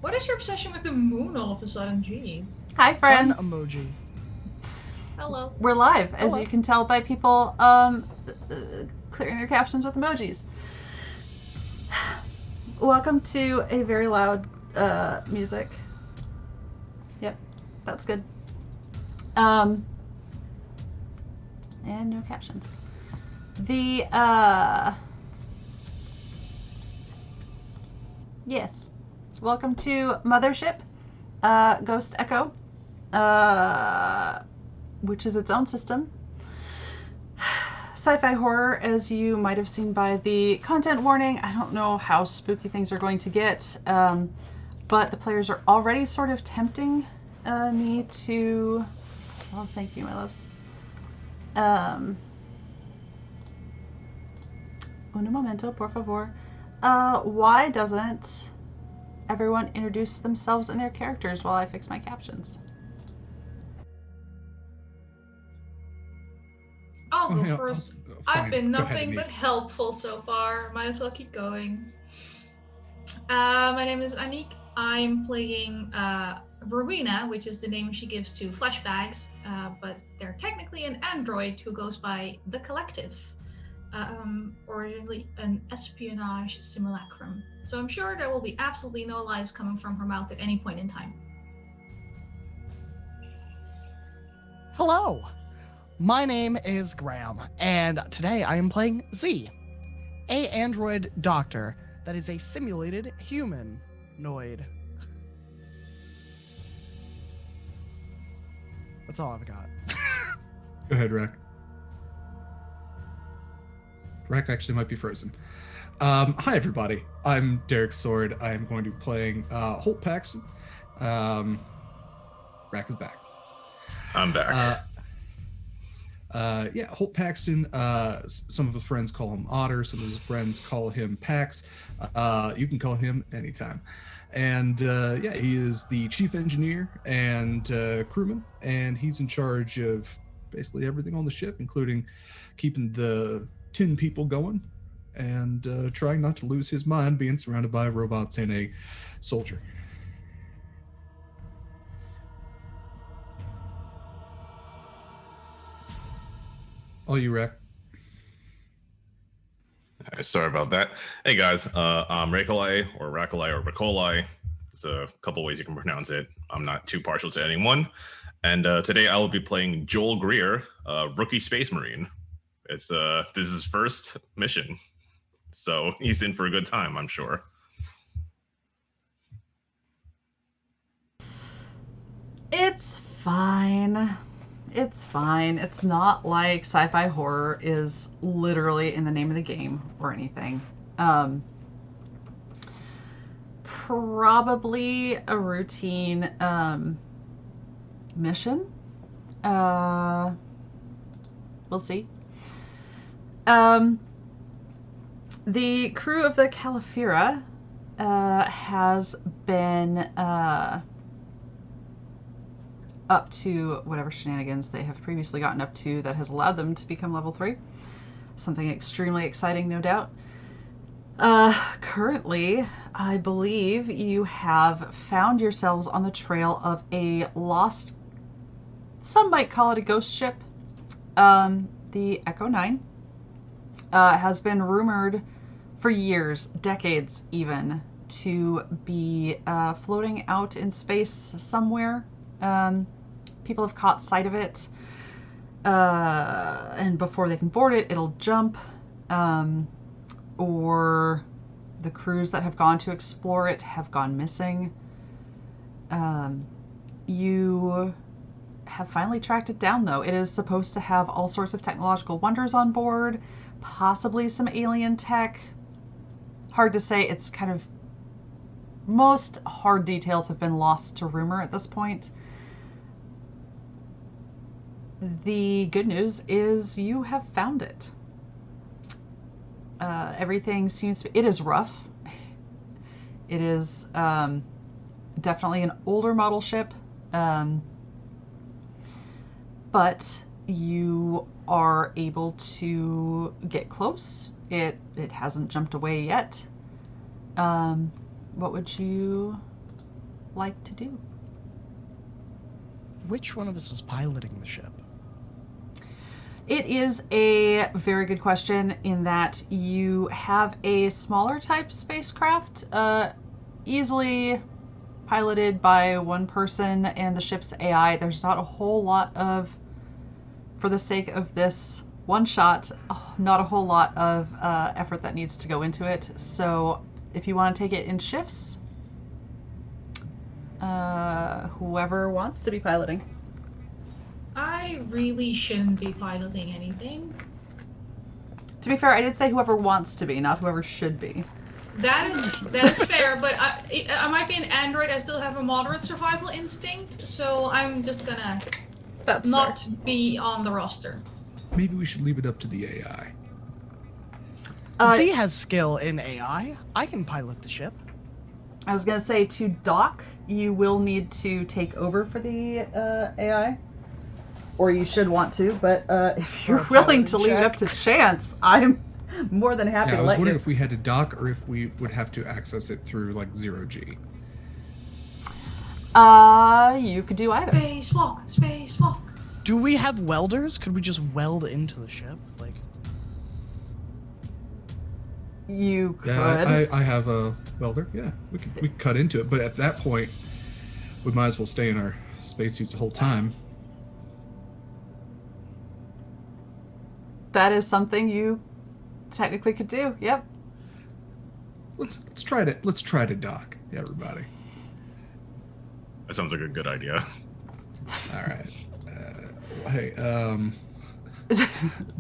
What is your obsession with the moon all of a sudden? Jeez. Hi, Sun friends. emoji. Hello. We're live, as Hello. you can tell by people clearing their captions with emojis. Welcome to a very loud music. Yep, that's good. And no captions. The yes. Welcome to Mothership, Ghost Echo, which is its own system. Sci-fi horror, as you might have seen by the content warning. I don't know how spooky things are going to get, but the players are already sort of tempting me to... Oh, thank you, my loves. Un momento, por favor. Why doesn't everyone introduce themselves and their characters while I fix my captions? I'll go first. I've been Go ahead, nothing but Anniek. helpful so far. Might as well keep going. My name is Anniek. I'm playing Rowena, which is the name she gives to flashbacks, but they're technically an android who goes by The Collective. Originally an espionage simulacrum. So I'm sure there will be absolutely no lies coming from her mouth at any point in time. Hello. My name is Graeme, and today I am playing Z, a android doctor that is a simulated humanoid. That's all I've got. Go ahead, Rack. Rack actually might be frozen. Hi, everybody. I'm Derek Sword. I am going to be playing Holt Paxton. Rack is back. I'm back. Holt Paxton. Some of his friends call him Otter. Some of his friends call him Pax. You can call him anytime. And he is the chief engineer and crewman, and he's in charge of basically everything on the ship, including keeping the 10 people going and trying not to lose his mind being surrounded by robots and a soldier. All you, Rack. Sorry about that. Hey guys, I'm Rakolai or Rakolai. There's a couple ways you can pronounce it. I'm not too partial to anyone. And today I will be playing Joel Greer, rookie space marine. It's this is his first mission, so he's in for a good time, I'm sure. It's fine. It's fine. It's not like sci-fi horror is literally in the name of the game or anything. Probably a routine mission. We'll see. The crew of the Califira has been up to whatever shenanigans they have previously gotten up to that has allowed them to become level 3. Something extremely exciting, no doubt. Currently, I believe you have found yourselves on the trail of a lost, some might call it a ghost ship. The Echo 9 has been rumored for years, decades even, to be floating out in space somewhere. People have caught sight of it, and before they can board it, it'll jump, or the crews that have gone to explore it have gone missing. You have finally tracked it down, though. It is supposed to have all sorts of technological wonders on board, possibly some alien tech. Hard to say. It's kind of... most hard details have been lost to rumor at this point. The good news is you have found it. Everything seems to be... it is rough. It is definitely an older model ship. But you are able to get close. It hasn't jumped away yet. What would you like to do? Which one of us is piloting the ship? It is a very good question in that you have a smaller type spacecraft, easily piloted by one person and the ship's AI. There's not a whole lot of, for the sake of this one shot, not a whole lot of effort that needs to go into it. So if you want to take it in shifts, whoever wants to be piloting. I really shouldn't be piloting anything. To be fair, I did say whoever wants to be, not whoever should be. That is fair, but I might be an android. I still have a moderate survival instinct, so I'm just gonna That's not fair. be on the roster. Maybe we should leave it up to the AI. Z has skill in AI. I can pilot the ship. I was gonna say to dock, you will need to take over for the AI, or you should want to. But if you're willing to leave it up to chance, I'm more than happy Yeah, I to was let wondering you. if we had to dock or if we would have to access it through like 0G. You could do either. Spacewalk, spacewalk. Do we have welders? Could we just weld into the ship? Like, You could. Yeah, I have a welder. Yeah, we could cut into it, but at that point, we might as well stay in our spacesuits the whole time. That is something you technically could do. Yep. Let's try to dock, everybody. That sounds like a good idea. All right. Hey,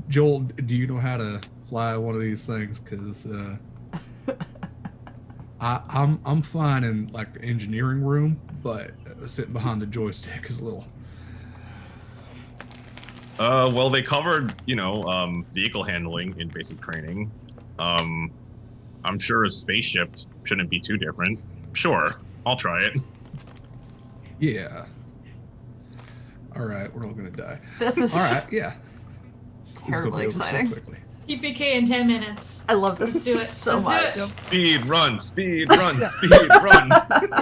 Joel, do you know how to fly one of these things? Because I'm fine in like the engineering room, but sitting behind the joystick is a little. Well, they covered, vehicle handling in basic training. I'm sure a spaceship shouldn't be too different. Sure, I'll try it. Yeah. All right, we're all gonna die. This is All right, yeah. This is gonna terribly be over so exciting. quickly. TPK in 10 minutes. I love this Let's do it. so Let's do much. it. Speed run, speed run, speed run.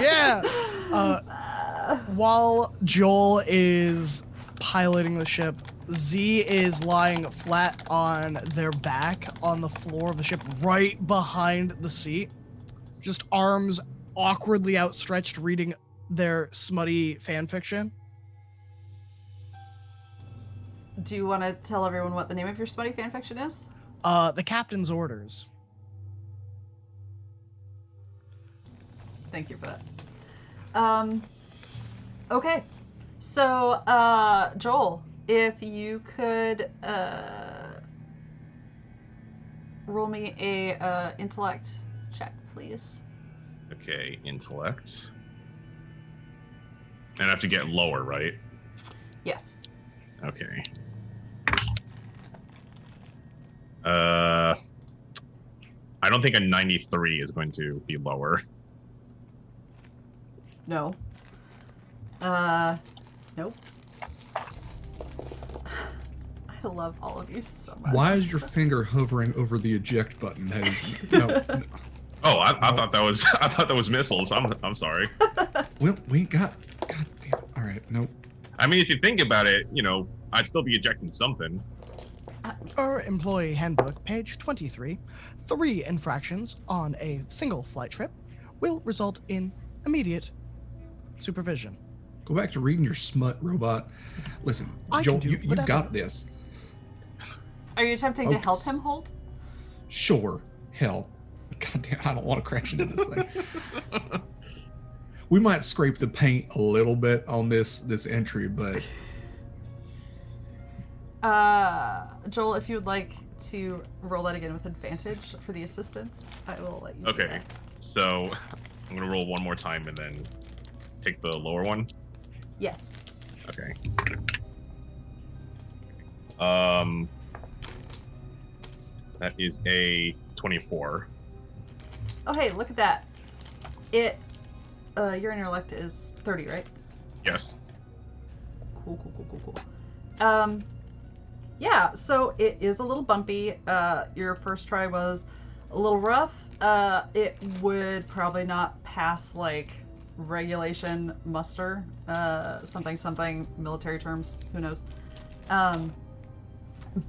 yeah. While Joel is piloting the ship, Z is lying flat on their back on the floor of the ship, right behind the seat, just arms awkwardly outstretched, reading their smutty fan fiction. Do you want to tell everyone what the name of your smutty fanfiction is? The captain's orders. Thank you for that. Okay. So, Joel, if you could roll me a intellect check, please. Okay, intellect. And I have to get lower, right? Yes. Okay. I don't think a 93 is going to be lower. No. Nope. I love all of you so much. Why is your finger hovering over the eject button? That is no. Oh, I thought that was missiles. I'm sorry. We ain't got. God damn. All right, nope. I mean, if you think about it, I'd still be ejecting something. Our employee handbook, page 23, 3 infractions on a single flight trip will result in immediate supervision. Go back to reading your smut, robot. Listen, I Joel, can do you whatever. got this. Are you attempting to Okay. help him hold? Sure. Hell. God damn, I don't want to crash into this thing. We might scrape the paint a little bit on this entry, but Joel, if you would like to roll that again with advantage for the assistance, I will let you do Okay, that. so I'm gonna roll one more time and then take the lower one. Yes. Okay. That is a 24. Oh, hey, look at that. Your intellect is 30, right? Yes. Cool. Yeah, so it is a little bumpy. Your first try was a little rough. It would probably not pass, like, regulation muster, something military terms, who knows.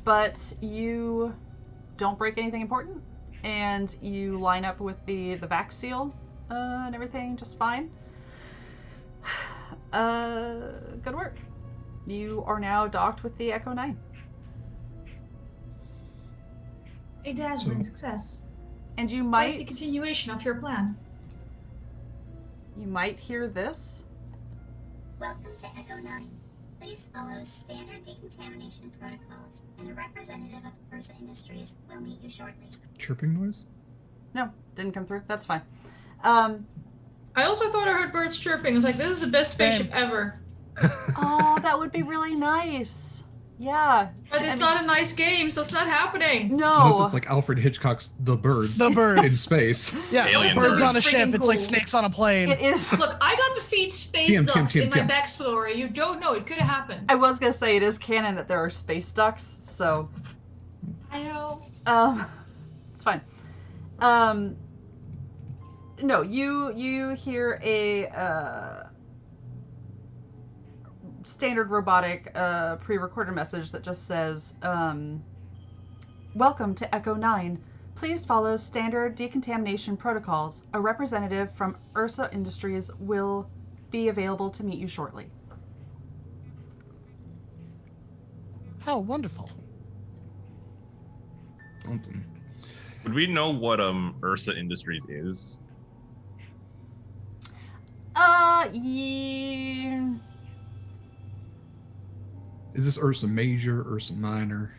But you don't break anything important, and you line up with the vac seal and everything just fine. Good work. You are now docked with the Echo 9. A dazzling success. And you What is might the continuation of your plan? hear this. Welcome to Echo 9. Please follow standard decontamination protocols, and a representative of Ursa Industries will meet you shortly. Chirping noise? No, didn't come through. That's fine. I also thought I heard birds chirping. I was like, this is the best spaceship ever. Oh, that would be really nice. Yeah. But it's not a nice game, so it's not happening. No. Unless it's like Alfred Hitchcock's The Birds. The Birds. In space. Yeah, Aliens. birds on a Freaking ship. It's like cool. snakes on a plane. It is. Look, I got to feed space TM, ducks in my TM. backstory. You don't know. It could have happened. I was gonna say it is canon that there are space ducks, so I know. it's fine. No, you hear a standard robotic pre-recorded message that just says, "Welcome to Echo 9. Please follow standard decontamination protocols. A representative from Ursa Industries will be available to meet you shortly." How wonderful. Something. Would we know what Ursa Industries is? Yeah. Is this Ursa Major, Ursa Minor?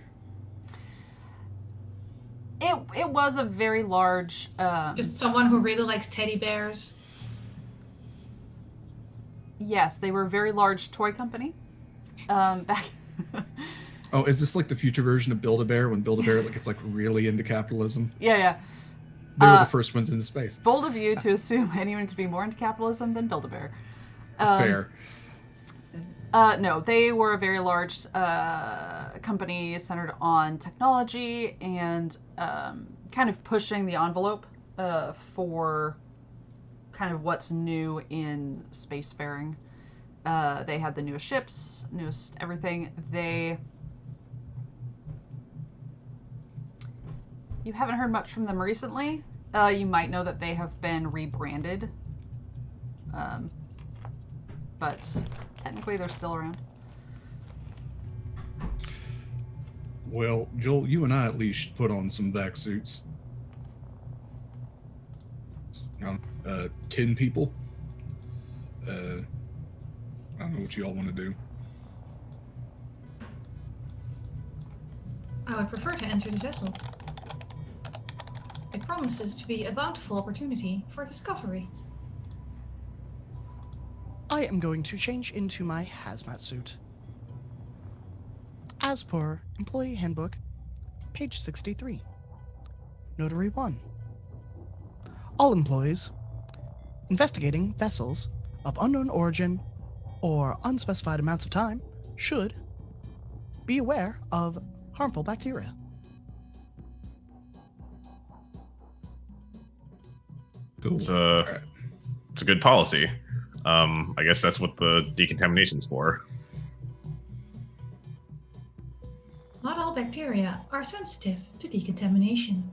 It was a very large. Just someone who really likes teddy bears. Yes, they were a very large toy company. Back. Oh, is this like the future version of Build-A-Bear when Build-A-Bear gets like really into capitalism? Yeah. They were the first ones into space. Bold of you to assume anyone could be more into capitalism than Build-A-Bear. Fair. No, they were a very large company centered on technology and kind of pushing the envelope for kind of what's new in spacefaring. They had the newest ships, newest everything. You haven't heard much from them recently. You might know that they have been rebranded. But technically they're still around. Well, Joel, you and I at least put on some vac suits. 10 people. I don't know what you all want to do. I would prefer to enter the vessel. It promises to be a bountiful opportunity for discovery. I am going to change into my hazmat suit. As per Employee Handbook, page 63. Notary 1. All employees investigating vessels of unknown origin or unspecified amounts of time should be aware of harmful bacteria. Cool. It's a good policy. I guess that's what the decontamination's for. Not all bacteria are sensitive to decontamination.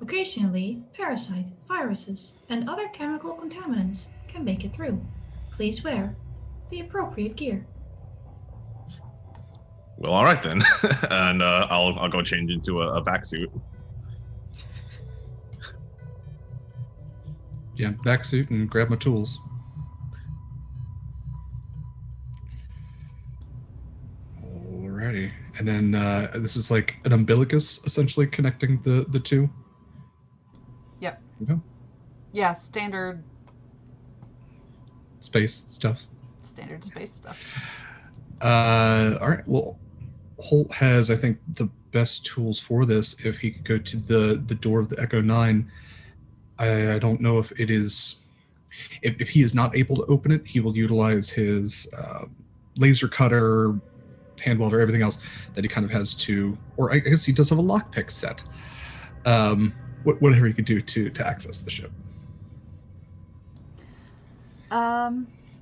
Occasionally, parasite, viruses, and other chemical contaminants can make it through. Please wear the appropriate gear. Well, all right then, and I'll go change into a vac suit. Yeah, vac suit and grab my tools. Alrighty. And then this is like an umbilicus essentially connecting the two. Yep. Okay. Yeah, standard Space stuff. space stuff. All right. Well, Holt has, I think, the best tools for this. If he could go to the door of the Echo 9, I don't know if it is. If he is not able to open it, he will utilize his laser cutter, hand welder, everything else that he kind of has to, or I guess he does have a lockpick set. Whatever he could do to access the ship.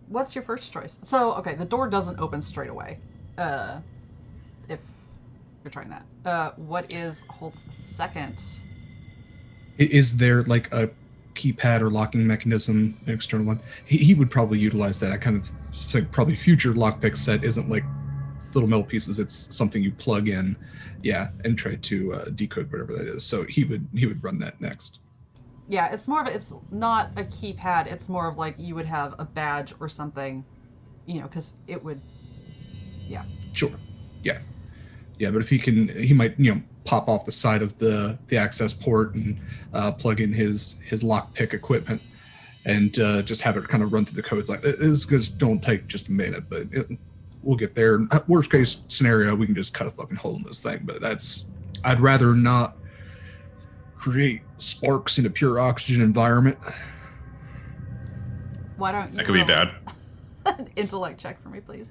What's your first choice? So, okay, the door doesn't open straight away. If you're trying that. What is Holt's second? Is there like a keypad or locking mechanism, an external one? He would probably utilize that. I kind of think probably future lockpick set isn't like little metal pieces. It's something you plug in, and try to decode whatever that is. So he would run that next. Yeah, it's more of it's not a keypad. It's more of like you would have a badge or something, because it would. Yeah. Sure. Yeah. Yeah, but if he might pop off the side of the access port and plug in his lockpick equipment and just have it kind of run through the codes. Like this don't take just a minute, but we'll get there. Worst case scenario, we can just cut a fucking hole in this thing. But I'd rather not create sparks in a pure oxygen environment. Why don't you? That could be bad. An intellect check for me, please.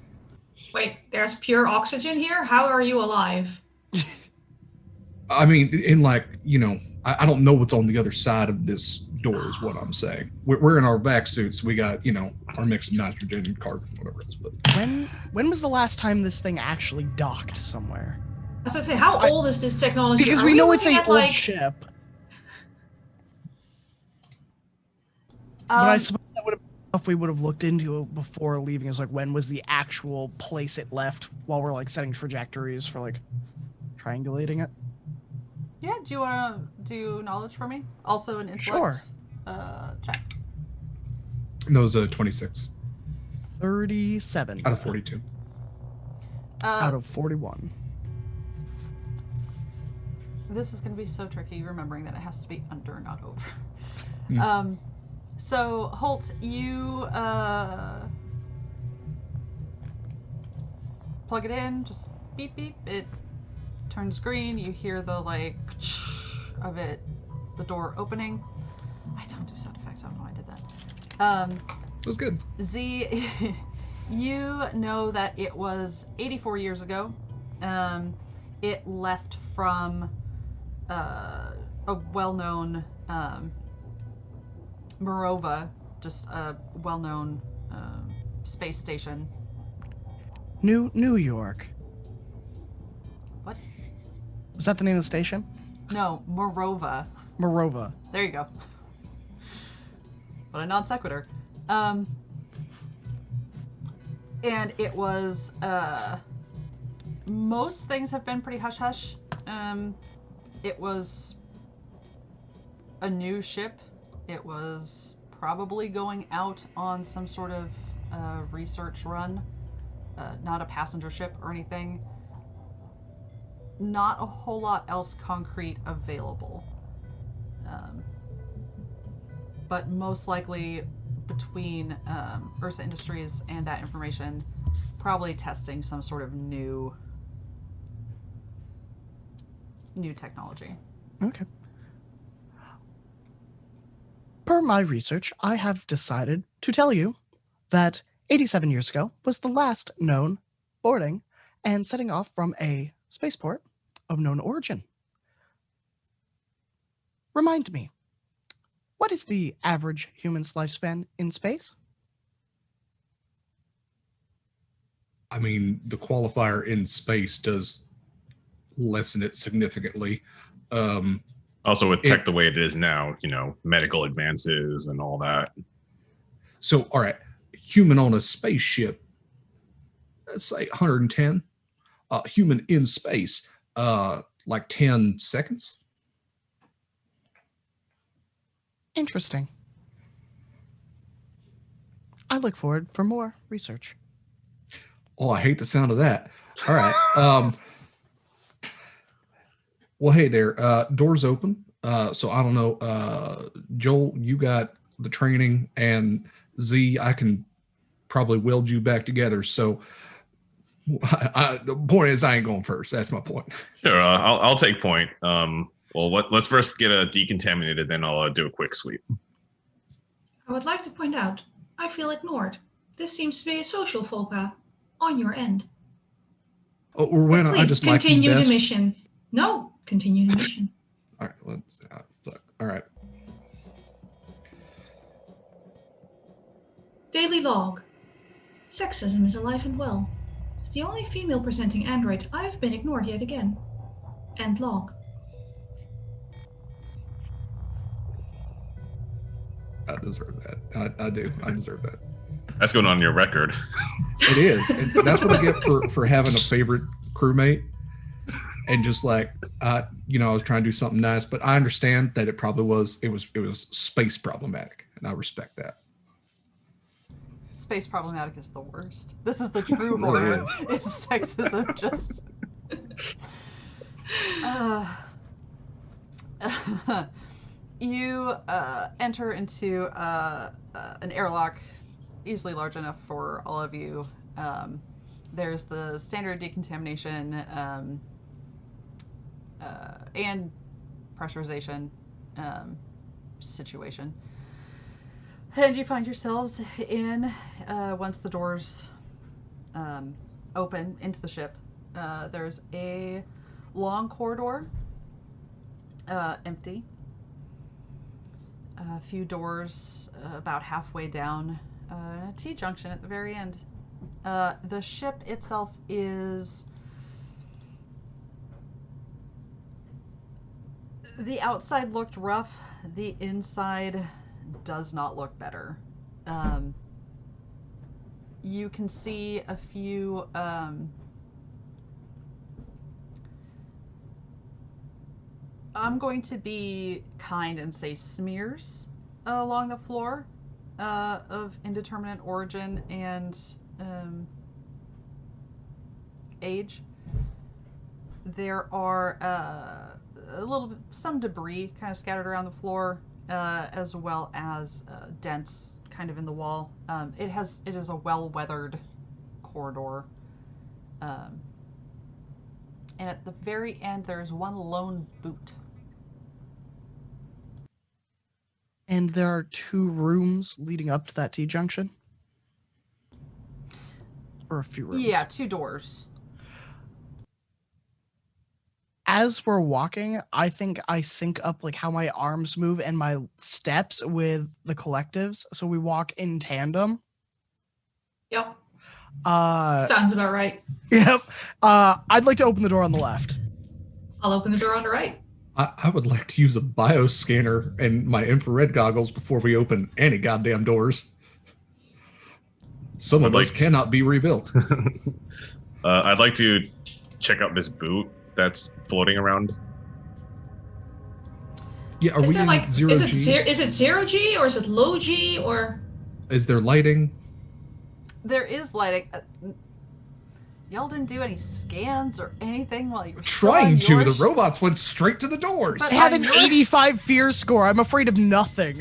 Wait, there's pure oxygen here? How are you alive? I mean, in like, I don't know what's on the other side of this door is what I'm saying. We're in our vac suits. We got, our mix of nitrogen and carbon, whatever it is. But When was the last time this thing actually docked somewhere? As I say, how old is this technology? Because Are we know it's looking an at, old ship. But I suppose that would have been stuff we would have looked into before leaving. Is like when was the actual place it left while we're like setting trajectories for like triangulating it. Yeah, do you want to do knowledge for me? Also an intellect Sure. Check. that was 26 37 out of 42. out of 41. This is going to be so tricky, remembering that it has to be under, not over. Mm. So, Holt, you plug it in, just beep beep, it turns green, you hear the like of it, the door opening. I don't do sound effects, I don't know why I did that. It was good. Z, you know that it was 84 years ago. It left from a well-known Morova, just a well-known space station. New York. What? Was that the name of the station? No, Morova. Morova. There you go. What a non sequitur. And it was, most things have been pretty hush-hush. It was a new ship. It was probably going out on some sort of research run. Not a passenger ship or anything. Not a whole lot else concrete available. But most likely between Ursa Industries and that information, probably testing some sort of new technology. Okay. Per my research, I have decided to tell you that 87 years ago was the last known boarding and setting off from a spaceport of known origin. Remind me, what is the average human's lifespan in space? I mean, the qualifier in space does lessen it significantly. Also, with tech the way it is now, medical advances and all that. So, all right, human on a spaceship, let's say 110. Human in space, like 10 seconds. Interesting. I look forward for more research. Oh, I hate the sound of that. All right. Well, hey there. Doors open. So I don't know. Joel, you got the training, and Z, I can probably weld you back together. So the point is, I ain't going first. That's my point. Sure, I'll take point. Well, let's first get a decontaminated, then I'll do a quick sweep. I would like to point out, I feel ignored. This seems to be a social faux pas on your end. Oh, or when I Please just like you continue the best. mission. No, continue the mission. All right, let's. Fuck. All right. Daily log. Sexism is alive and well. As the only female presenting android, I've been ignored yet again. End log. I deserve that. I do. I deserve that. That's going on your record. It is. And that's what I get for having a favorite crewmate. And just like, I was trying to do something nice, but I understand that it was space problematic, and I respect that. Space problematic is the worst. This is the true It really horror. It's sexism just. You enter into an airlock, easily large enough for all of you. There's the standard decontamination and pressurization situation. And you find yourselves in, once the doors open into the ship, there's a long corridor, empty. A few doors about halfway down, a T-junction at the very end. The ship itself is... The outside looked rough. The inside does not look better. You can see a few... I'm going to be kind and say smears along the floor of indeterminate origin and age. There are some debris kind of scattered around the floor, as well as dents kind of in the wall. It is a well-weathered corridor. And at the very end, there's one lone boot. And there are 2 rooms leading up to that T-junction? Or a few rooms? Yeah, 2 doors. As we're walking, I think I sync up like how my arms move and my steps with the collectives, so we walk in tandem. Yep. Uh, Sounds about right. Yep. I'd like to open the door on the left. I'll open the door on the right. I would like to use a bioscanner and my infrared goggles before we open any goddamn doors. Some of us cannot be rebuilt. I'd like to check out this boot that's floating around. Yeah, are Is we there in like zero is G? it 0G or is it low G or? Is there lighting? There is lighting. Y'all didn't do any scans or anything while you were Trying still on to. your The robots went straight to the doors. But I have on an your- 85 fear score. I'm afraid of nothing.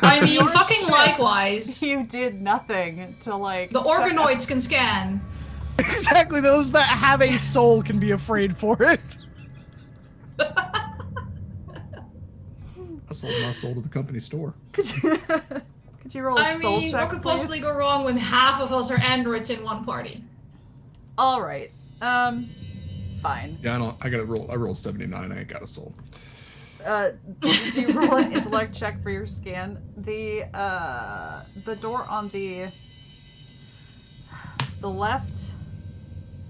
I mean, Your fucking ship. likewise. You did nothing to like... The organoids can scan. Exactly. Those that have a soul can be afraid for it. I sold my soul to the company store. Could you roll a I soul mean, check, what could possibly please? go wrong when half of us are androids in one party? All right. Fine. Yeah, I rolled 79. I ain't got a soul. Do you roll an intellect check for your scan? The door on the left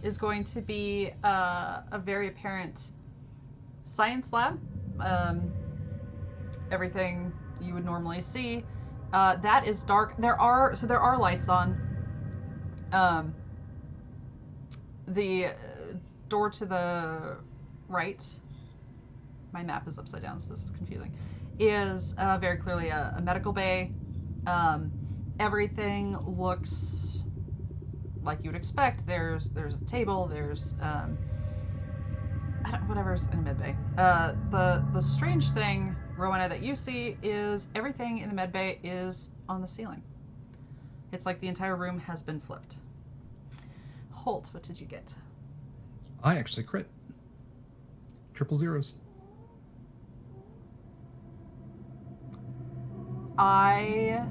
is going to be a very apparent science lab. Everything you would normally see. That is dark. There are lights on. The door to the right, my map is upside down, so this is confusing, is very clearly a medical bay. Everything looks like you would expect. There's a table, there's whatever's in a med bay. The strange thing, Rowena, that you see is everything in the med bay is on the ceiling. It's like the entire room has been flipped. Holt, what did you get? I actually crit. 000s. I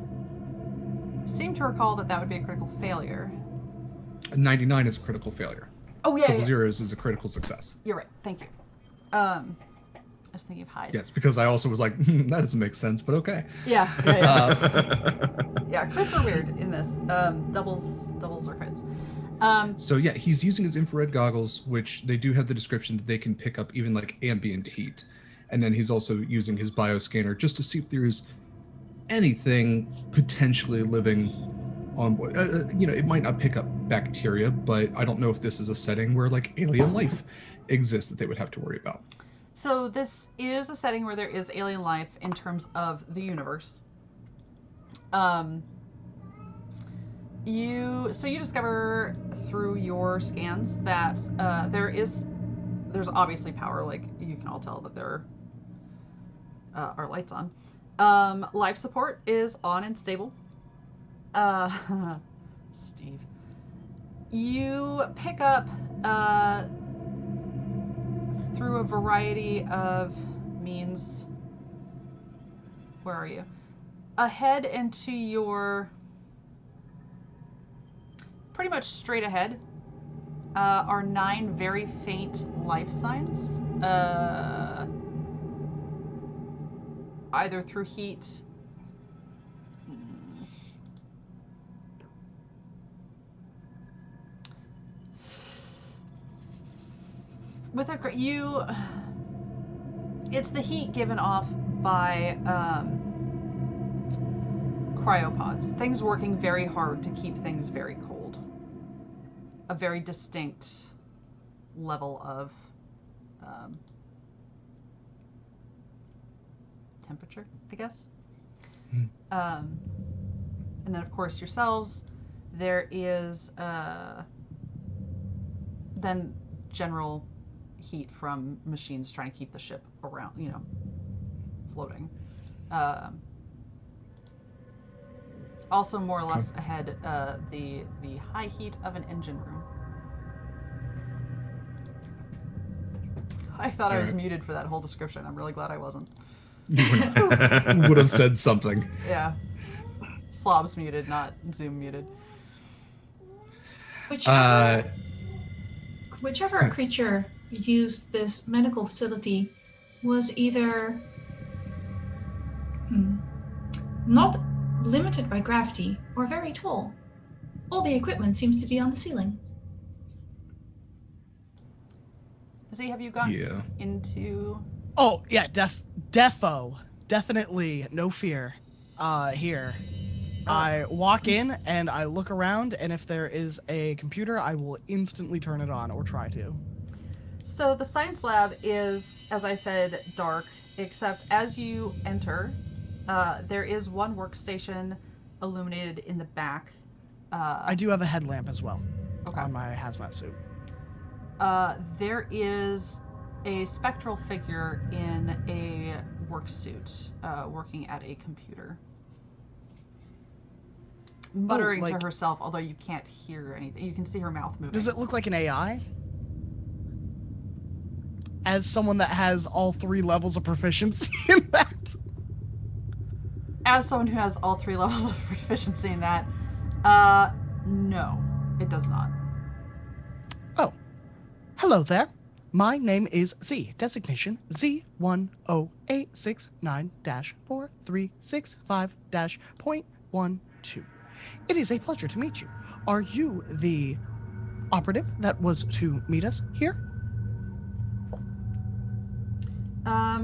seem to recall that would be a critical failure. 99 is a critical failure. Oh yeah, Triple zeros is a critical success. You're right. Thank you. I was thinking of hide. Yes, because I also was like, that doesn't make sense, but okay. Yeah. Yeah, crits are weird in this. Doubles are crits. So yeah, he's using his infrared goggles, which they do have the description that they can pick up even like ambient heat. And then he's also using his bioscanner just to see if there is anything potentially living on board. It might not pick up bacteria, but I don't know if this is a setting where like alien life exists that they would have to worry about. So this is a setting where there is alien life in terms of the universe. You discover through your scans that there's obviously power. Like you can all tell that there are lights on. Life support is on and stable. Steve, you pick up through a variety of means. Where are you? Ahead into your pretty much straight ahead are 9 very faint life signs, either through heat. It's the heat given off by cryopods. Things working very hard to keep things very cold. A very distinct level of temperature, I guess. And then, of course, yourselves. There is then general heat from machines trying to keep the ship around, floating. Also, more or less ahead, the high heat of an engine room. I thought I was muted for that whole description. I'm really glad I wasn't. You would have said something. Yeah. Slob's muted, not Zoom muted. Whichever creature used this medical facility was either not limited by gravity or very tall. All the equipment seems to be on the ceiling. Z, have you gone into... Oh, yeah, definitely, no fear. Here. I walk in and I look around, and if there is a computer, I will instantly turn it on, or try to. So the science lab is, as I said, dark, except as you enter, there is one workstation illuminated in the back. I do have a headlamp as well on my hazmat suit. There is a spectral figure in a work suit working at a computer. Muttering to herself, although you can't hear anything. You can see her mouth moving. Does it look like an AI? As someone that has all 3 levels of proficiency in that? As someone who has all 3 levels of proficiency in that, no, it does not. Oh. Hello there. My name is Z, designation Z10A69-4365-.12. It is a pleasure to meet you. Are you the operative that was to meet us here?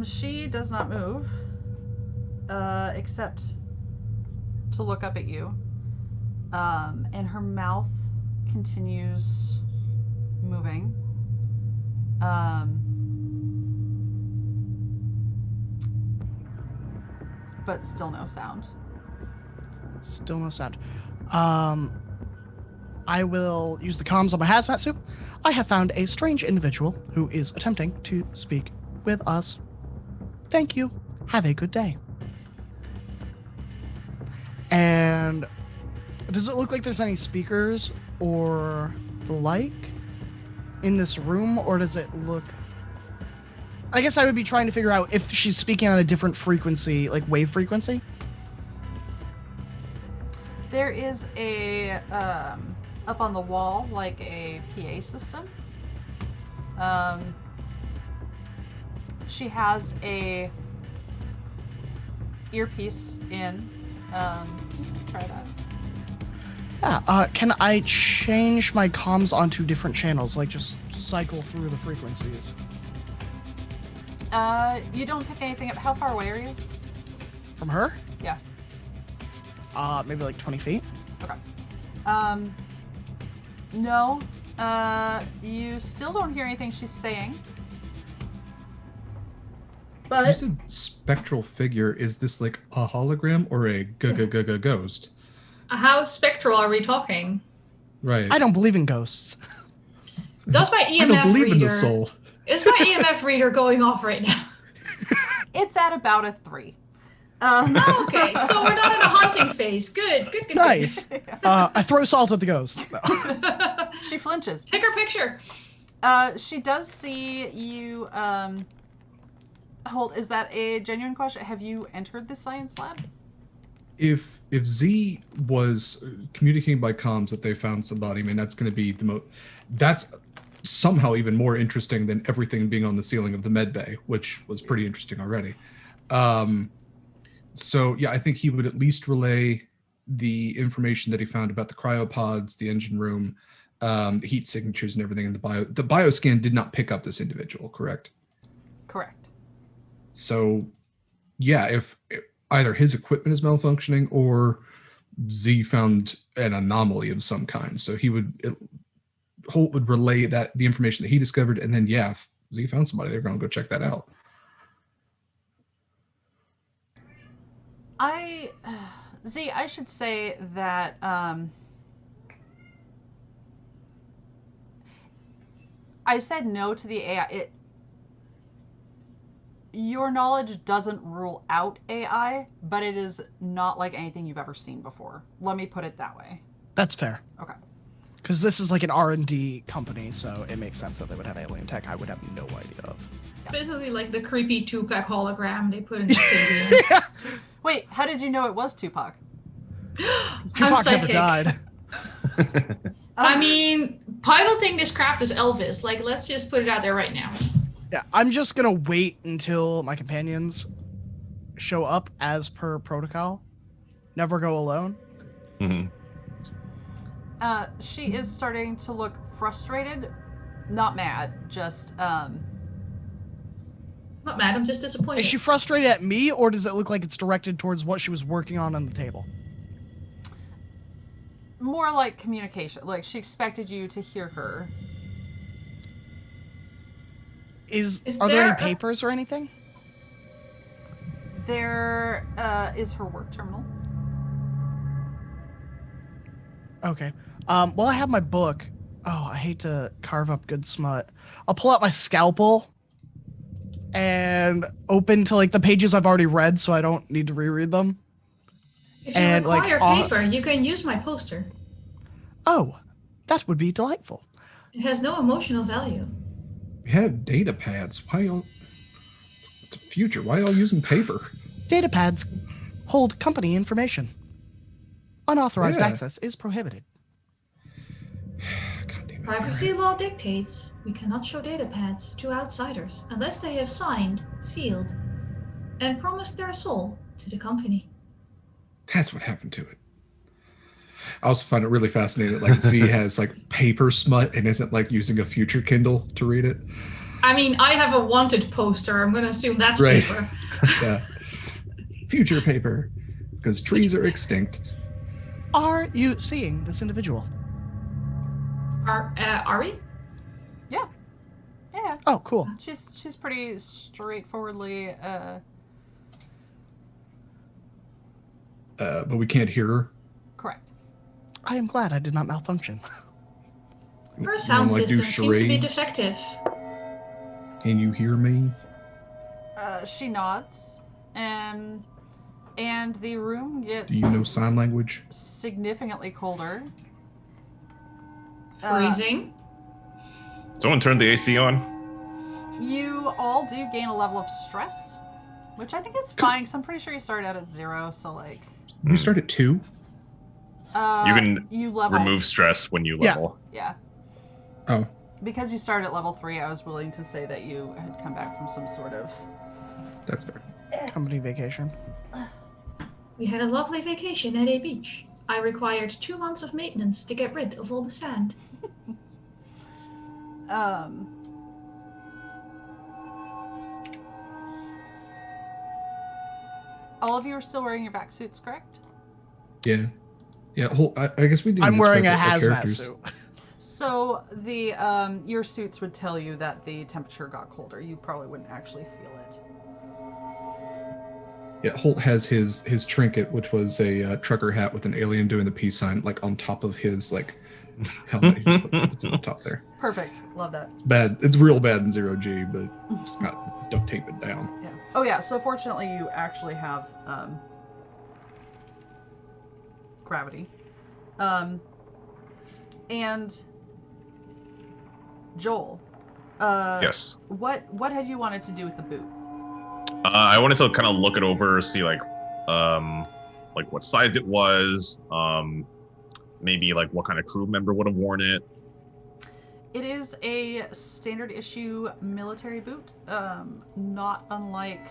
She does not move, except to look up at you. And her mouth continues moving. But still no sound. Still no sound. I will use the comms on my hazmat suit. I have found a strange individual who is attempting to speak with us. Thank you. Have a good day. And does it look like there's any speakers or the like in this room, or does it look... I guess I would be trying to figure out if she's speaking on a different frequency, like wave frequency. There is a, up on the wall, like a PA system. she has a earpiece in. Try that. Yeah, can I change my comms onto different channels, like just cycle through the frequencies? You don't pick anything up. How far away are you? From her? Yeah. Maybe like 20 feet? Okay. No. You still don't hear anything she's saying. You But said spectral figure. Is this like a hologram or a ghost? how spectral are we talking? Right. I don't believe in ghosts. Does my I don't EMF believe reader... in the soul. Is my EMF reader going off right now? It's at about a 3. Okay, so we're not in a hunting phase. Good. Nice. I throw salt at the ghost. No. She flinches. Take her picture. She does see you. Hold. Is that a genuine question? Have you entered the science lab? If Z was communicating by comms that they found somebody, I mean, that's going to be the most. That's somehow even more interesting than everything being on the ceiling of the med bay, which was pretty interesting already. So yeah, I think he would at least relay the information that he found about the cryopods, the engine room, the heat signatures, and everything in the bio. The bioscan did not pick up this individual, correct? Correct. So yeah, if either his equipment is malfunctioning or Z found an anomaly of some kind, so Holt would relay that the information that he discovered, and then yeah, if Z found somebody, they're going to go check that out. I should say that I said no to the AI. Your knowledge doesn't rule out AI, but it is not like anything you've ever seen before. Let me put it that way. That's fair. Okay. Because this is like an R&D company, so it makes sense that they would have alien tech I would have no idea of. Basically like the creepy Tupac hologram they put in the stadium. Wait, how did you know it was Tupac? Tupac never died. I mean, piloting this craft is Elvis. Like, let's just put it out there right now. Yeah, I'm just gonna wait until my companions show up as per protocol. Never go alone. Mm-hmm. She is starting to look frustrated, not mad, just Not mad, I'm just disappointed. Is she frustrated at me, or does it look like it's directed towards what she was working on the table? more like communication. Like she expected you to hear her. Are there any papers or anything? There is her work terminal. Okay. Well, I have my book. Oh, I hate to carve up good smut. I'll pull out my scalpel and open to like the pages I've already read, so I don't need to reread them. If you and require paper, you can use my poster. Oh, that would be delightful. It has no emotional value. We have data pads. Why y'all? It's the future. Why y'all using paper? Data pads hold company information. Unauthorized Yeah. access is prohibited. God damn it. Privacy law dictates we cannot show data pads to outsiders unless they have signed, sealed, and promised their soul to the company. That's what happened to it. I also find it really fascinating that like Z has like paper smut and isn't like using a future Kindle to read it. I mean, I have a wanted poster. I'm going to assume that's Right. paper. Yeah. Future paper. Because trees are extinct. Are you seeing this individual? Are we? Yeah. Yeah. Oh, cool. She's pretty straightforwardly But we can't hear her. correct. I am glad I did not malfunction. Her sound like, do system seems to be charades? defective. Can you hear me? She nods, and the room gets Do you know sign language? significantly colder. Freezing. Someone turned the AC on. You all do gain a level of stress, which I think is fine, because I'm pretty sure you started out at 0, so like... We start at 2. You can you level. remove stress when you Yeah. level. Yeah. Oh. Because you started at level 3, I was willing to say that you had come back from some sort of... That's fair. Company vacation. We had a lovely vacation at a beach. I required 2 months of maintenance to get rid of all the sand. All of you are still wearing your back suits, correct? Yeah. Yeah, I guess we didn't I'm wearing a describe our hazmat characters. suit. So the your suits would tell you that the temperature got colder. You probably wouldn't actually feel it. Yeah, Holt has his trinket, which was a trucker hat with an alien doing the peace sign, like on top of his like helmet. He just puts it on top there. Perfect. Love that. It's bad. It's real bad in 0G, but just got duct tape it down. Yeah. Oh yeah. So fortunately, you actually have gravity, and Joel. Yes. What had you wanted to do with the boot? I wanted to kind of look it over, see like what size it was, maybe like what kind of crew member would have worn it. It is a standard issue military boot, not unlike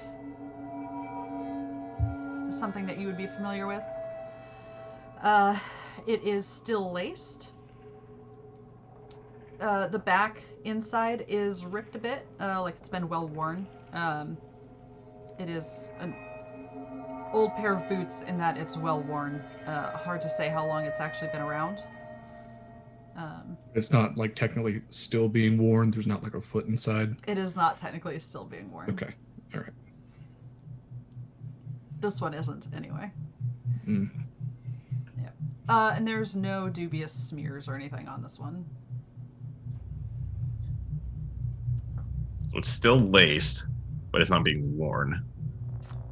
something that you would be familiar with. It is still laced. The back inside is ripped a bit, like it's been well worn. It is an old pair of boots in that it's well worn. Hard to say how long it's actually been around. It's not like technically still being worn. There's not like a foot inside. It is not technically still being worn. Okay. All right. This one isn't, anyway. Mm. Yeah. And there's no dubious smears or anything on this one. So it's still laced, but it's not being worn.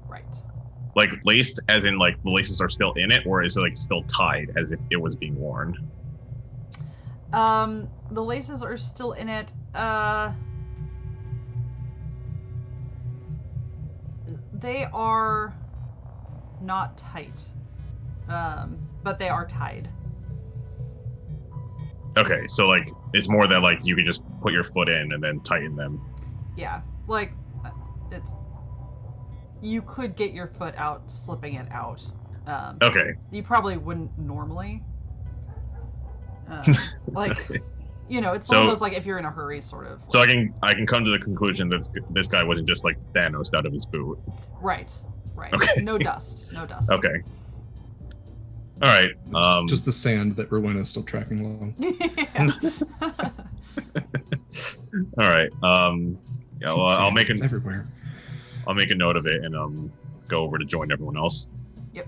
Right. Like laced as in like the laces are still in it, or is it like still tied as if it was being worn? The laces are still in it. They are not tight. But they are tied. Okay, so like it's more that like you can just put your foot in and then tighten them. Yeah, like it's. You could get your foot out, slipping it out. Okay. You probably wouldn't normally. Like, Okay. You know, it's So- one of those like if you're in a hurry, sort of. So I can come to the conclusion that this guy wasn't just like Thanos out of his boot. Right. Right. Okay. No dust. No dust. Okay. All right. Just the sand that Rowena's still tracking along. All right. Yeah. Well, I'll make It's everywhere. I'll make a note of it and go over to join everyone else. Yep.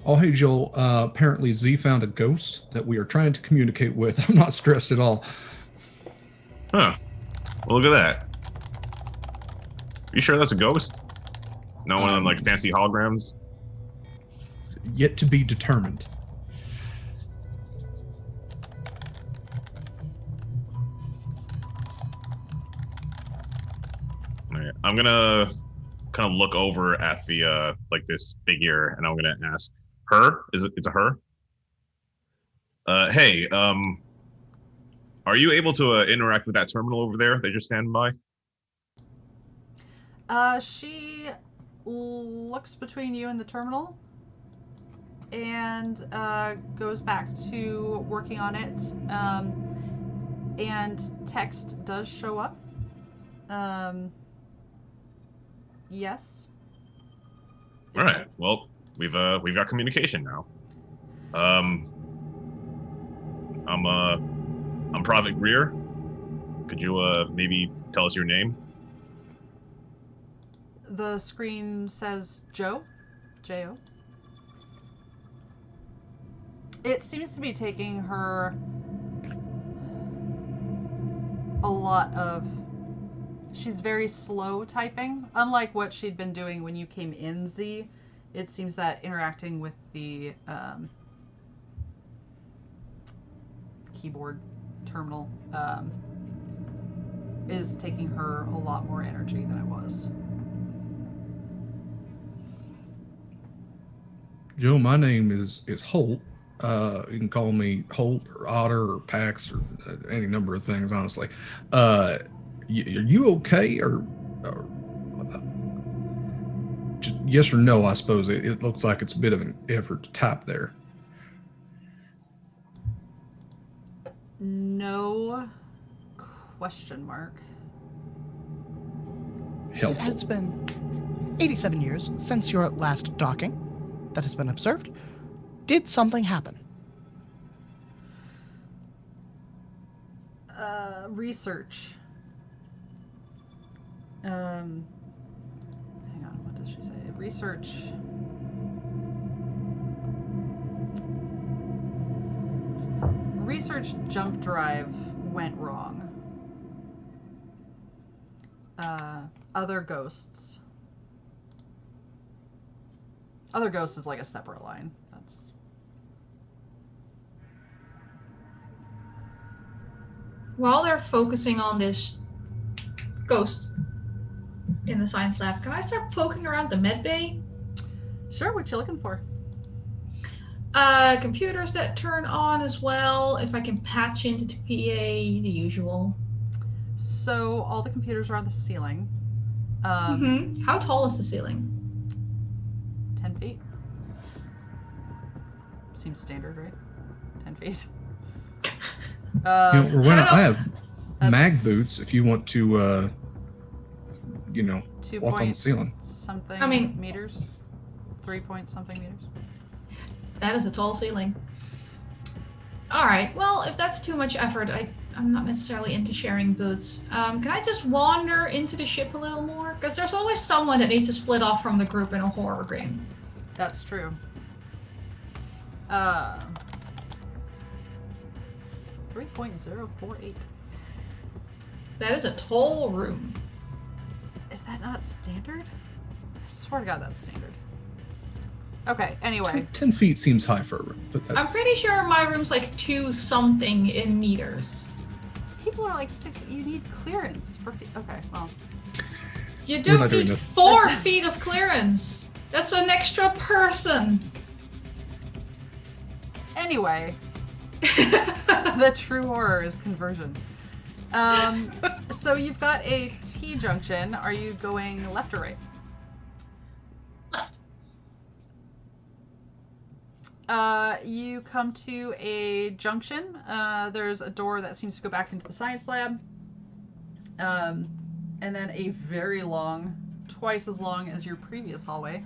Oh, hey, Joel. Apparently, Z found a ghost that we are trying to communicate with. I'm not stressed at all. Huh. Well, look at that. You sure that's a ghost? No one of them like fancy holograms? Yet to be determined. All right. I'm gonna kind of look over at the like this figure, and I'm gonna ask her. It's a her? Hey, are you able to interact with that terminal over there that you're standing by? She looks between you and the terminal and goes back to working on it. And text does show up. Yes. All right. Well, we've got communication now. I'm Prophet Greer. Could you maybe tell us your name? The screen says Joe. J-O. It seems to be taking her a lot of... She's very slow typing. Unlike what she'd been doing when you came in, Z, it seems that interacting with the keyboard terminal is taking her a lot more energy than it was. Joe, my name is Holt. You can call me Holt or Otter or Pax or any number of things, honestly. Are you okay? Or just yes or no, I suppose. It looks like it's a bit of an effort to type there. No question mark. It Helpful. has been 87 years since your last docking. That has been observed. Did something happen? Research. Hang on, what does she say? Research. Research jump drive went wrong. Other ghosts. Other ghosts is like a separate line. That's. While they're focusing on this ghost in the science lab, can I start poking around the med bay? Sure, what you looking for? Computers that turn on as well. If I can patch into the PA, the usual. So all the computers are on the ceiling. How tall is the ceiling? 10 feet. Seems standard, right? 10 feet. Rowena, I have That's- mag boots if you want to, 2 walk on the point ceiling. something I mean- meters. 3 point something meters. That is a tall ceiling. Alright, well, if that's too much effort, I'm not necessarily into sharing boots. Can I just wander into the ship a little more? Because there's always someone that needs to split off from the group in a horror game. That's true. 3.048. That is a tall room. Is that not standard? I swear to God that's standard. Okay, anyway. 10 feet seems high for a room, but that's... I'm pretty sure my room's like 2 something in meters. People are like 6. You need clearance for. Okay, well. You We're don't not doing need this. 4 feet of clearance. That's an extra person. Anyway, the true horror is conversion. So you've got a T junction. Are you going left or right? Left. You come to a junction. There's a door that seems to go back into the science lab. And then a very long, twice as long as your previous hallway.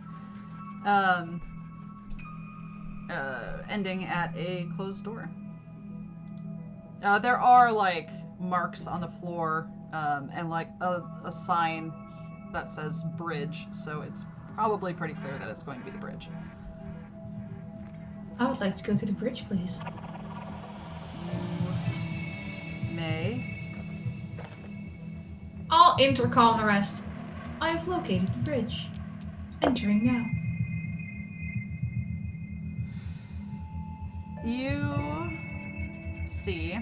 Ending at a closed door. There are like marks on the floor and like a sign that says bridge, so it's probably pretty clear that it's going to be the bridge. I would like to go to the bridge, please. You may. I'll intercom the rest. I have located the bridge. Entering now. You see.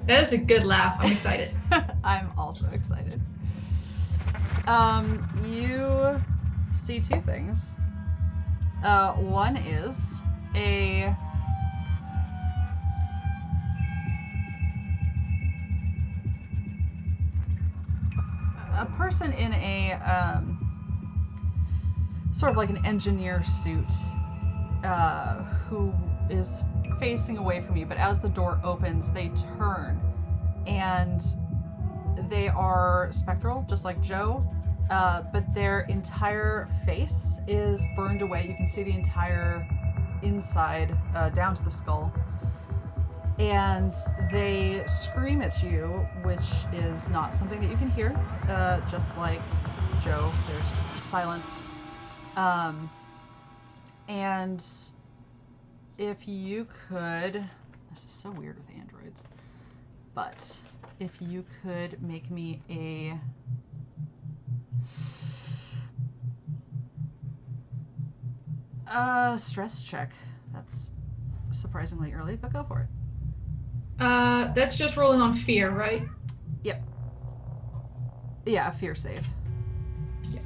That is a good laugh. I'm excited. I'm also excited. You see 2 things. One is a person in a sort of like an engineer suit who is facing away from you, but as the door opens, they turn and they are spectral, just like Joe, but their entire face is burned away. You can see the entire inside down to the skull. And they scream at you, which is not something that you can hear, just like Joe. There's silence. And if you could, this is so weird with androids, but if you could make me a stress check. That's surprisingly early, but go for it. That's just rolling on fear, right? Yep. Yeah, a fear save. Yeah.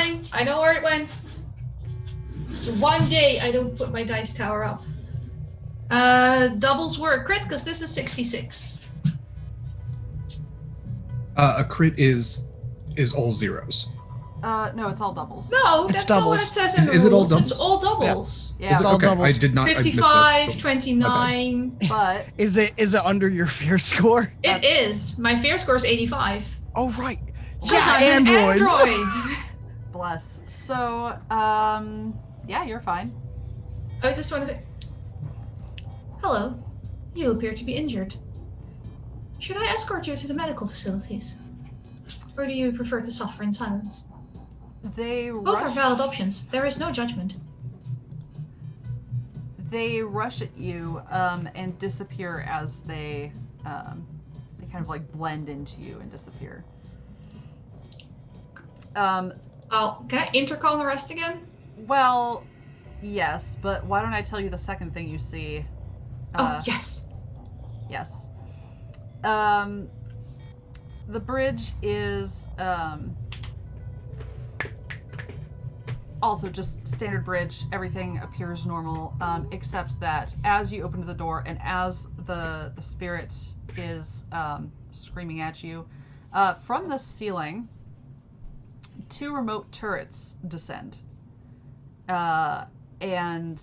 fine. I know where it went. One day I don't put my dice tower up. Doubles were a crit because this is 66. A crit is all zeros. No, it's all doubles. No, It's that's not what doubles. it says in the Is it all rules. It's doubles? all doubles. Yeah, It's all okay, doubles. I did not. I missed 55, that. 29. but Is it under your fear score? It is. My fear score is 85. Oh right. Because Yeah, I'm an androids. android. bless. So, yeah, you're fine. I just want to say, hello. You appear to be injured. Should I escort you to the medical facilities? Or do you prefer to suffer in silence? They Both are rush. valid options. There is no judgment. They rush at you and disappear as they kind of like blend into you and disappear. Oh, can I intercom the rest again? Well, yes, but why don't I tell you the second thing you see? Oh, yes. Yes. The bridge is also just standard bridge. Everything appears normal, except that as you open the door and as the spirit is screaming at you, from the ceiling, 2 remote turrets descend. And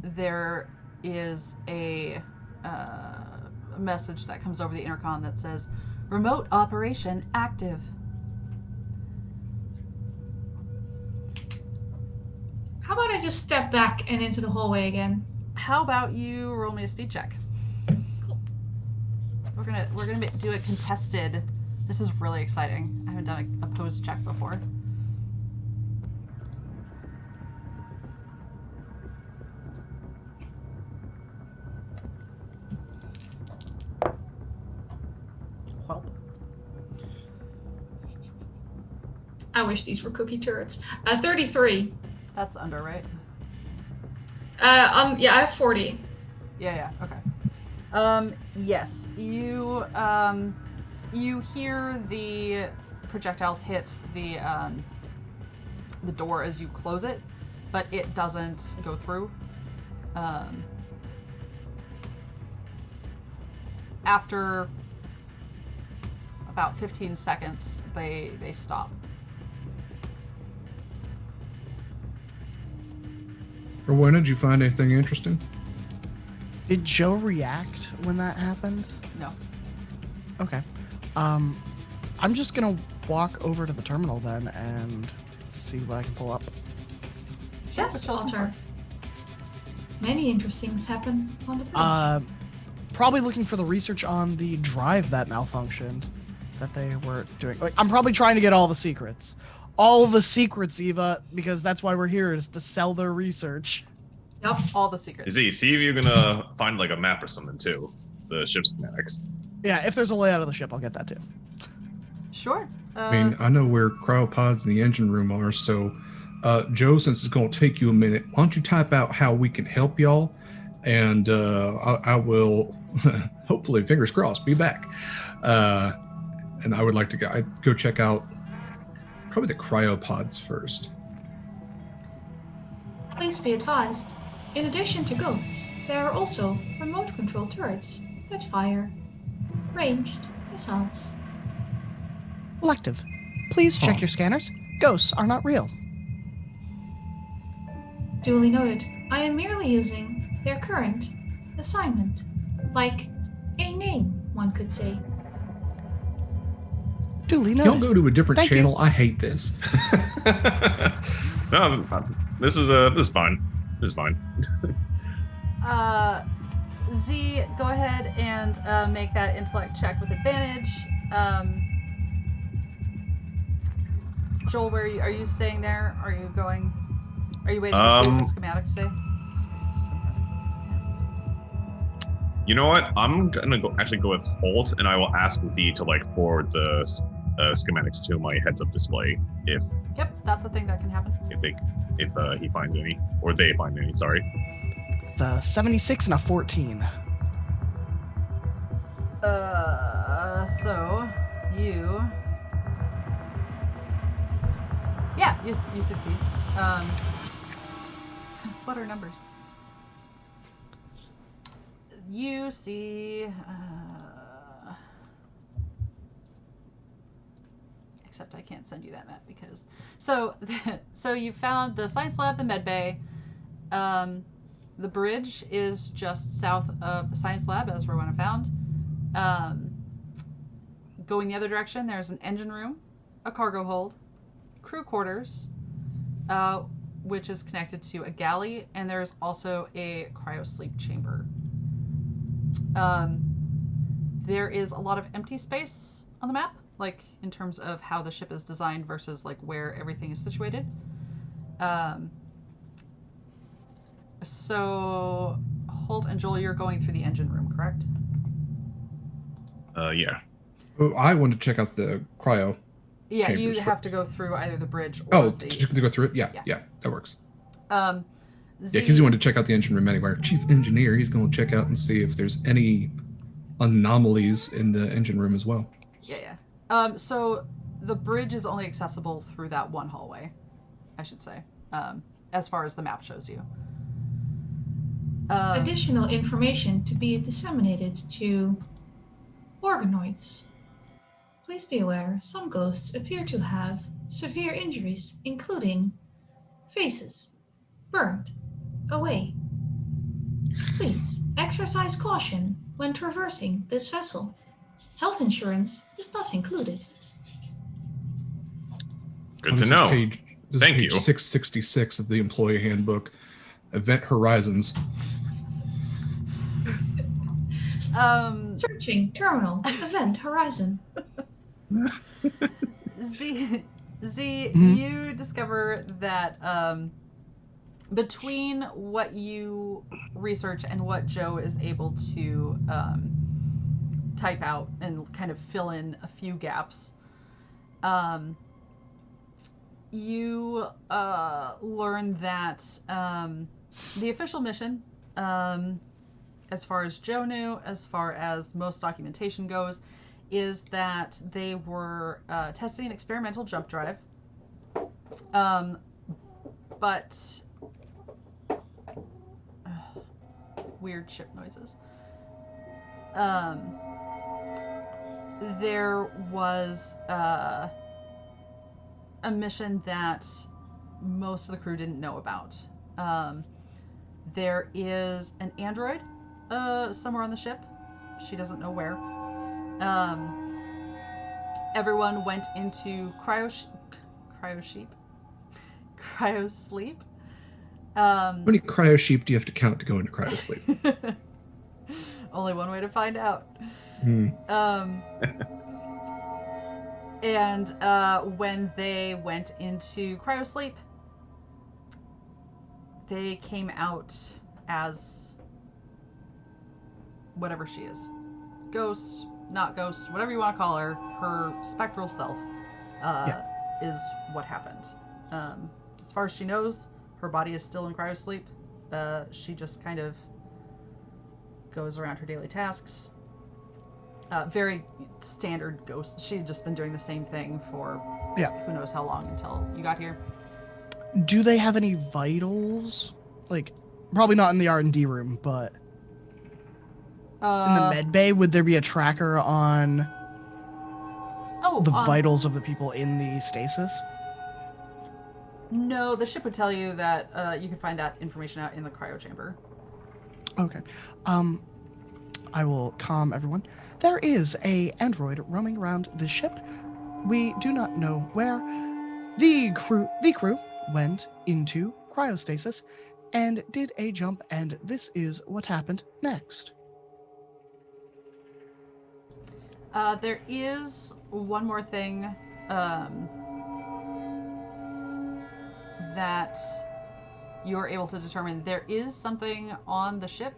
there is a message that comes over the intercom that says, "Remote operation active." How about I just step back and into the hallway again? How about you roll me a speed check? Cool. We're gonna do a contested. This is really exciting. I haven't done a opposed check before. Well, I wish these were cookie turrets. 33. that's under, right? Yeah, I have 40. Yeah, okay. Yes, you hear the projectiles hit the door as you close it, but it doesn't go through. After about 15 seconds, they stop. Rowena, did you find anything interesting? Did Joe react when that happened? No. Okay. I'm just gonna walk over to the terminal then and see what I can pull up. Yes, Sure, Alter. Many interesting things happen on the bridge. Probably looking for the research on the drive that malfunctioned that they were doing. Like, I'm probably trying to get all the secrets. All the secrets, Eva, because that's why we're here, is to sell their research. Yep. All the secrets. See if you're gonna find like a map or something too. The ship schematics. Yeah, if there's a layout of the ship, I'll get that too. Sure. I mean, I know where cryopods in the engine room are, so Joe, since it's going to take you a minute, why don't you type out how we can help y'all, and I will, hopefully, fingers crossed, be back. And I would like to go check out probably the cryopods first. Please be advised, in addition to ghosts, there are also remote control turrets that fire ranged missiles. Elective. Please check Huh. your scanners. Ghosts are not real. Duly noted. I am merely using their current assignment, like a name, one could say. Duly Y'all noted. go to a different Thank you. channel. I hate this. No, this is fine. This is fine. Z, go ahead and make that intellect check with advantage. Joel, where are you staying there? Are you going? Are you waiting to see what the schematics say? You know what? I'm gonna actually go with Holt, and I will ask Z to like forward the schematics to my heads-up display if Yep, that's a thing that can happen. he finds any, or they find any. Sorry. It's a 76 and a 14. So you you succeed. What are numbers? You see... except I can't send you that map because... So you found the science lab, the med bay. The bridge is just south of the science lab, as Rowena found. Going the other direction, there's an engine room, a cargo hold, crew quarters, which is connected to a galley, and there's also a cryosleep chamber. There is a lot of empty space on the map, like in terms of how the ship is designed versus like where everything is situated. So Holt and Joel, you're going through the engine room, correct? Yeah. Oh, I want to check out the cryo. Yeah, you chambers have to go through either the bridge or Oh, the... to go through it? Yeah, Yeah. that works. Z- Yeah, because you want to check out the engine room anyway. Our chief engineer, he's going to check out and see if there's any anomalies in the engine room as well. Yeah. So the bridge is only accessible through that one hallway, I should say, as far as the map shows you. Additional information to be disseminated to organoids. Please be aware, some ghosts appear to have severe injuries, including faces burned away. Please exercise caution when traversing this vessel. Health insurance is not included. Good to know. This Thank is page you. 666 of the employee handbook, Event Horizons. Searching terminal event horizon. Z, you discover that between what you research and what Joe is able to type out and kind of fill in a few gaps, you learn that the official mission, as far as Joe knew, as far as most documentation goes, is that they were testing an experimental jump drive. But weird ship noises. There was a mission that most of the crew didn't know about. There is an android somewhere on the ship. She doesn't know where. Everyone went into cryosleep. How many cryo sheep do you have to count to go into cryosleep? Only one way to find out. Hmm. And when they went into cryosleep, they came out as whatever she is. Ghost, not ghost, whatever you want to call her. Her spectral self is what happened. As far as she knows, her body is still in cryosleep. She just kind of goes around her daily tasks. Very standard ghost. She'd just been doing the same thing for who knows how long until you got here. Do they have any vitals? Like, probably not in the R&D room, but in the med bay, would there be a tracker on the vitals of the people in the stasis? No, the ship would tell you that you can find that information out in the cryo chamber. Okay. I will calm everyone. There is a android roaming around the ship. We do not know where. The crew went into cryostasis and did a jump, and this is what happened next. There is one more thing that you're able to determine. There is something on the ship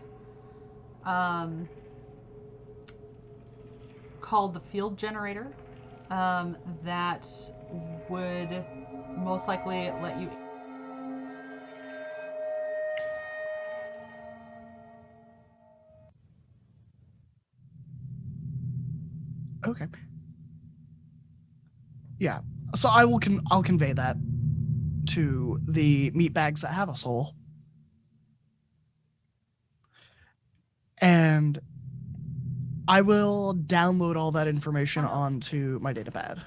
called the field generator that would most likely let you... Okay. Yeah. So I'll convey that. to the meat bags that have a soul. And I will download all that information onto my datapad.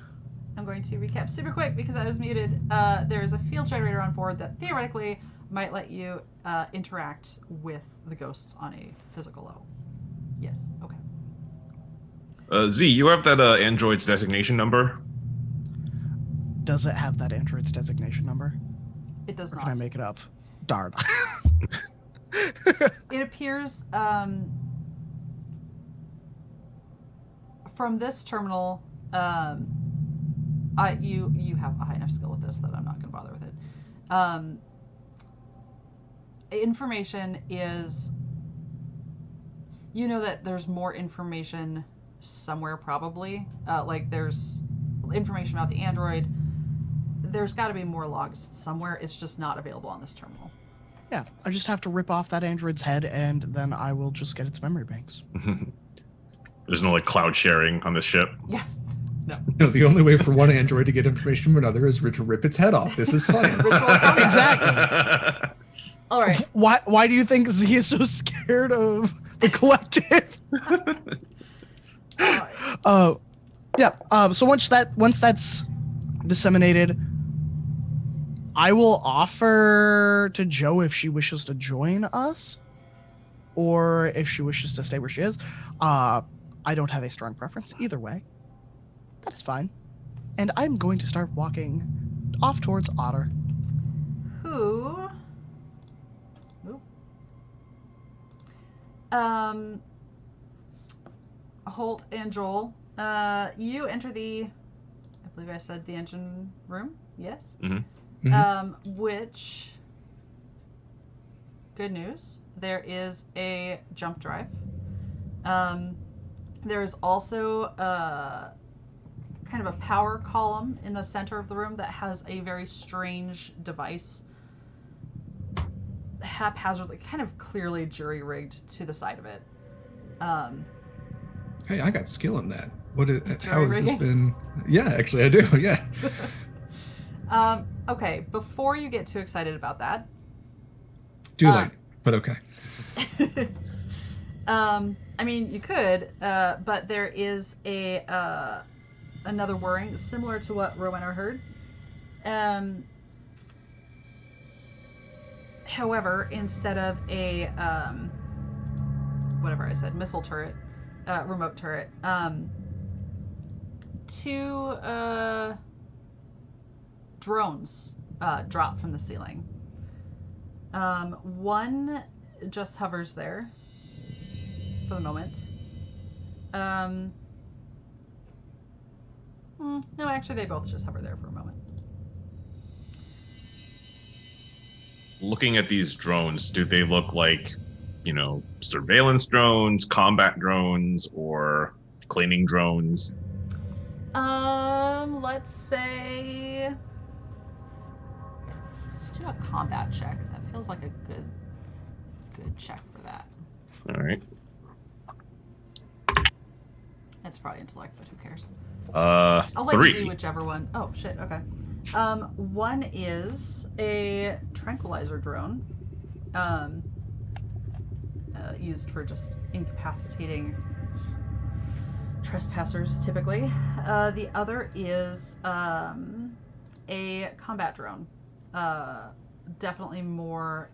I'm going to recap super quick because I was muted. There's a field generator on board that theoretically might let you interact with the ghosts on a physical level. Yes. Okay. Z, you have that android's designation number? Does it have that android's designation number? It does Or not. can I make it up? Darn. It appears from this terminal. You have a high enough skill with this that I'm not going to bother with it. Information is. You know that there's more information somewhere, probably. Like there's information about the android. There's got to be more logs somewhere. It's just not available on this terminal. Yeah, I just have to rip off that android's head, and then I will just get its memory banks. There's no like cloud sharing on this ship. Yeah. No, the only way for one android to get information from another is to rip its head off. This is science. Exactly. All right. Why do you think Z is so scared of the collective? So once that's disseminated, I will offer to Jo if she wishes to join us, or if she wishes to stay where she is. I don't have a strong preference either way. That is fine. And I'm going to start walking off towards Otter. Who? Holt and Joel, you enter I believe I said the engine room. Yes. Mm-hmm. Which, good news, there is a jump drive. There is also kind of a power column in the center of the room that has a very strange device haphazardly, kind of clearly jury-rigged to the side of it. Hey, I got skill in that. How has rigging? this been? Yeah, actually I do, yeah. Okay, before you get too excited about that. Too late, but okay. I mean, you could, but there is another whirring similar to what Rowena heard. However, instead of a whatever I said, missile turret, remote turret, two drones drop from the ceiling. One just hovers there for the moment. No, actually, they both just hover there for a moment. Looking at these drones, do they look like, surveillance drones, combat drones, or cleaning drones? Let's say, let's do a combat check. That feels like a good check for that. All right. It's probably intellect, but who cares? I'll let 3. you do whichever one. Oh shit. Okay. One is a tranquilizer drone, used for just incapacitating trespassers, typically. The other is a combat drone, definitely more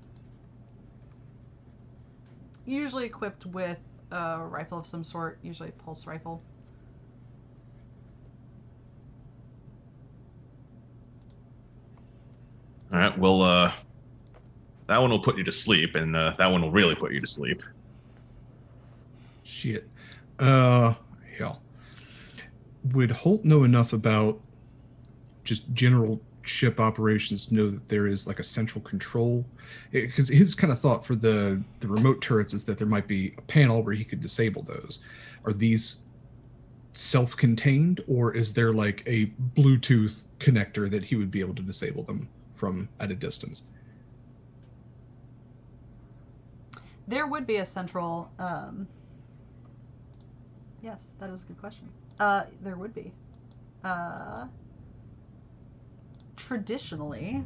usually equipped with a rifle of some sort, usually a pulse rifle. All right. Well, that one will put you to sleep, and that one will really put you to sleep. Shit. Hell. Would Holt know enough about just general ship operations to know that there is like a central control? Because his kind of thought for the remote turrets is that there might be a panel where he could disable those. Are these self-contained, or is there like a Bluetooth connector that he would be able to disable them from at a distance? There would be a central. Yes, that is a good question. There would be. Traditionally,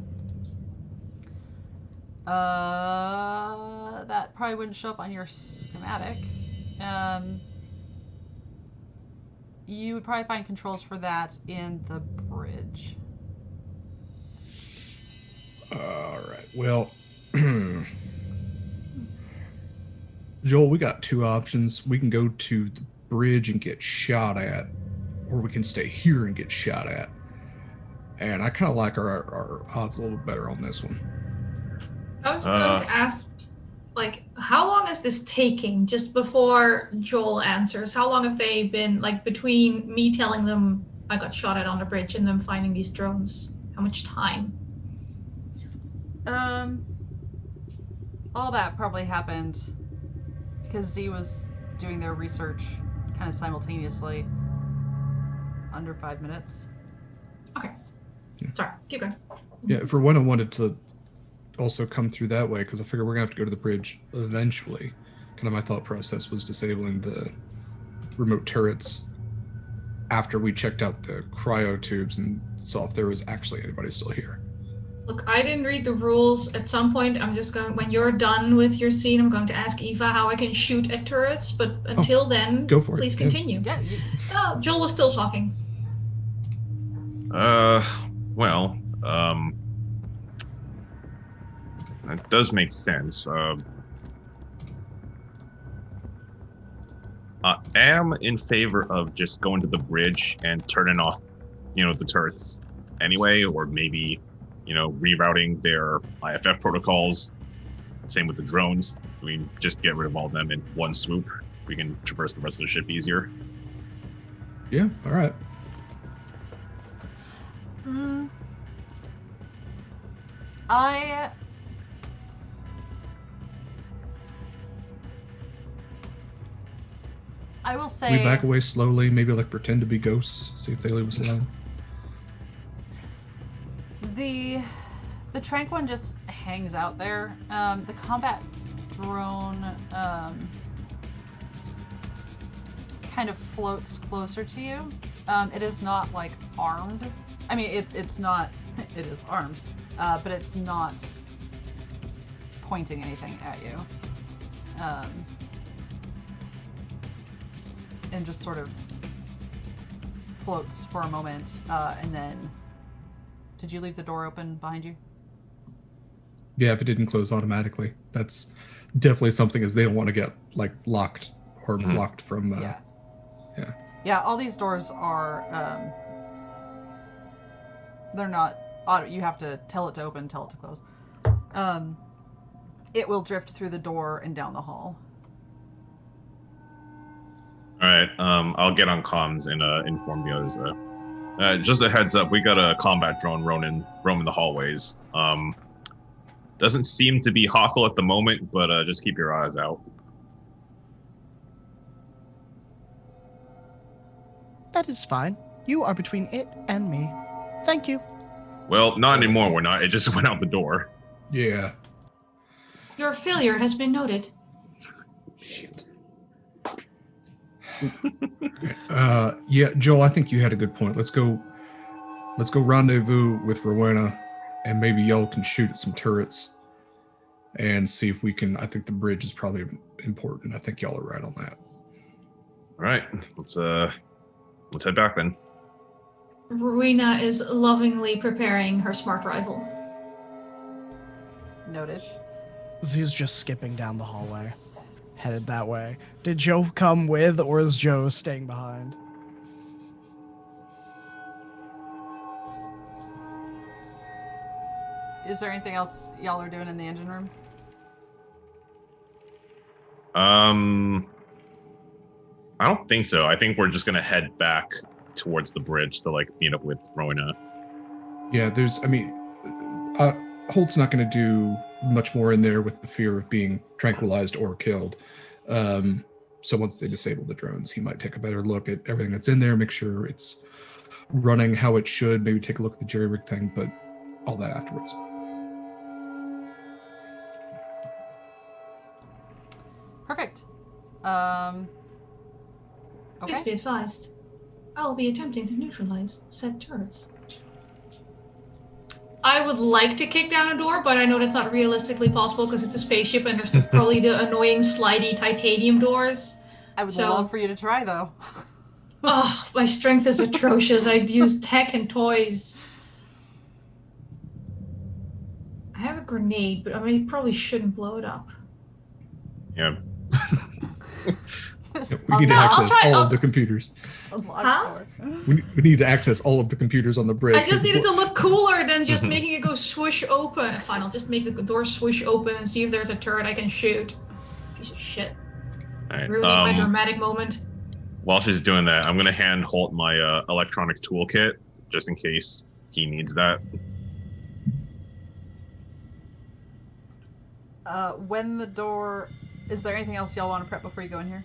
That probably wouldn't show up on your schematic. You would probably find controls for that in the bridge. All right. Well, Joel, we got two options. We can go to the bridge and get shot at, or we can stay here and get shot at. And I kind of like our odds a little better on this one. I was going to ask, like, how long is this taking? Just before Joel answers, how long have they been, like, between me telling them I got shot at on the bridge and them finding these drones? How much time? All that probably happened because Z was doing their research kind of simultaneously. Under 5 minutes. Okay. Sorry, keep going. Yeah, for when I wanted to also come through that way, because I figured we're going to have to go to the bridge eventually. Kind of my thought process was disabling the remote turrets after we checked out the cryo tubes and saw if there was actually anybody still here. Look, I didn't read the rules. At some point, I'm just going, when you're done with your scene, I'm going to ask Eva how I can shoot at turrets, but until then, go for it. Please continue. Yeah. Oh, Joel was still talking. Well, that does make sense. I am in favor of just going to the bridge and turning off, the turrets anyway, or maybe, rerouting their IFF protocols. Same with the drones. We can just get rid of all of them in one swoop. We can traverse the rest of the ship easier. Yeah, all right. I will say... We back away slowly, maybe like pretend to be ghosts, see if they leave us alone. The Trank one just hangs out there. The combat drone kind of floats closer to you. It is not like armed. I mean, it's not. It is armed, but it's not pointing anything at you. And just sort of floats for a moment, and then... Did you leave the door open behind you? Yeah, if it didn't close automatically. That's definitely something, as they don't want to get, like, locked or blocked from... Yeah, all these doors are... they're not auto. You have to tell it to open, tell it to close. It will drift through the door and down the hall. All right, I'll get on comms and inform the others. Just a heads up, we got a combat drone roaming the hallways. Doesn't seem to be hostile at the moment, but just keep your eyes out. That is fine. You are between it and me. Thank you. Well, not anymore, we're not. It just went out the door. Yeah. Your failure has been noted. Shit. Yeah, Joel, I think you had a good point. Let's go rendezvous with Rowena, and maybe y'all can shoot at some turrets and see if we can... I think the bridge is probably important. I think y'all are right on that. All right, let's head back then. Rowena is lovingly preparing her smart rifle. Noted. Z's just skipping down the hallway, headed that way. Did Joe come with, or is Joe staying behind? Is there anything else y'all are doing in the engine room? I don't think so. I think we're just gonna head back towards the bridge to meet up with Rowena. Yeah, Holt's not going to do much more in there with the fear of being tranquilized or killed. So once they disable the drones, he might take a better look at everything that's in there, make sure it's running how it should, maybe take a look at the jerry-rig thing, but all that afterwards. Perfect. Please Okay. be advised. I'll be attempting to neutralize said turrets. I would like to kick down a door, but I know that's not realistically possible because it's a spaceship and there's probably the annoying slidey titanium doors. I would love for you to try, though. Oh, my strength is atrocious. I'd use tech and toys. I have a grenade, but I probably shouldn't blow it up. Yeah. We need to access all of the computers. Huh? We need to access all of the computers on the bridge. I just need it to look cooler than just making it go swoosh open. Fine, I'll just make the door swoosh open and see if there's a turret I can shoot. Piece of shit. All right. Ruining my dramatic moment. While she's doing that, I'm gonna hand Holt my electronic toolkit just in case he needs that. When the door... Is there anything else y'all want to prep before you go in here?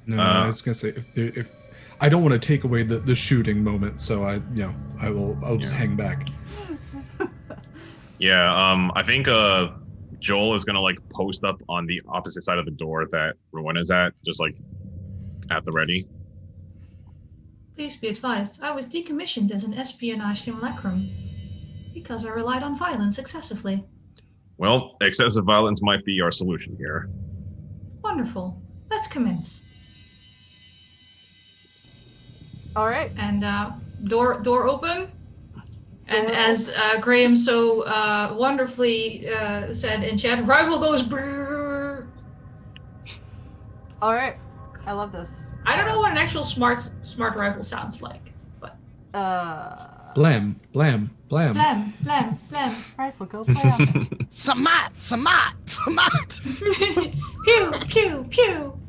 No, I was gonna say if I don't want to take away the shooting moment, so I'll just hang back. Yeah, I think Joel is gonna like post up on the opposite side of the door that Rowena's at, just like at the ready. Please be advised, I was decommissioned as an espionage simulacrum because I relied on violence excessively. Well, excessive violence might be our solution here. Wonderful. Let's commence. All right. And door open. And as Graeme so wonderfully said in chat, rival goes brrr. All right. I love this. I don't know what an actual smart rifle sounds like, but Blam, blam, blam. blam, blam, blam. Rifle, go blam. Samat! Pew, pew, pew.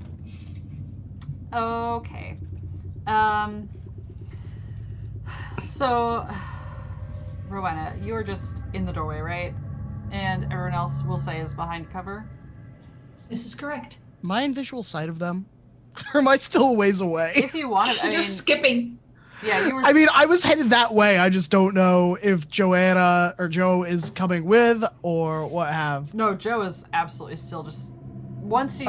Okay. So, Rowena, you are just in the doorway, right? And everyone else, will say, is behind cover? This is correct. Am I in visual sight of them? Or am I still a ways away? If you want it, You're skipping. Yeah, you were... I mean, I was headed that way. I just don't know if Joanna or Joe is coming with or what have. No, Joe is absolutely still just... Once you,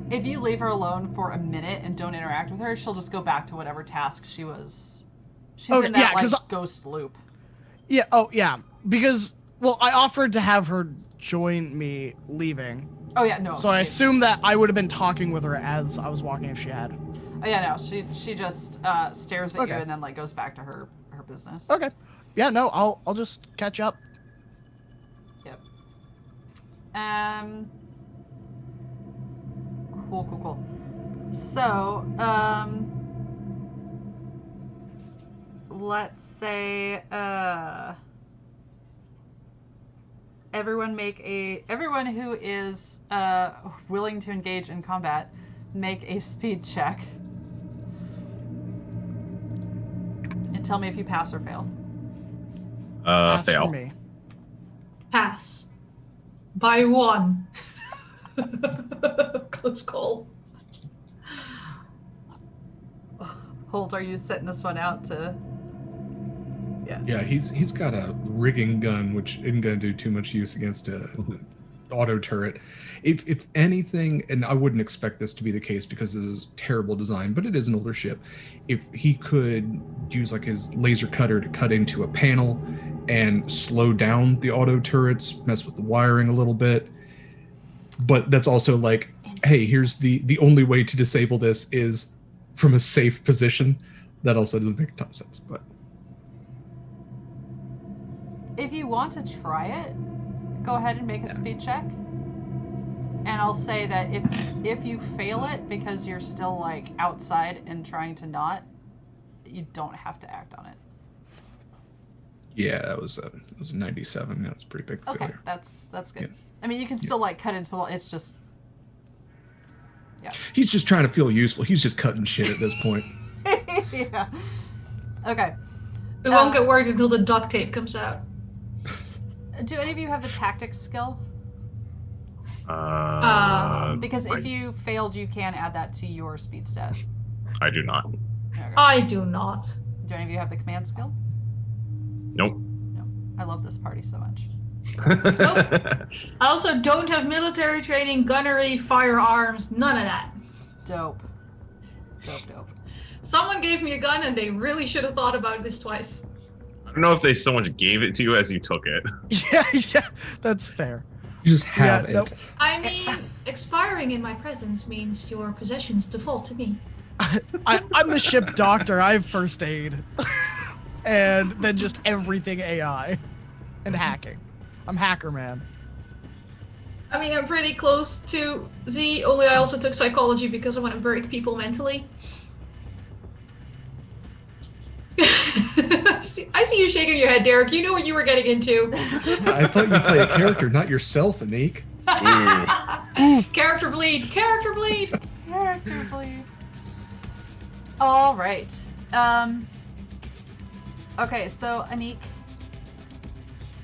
if you leave her alone for a minute and don't interact with her, she'll just go back to whatever task she was... She's in that, ghost loop. Yeah, because, I offered to have her join me leaving. Oh, yeah, no. So I assume that I would have been talking with her as I was walking if she had. Oh, yeah, no, she just stares at you and then, goes back to her business. Okay. Yeah, no, I'll just catch up. Yep. Cool. So, let's say, everyone who is willing to engage in combat, make a speed check. And tell me if you pass or fail. Pass Fail. for me. Pass. By 1. Close call. Holt, are you setting this one out to... Yeah, he's got a rigging gun, which isn't going to do too much use against a auto turret. If anything, and I wouldn't expect this to be the case because this is terrible design, but it is an older ship. If he could use his laser cutter to cut into a panel and slow down the auto turrets, mess with the wiring a little bit. But that's also hey, here's the only way to disable this is from a safe position. That also doesn't make a ton of sense, but. If you want to try it, go ahead and make a speed check. And I'll say that if you fail it because you're still outside and trying to not, you don't have to act on it. Yeah, that was a 97. That's a pretty big failure. That's good. Yeah. I mean, you can still cut into the wall. It's just He's just trying to feel useful. He's just cutting shit at this point. Yeah. Okay. We won't get worried until the duct tape comes out. Do any of you have the tactics skill? Because if you failed, you can add that to your speed stat. I do not. Okay. I do not. Do any of you have the command skill? Nope. No. I love this party so much. Nope. I also don't have military training, gunnery, firearms, none of that. Dope. Someone gave me a gun and they really should have thought about this twice. I don't know if they so much gave it to you as you took it. Yeah, that's fair. You just have Yeah, it. I mean, expiring in my presence means your possessions default to me. I'm the ship doctor. I have first aid. And then just everything AI. And hacking. I'm hacker man. I mean, I'm pretty close to Z, only I also took psychology because I want to break people mentally. I see you shaking your head, Derek. You know what you were getting into. I thought you play a character, not yourself, Anniek. Character bleed. Character bleed. Character bleed. All right. Okay, so Anniek,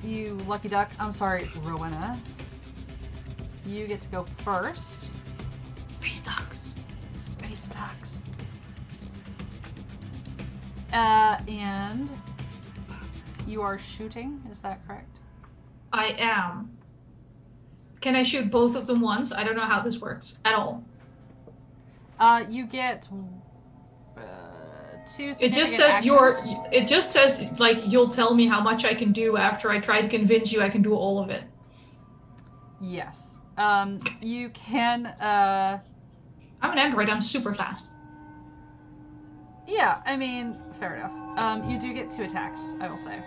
you lucky duck. I'm sorry, Rowena. You get to go first. Space ducks. Space ducks. And you are shooting, is that correct? I am. Can I shoot both of them once? I don't know how this works at all. You get 2 It just significant says actions. It just says like you'll tell me how much I can do after I try to convince you I can do all of it. Yes. You can. I'm an android. I'm super fast. Yeah, I mean, fair enough. You do get 2 attacks, I will say.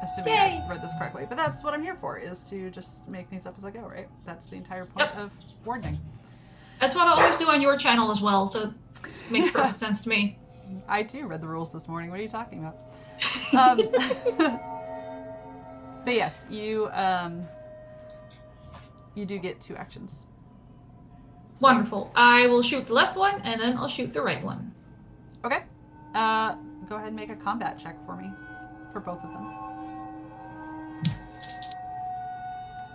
Assuming Yay! I read this correctly. But that's what I'm here for, is to just make things up as I go, right? That's the entire point Yep. of wardening. That's what I always do on your channel as well, so it makes perfect sense to me. I too read the rules this morning. What are you talking about? But yes, you do get 2 actions. So- Wonderful. I will shoot the left one, and then I'll shoot the right one. Okay. Go ahead and make a combat check for me. For both of them.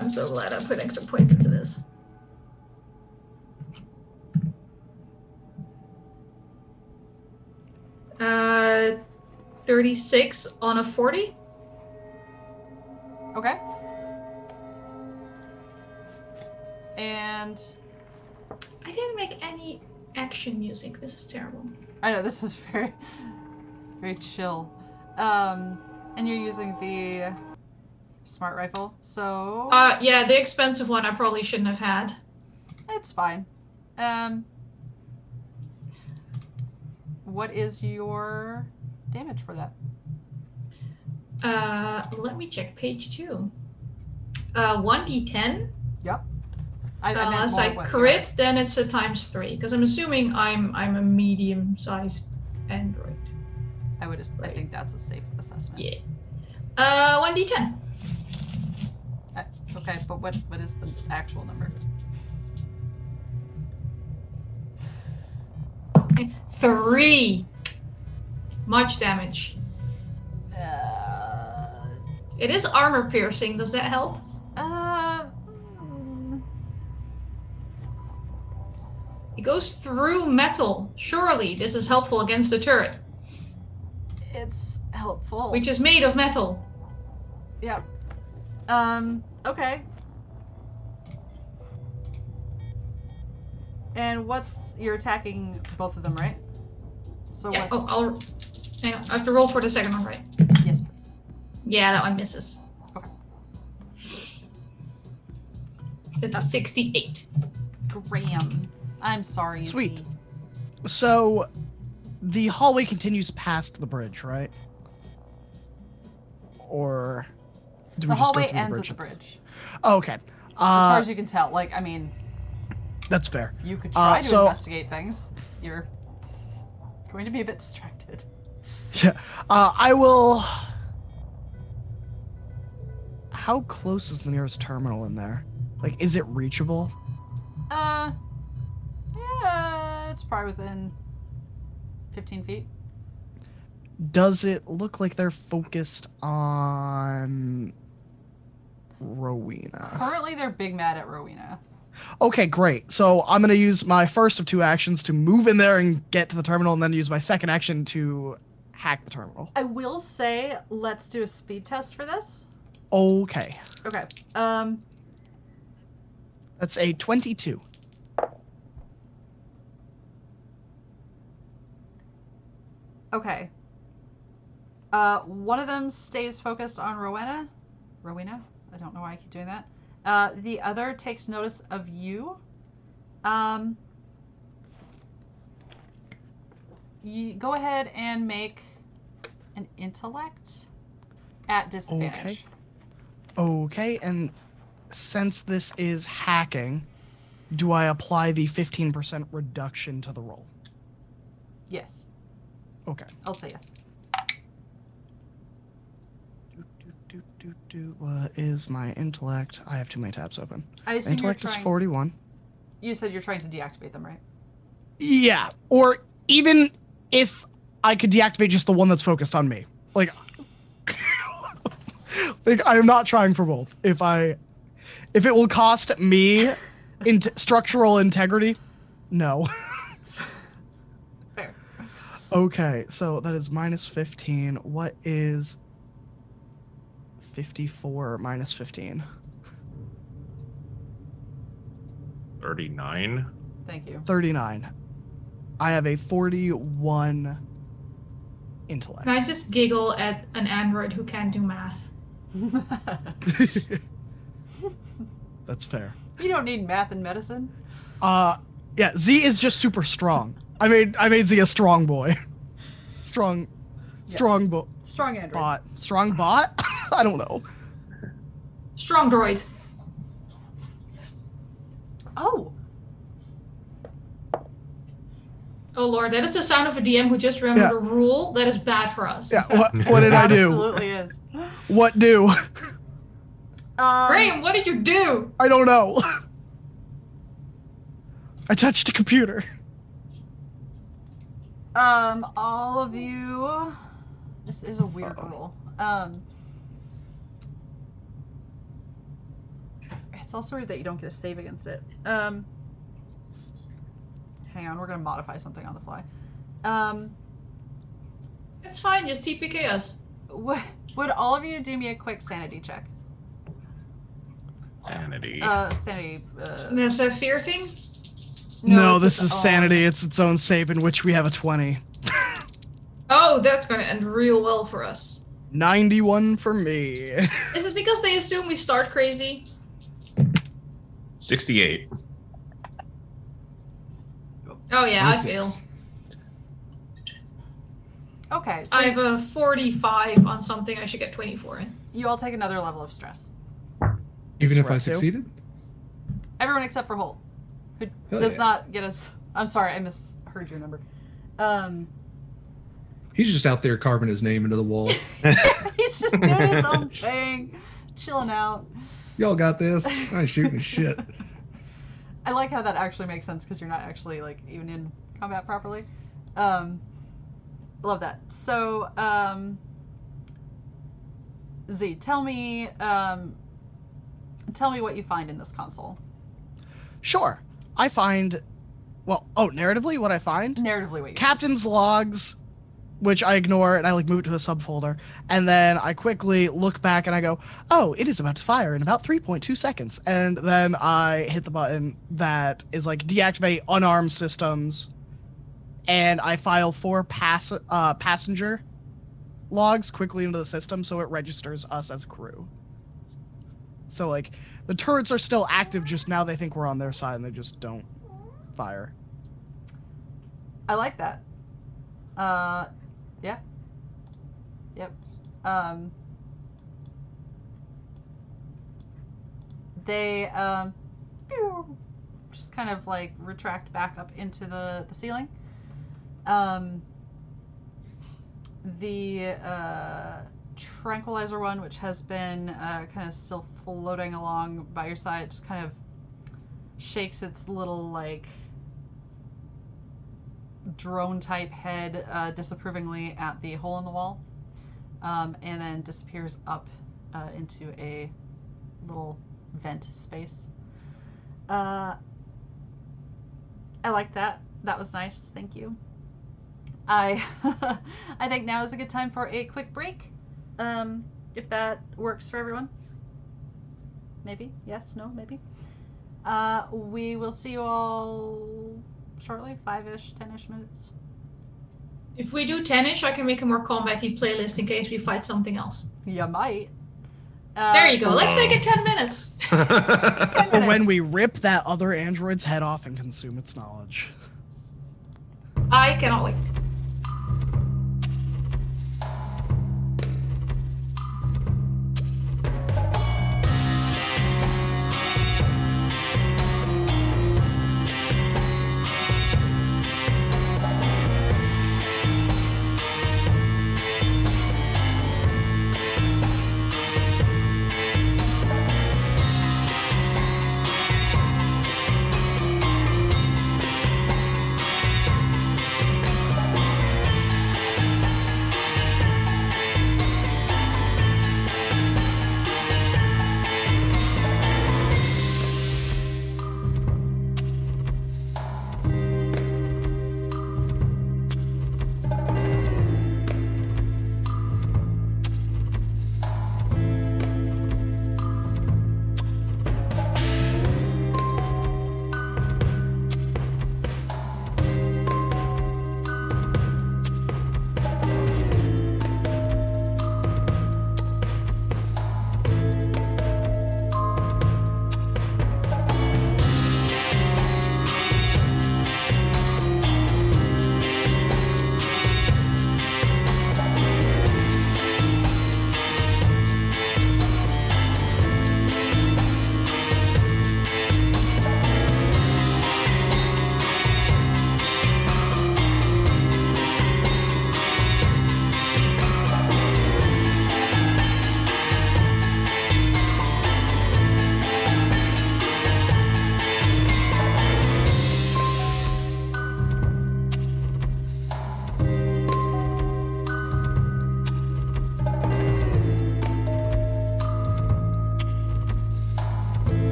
I'm so glad I put extra points into this. 36 on a 40. Okay. And I didn't make any action music. This is terrible. I know this is very, very chill. And you're using the smart rifle, so Yeah, the expensive one I probably shouldn't have had. it's fine. What is your damage for that? Let me check page 2. 1d10. Yep. I meant Unless more I what- crit, then it's a times 3. Because I'm assuming I'm a medium-sized android. I think that's a safe assessment. Yeah. 1d10. Okay, but what is the actual number? 3. Much damage. It is armor piercing. Does that help? It goes through metal. Surely this is helpful against the turret, It's helpful. which is made of metal. Yep. Okay. And you're attacking both of them, right? So Yeah. what's... Oh, hang on. I have to roll for the second one, right? Yes, please. Yeah, that one misses. Okay. It's a 68. Graeme. I'm sorry. Sweet. Z. So, the hallway continues past the bridge, right? Or do The we just go hallway through the ends at bridge? the bridge. Oh, okay. As far as you can tell. Like, I mean, That's fair. you could try to so- investigate things. You're going to be a bit distracted. Yeah. I will. How close is the nearest terminal in there? Like, is it reachable? Yeah, it's probably within 15 feet. Does it look like they're focused on Rowena? Currently, they're big mad at Rowena. Okay, great. So I'm going to use my first of 2 actions to move in there and get to the terminal, and then use my second action to hack the terminal. I will say, let's do a speed test for this. Okay. Okay. That's a 22. Okay. One of them stays focused on Rowena. Rowena? I don't know why I keep doing that. The other takes notice of you. You go ahead and make an intellect at disadvantage. Okay, and since this is hacking, do I apply the 15% reduction to the roll? Yes. Okay. I'll say yes. What is my intellect? I have too many tabs open. I assume Intellect you're is trying... 41. You said you're trying to deactivate them, right? Yeah, or even if I could deactivate just the one that's focused on me. Like, like I am not trying for both. If it will cost me structural integrity, no. Fair. Okay, so that is minus 15. What is 54 minus 15? 39. Thank you. 39. I have a 41 intellect. Can I just giggle at an android who can't do math? That's fair. You don't need math and medicine. Yeah, Z is just super strong. I made Z a strong boy. Strong boy. Strong android. Bot. Strong bot? I don't know. Strong droid. Oh. Oh lord, that is the sound of a DM who just remembered Yeah. a rule that is bad for us. Yeah, what did I do? Absolutely is. What do? Graeme, what did you do? I don't know. I touched a computer. All of you... This is a weird rule. It's also weird that you don't get a save against it. Hang on, we're gonna modify something on the fly. It's fine, just TPK us. Would all of you do me a quick sanity check? Sanity. Sanity. There's a fear thing? No, it's this its is own- sanity. It's its own save in which we have a 20. Oh, that's gonna end real well for us. 91 for me. Is it because they assume we start crazy? 68. Oh yeah, I 26. fail. Okay, so I have a 45 on something I should get 24 in. you all take another level of stress. Even if I Threat too? succeeded? Everyone except for Holt, who Hell does yeah. not get us. I'm sorry, I misheard your number. He's just out there carving his name into the wall. He's just doing his own thing, chilling out. Y'all got this? I ain't shooting shit. I like how that actually makes sense because you're not actually like even in combat properly. Love that. So, Z, tell me what you find in this console. Sure. I find, narratively, what I find? Narratively, what you Captain's logs, which I ignore and I move it to a subfolder, and then I quickly look back and I go, oh, it is about to fire in about 3.2 seconds, and then I hit the button that is deactivate unarmed systems, and I file 4 passenger logs quickly into the system so it registers us as crew. So the turrets are still active, just now they think we're on their side and they just don't fire. I like that. Yeah. Yep. They just kind of retract back up into the ceiling. The tranquilizer one, which has been kind of still floating along by your side, just kind of shakes its little drone type head disapprovingly at the hole in the wall, and then disappears up into a little vent space. I like that. That was nice. Thank you. I think now is a good time for a quick break. If that works for everyone. Maybe. Yes. No. Maybe. We will see you all shortly. 5-ish, 10-ish minutes. If we do 10ish, I can make a more combat-y playlist in case we fight something else. You might. There you go. Let's make it 10 minutes. Or when we rip that other android's head off and consume its knowledge. I cannot wait.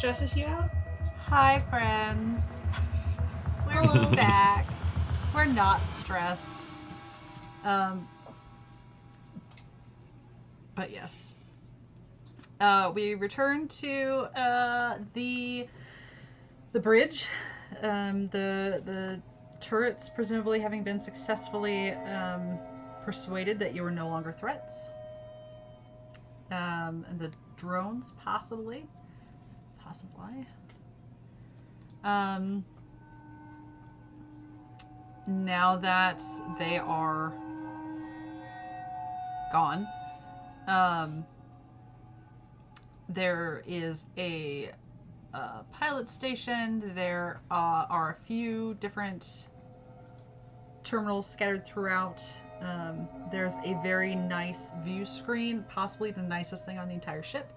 stresses you out? Hi, friends. We're back. We're not stressed. But yes. We return to the bridge. The turrets presumably having been successfully persuaded that you are no longer threats. And the drones possibly. Now that they are gone, there is a pilot station. There are a few different terminals scattered throughout. There's a very nice view screen, possibly the nicest thing on the entire ship.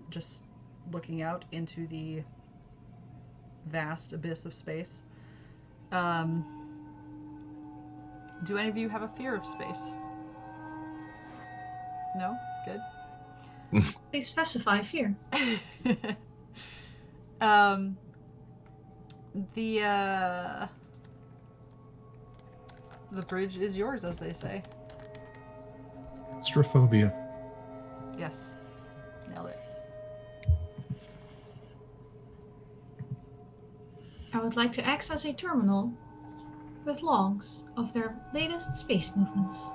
Just looking out into the vast abyss of space. Do any of you have a fear of space? No? Good. Please specify fear. The bridge is yours, as they say. Astrophobia. Yes. Nailed it. I would like to access a terminal with logs of their latest space movements.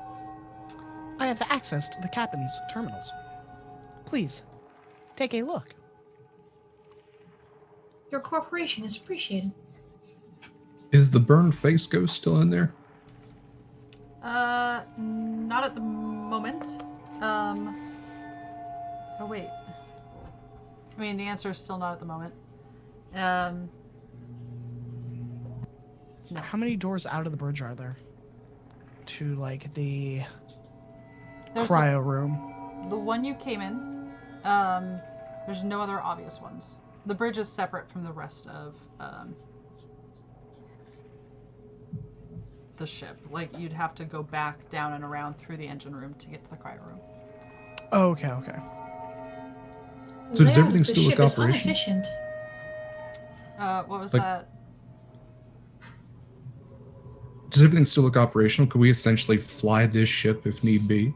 I have access to the captain's terminals. Please, take a look. Your cooperation is appreciated. Is the burned face ghost still in there? Not at the moment. Oh wait. I mean, the answer is still not at the moment. No. How many doors out of the bridge are there? To, like, the There's cryo room? The one you came in, there's no other obvious ones. The bridge is separate from the rest of the ship. Like, you'd have to go back down and around through the engine room to get to the cryo room. Oh, okay, okay. So does everything still look The ship is operational? inefficient. What was Like- that? Does everything still look operational? Could we essentially fly this ship if need be?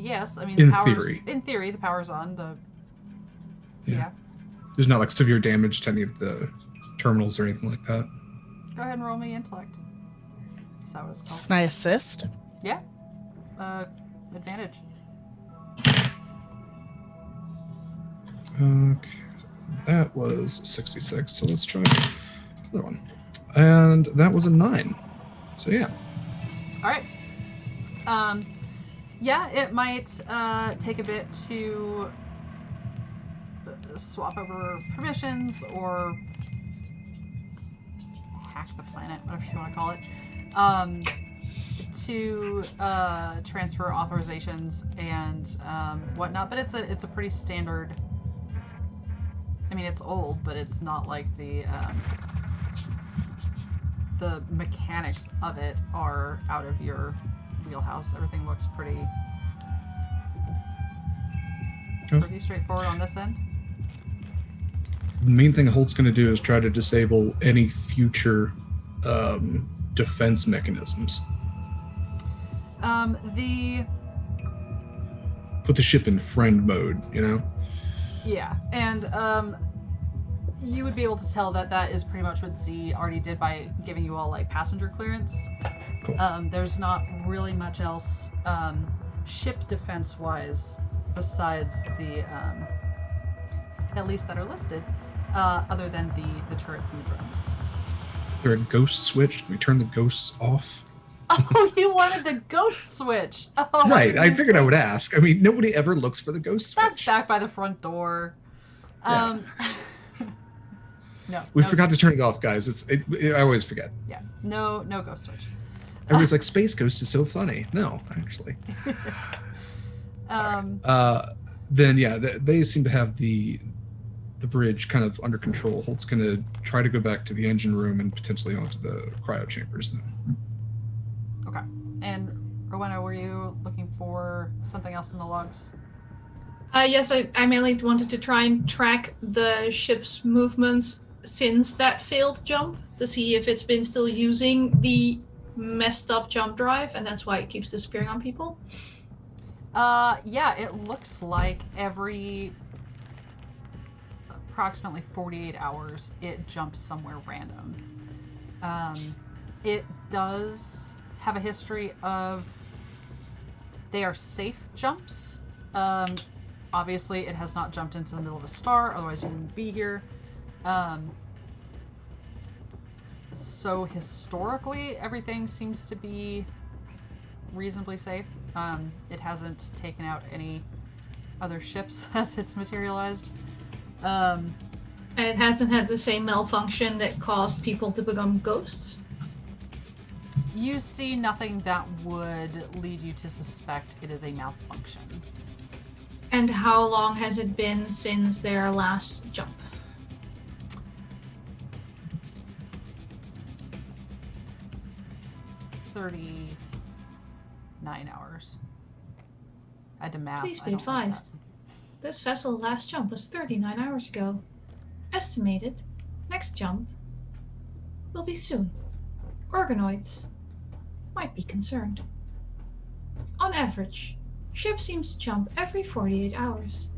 Yes, I mean, In the power's, theory. In theory, the power's on. Yeah. There's not like severe damage to any of the terminals or anything like that. Go ahead and roll me intellect. Is that what it's called? Can I assist? Yeah. Advantage. Okay, that was 66. So let's try another one, and that was a 9. So yeah. All right. Yeah, it might take a bit to swap over permissions or hack the planet, whatever you want to call it, to transfer authorizations and whatnot. But it's a pretty standard. I mean, it's old, but it's not like the mechanics of it are out of your wheelhouse. Everything looks pretty straightforward on this end. The main thing Holt's going to do is try to disable any future defense mechanisms. Put the ship in friend mode, you know? Yeah, and you would be able to tell that is pretty much what Z already did by giving you all, like, passenger clearance. Cool. There's not really much else ship defense-wise besides the, at least that are listed, other than the turrets and the drones. Is there a ghost switch? Can we turn the ghosts off? Oh, you wanted the ghost switch! Oh, Right, I figured I would ask. I mean, nobody ever looks for the ghost switch. That's back by the front door. Yeah. No. We no, forgot to turn it off, guys. I always forget. Yeah, no ghost switch. Everybody's like, Space Ghost is so funny. No, actually. Then yeah, they seem to have the bridge kind of under control. Holt's going to try to go back to the engine room and potentially onto the cryo chambers then. Okay. And Rowena, were you looking for something else in the logs? Yes, I mainly wanted to try and track the ship's movements since that failed jump to see if it's been still using the messed up jump drive, and that's why it keeps disappearing on people. Yeah, it looks like every approximately 48 hours it jumps somewhere random. It does have a history of they are safe jumps. Obviously, it has not jumped into the middle of a star, otherwise you wouldn't be here. So historically, everything seems to be reasonably safe. It hasn't taken out any other ships as it's materialized. And it hasn't had the same malfunction that caused people to become ghosts? You see nothing that would lead you to suspect it is a malfunction. And how long has it been since their last jump? $39 hours. I had to math. Please I be don't like advised. This vessel's last jump was 39 hours ago. Estimated next jump will be soon. Organoids might be concerned. On average, ship seems to jump every 48 hours.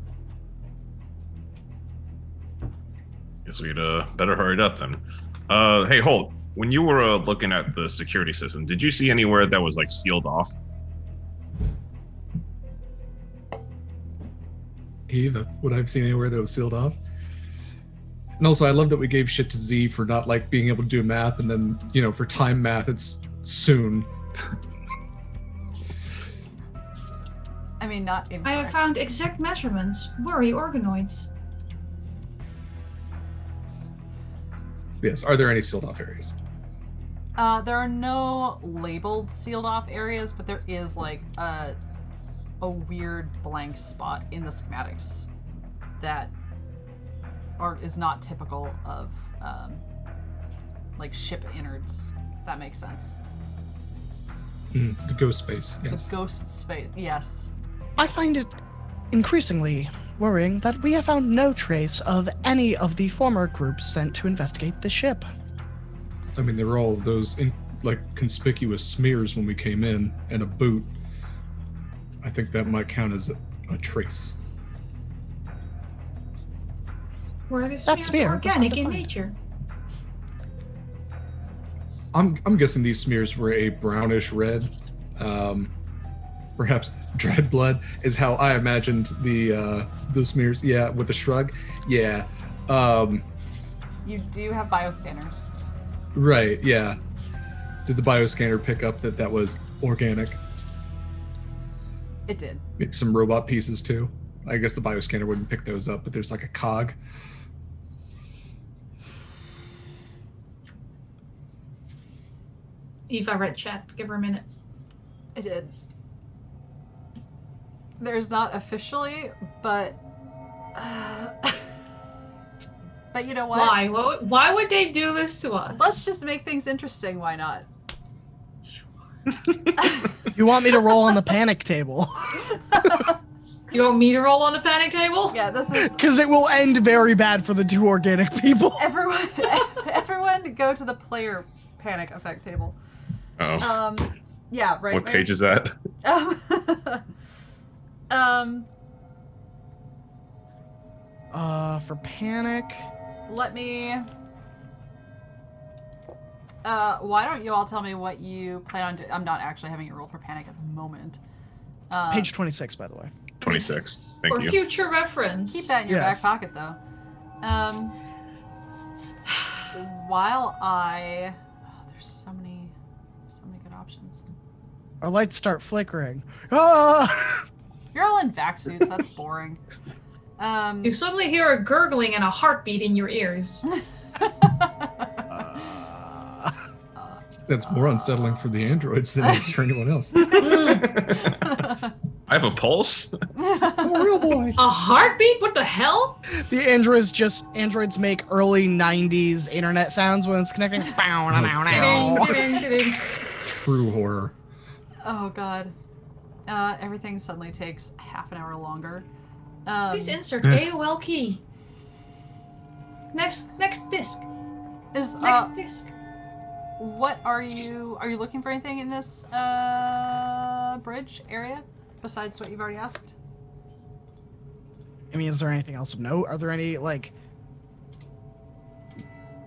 Guess we'd better hurry it up then. Hey, Holt, when you were looking at the security system, did you see anywhere that was like sealed off? Eva, would I've seen anywhere that was sealed off? And also, I love that we gave shit to Z for not like being able to do math, and then for time math, it's soon. I mean, not incorrect. I have found exact measurements. Worry organoids. Yes. Are there any sealed off areas? There are no labeled sealed off areas, but there is like a weird blank spot in the schematics that is not typical of like ship innards, if that makes sense. The ghost space, yes. The ghost space, yes. I find it increasingly worrying that we have found no trace of any of the former groups sent to investigate the ship. I mean, there were all of those conspicuous smears when we came in, and a boot. I think that might count as a trace. Were the That smears smear was organic in undefined. nature? I'm guessing these smears were a brownish red. Perhaps dried blood is how I imagined the smears. Yeah, with the shrug. Yeah. You do have bioscanners. Right. Yeah. Did the bioscanner pick up that was organic? It did. Maybe some robot pieces too. I guess the bioscanner wouldn't pick those up, but there's like a cog. Eva read chat. Give her a minute. I did. There's not officially, but but you know what? Why? Why would they do this to us? Let's just make things interesting. Why not? You want me to roll on the panic table? You want me to roll on the panic table? Yeah, this is Because it will end very bad for the two organic people. everyone go to the player panic effect table. Oh. Yeah, right. What page is that? For panic. Let me. Why don't you all tell me what you plan on doing? I'm not actually having you roll for panic at the moment. Page 26, by the way. 26. Thank For you. future reference. Keep that in your Yes. back pocket, though. While there's so many good options. Our lights start flickering. Ah! You're all in vac suits. That's boring. You suddenly hear a gurgling and a heartbeat in your ears. That's more unsettling for the androids than it is for anyone else. I have a pulse? I'm a real boy. A heartbeat? What the hell? The androids make early 90s internet sounds when it's connecting. Ding, ding, ding. True horror. Oh god. Everything suddenly takes half an hour longer. Please insert AOL key. Next disc. Next disc. What are you looking for anything in this bridge area besides what you've already asked? I mean, is there anything else of note? Are there any, like...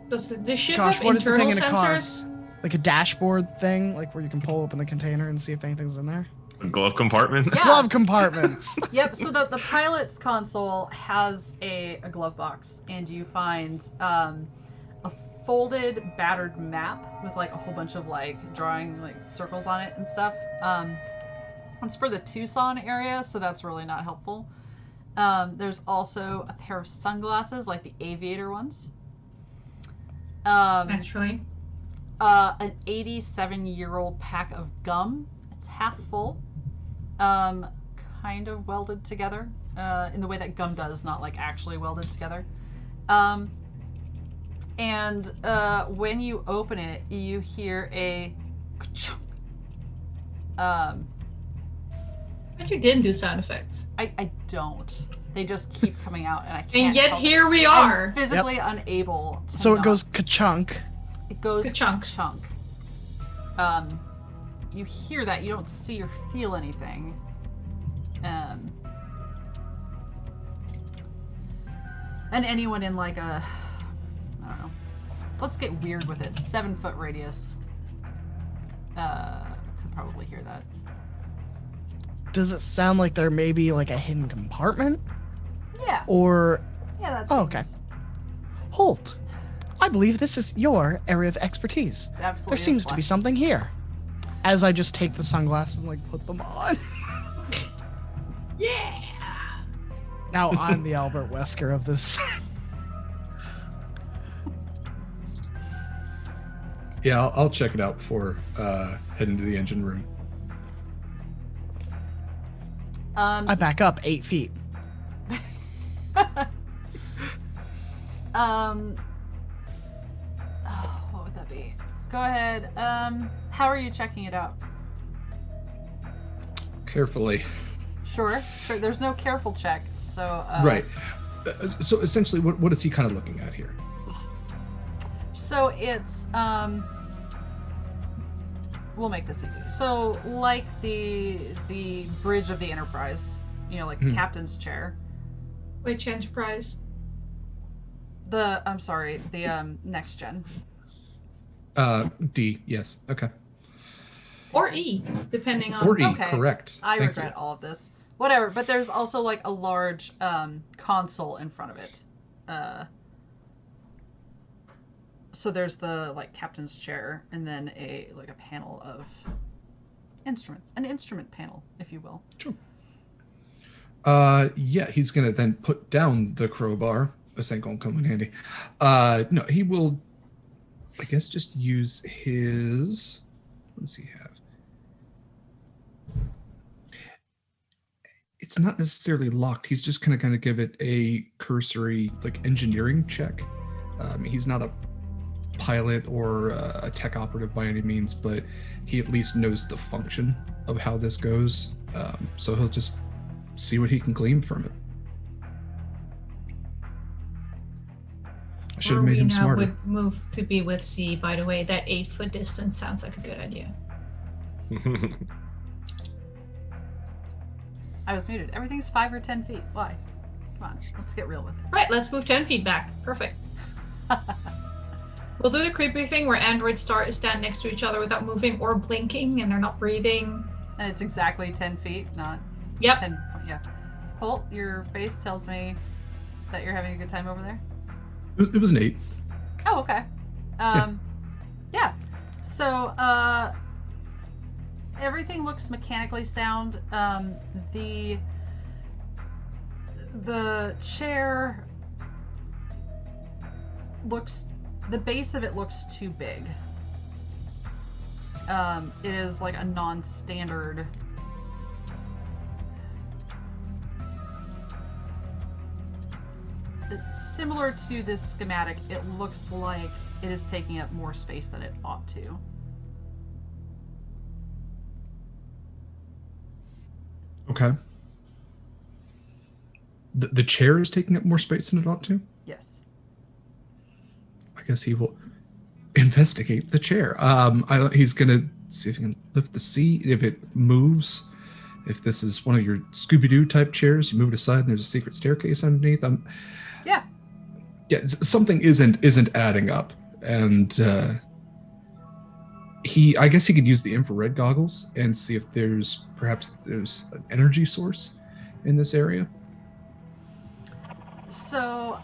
Does the ship Gosh, have what is the internal thing in a car? sensors? Like a dashboard thing? Like where you can pull open the container and see if anything's in there? A glove compartment? Yeah. Glove compartments! Yep, so the pilot's console has a glove box, and you find a folded, battered map with like a whole bunch of like drawing like circles on it and stuff. It's for the Tucson area, so that's really not helpful. There's also a pair of sunglasses, like the aviator ones. Naturally. An 87-year-old pack of gum. It's half full. Kind of welded together. In the way that gum does, not like actually welded together. And when you open it, you hear a ka-chunk. But you didn't do sound effects. I don't. They just keep coming out, and I can't. And yet help here it. we are. I'm physically unable to So it not. goes ka-chunk. It goes Ka-chunk. chunk. You hear that. You don't see or feel anything. And anyone in like a, I don't know. Let's get weird with it. 7-foot radius. Could probably hear that. Does it sound like there may be like a hidden compartment? Yeah. Or... Yeah, that's. Oh, okay. Holt, I believe this is your area of expertise. Absolutely. There seems to be something here. As I just take the sunglasses and like put them on. Yeah. Now I'm the Albert Wesker of this. Yeah, I'll check it out before heading to the engine room. I back up 8 feet. What would that be? Go ahead. How are you checking it out? Carefully. Sure. There's no careful check, so. Right. So essentially, what is he kind of looking at here? So it's We'll make this easy. So like the bridge of the Enterprise, you know, like the captain's chair. Which Enterprise? I'm sorry, the next gen. D. Yes. Okay. Or E, depending on. Or E. Okay. Correct. I Thank regret you. all of this. Whatever, but there's also like a large console in front of it. So there's the like captain's chair, and then a panel of instruments, an instrument panel, if you will. Sure. Yeah, he's gonna then put down the crowbar. This ain't gonna come in handy. No, he will, I guess, just use his. What does he have? It's not necessarily locked. He's just gonna kind of give it a cursory, like, engineering check. He's not a pilot or a tech operative by any means, but he at least knows the function of how this goes. So he'll just see what he can glean from it. I should have made him smarter. Would move to be with Z, by the way. That 8-foot distance sounds like a good idea. I was muted. Everything's 5 or 10 feet. Why? Come on, let's get real with it. Right, let's move 10 feet back. Perfect. We'll do the creepy thing where androids stand next to each other without moving or blinking, and they're not breathing. And it's exactly 10 feet, not Yep. 10. Yeah. Holt, your face tells me that you're having a good time over there. It was an 8. Oh, okay. Yeah. So, everything looks mechanically sound. The chair looks, the base of it looks too big. It is like a non-standard. It's similar to this schematic. It looks like it is taking up more space than it ought to. Okay. The chair is taking up more space than it ought to? Yes. I guess he will investigate the chair. He's going to see if he can lift the seat, if it moves. If this is one of your Scooby-Doo type chairs, you move it aside and there's a secret staircase underneath. Yeah. Yeah, something isn't adding up. And I guess he could use the infrared goggles and see if there's an energy source in this area. So,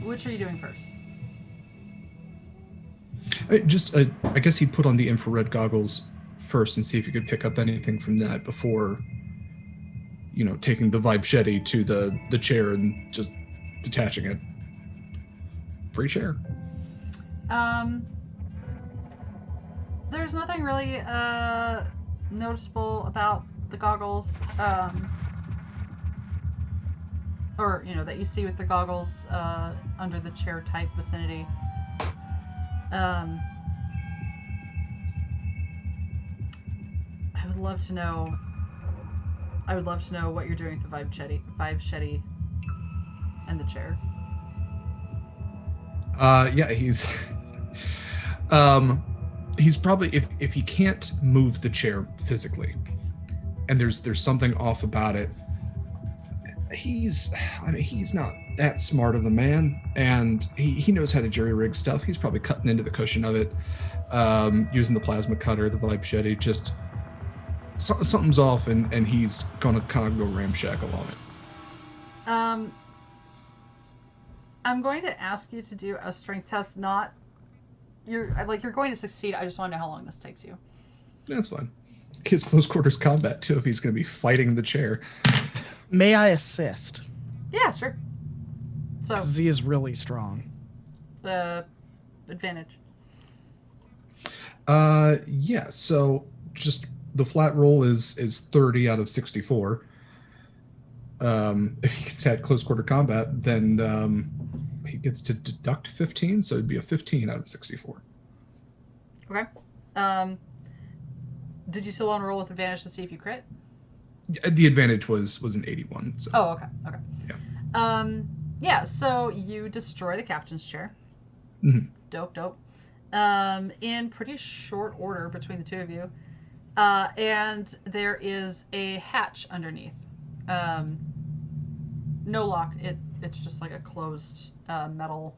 which are you doing first? I guess he'd put on the infrared goggles first and see if he could pick up anything from that before, taking the Vibe Shetty to the chair and just detaching it. Free chair. There's nothing really noticeable about the goggles, or that you see with the goggles under the chair type vicinity. I would love to know what you're doing with the Vibe Shetty and the chair. Yeah, he's probably, if he can't move the chair physically, and there's something off about it, he's not that smart of a man, and he knows how to jury rig stuff. He's probably cutting into the cushion of it, using the plasma cutter, the Vibe Shetty. Just something's off, and he's gonna kind of go ramshackle on it. I'm going to ask you to do a strength test. You're going to succeed. I just want to know how long this takes you. That's fine. Kids close quarters combat too, if he's going to be fighting the chair. May I assist? Yeah, sure. So Z is really strong. The advantage. Yeah. So just the flat roll is 30 out of 64. If he gets at close quarter combat, then he gets to deduct 15, so it'd be a 15 out of 64. Okay. Did you still want to roll with advantage to see if you crit? The advantage was an 81. So. Oh, okay. Yeah. Yeah. So you destroy the captain's chair. Mm-hmm. Dope. In pretty short order between the two of you, and there is a hatch underneath. No lock. It's just like a closed metal,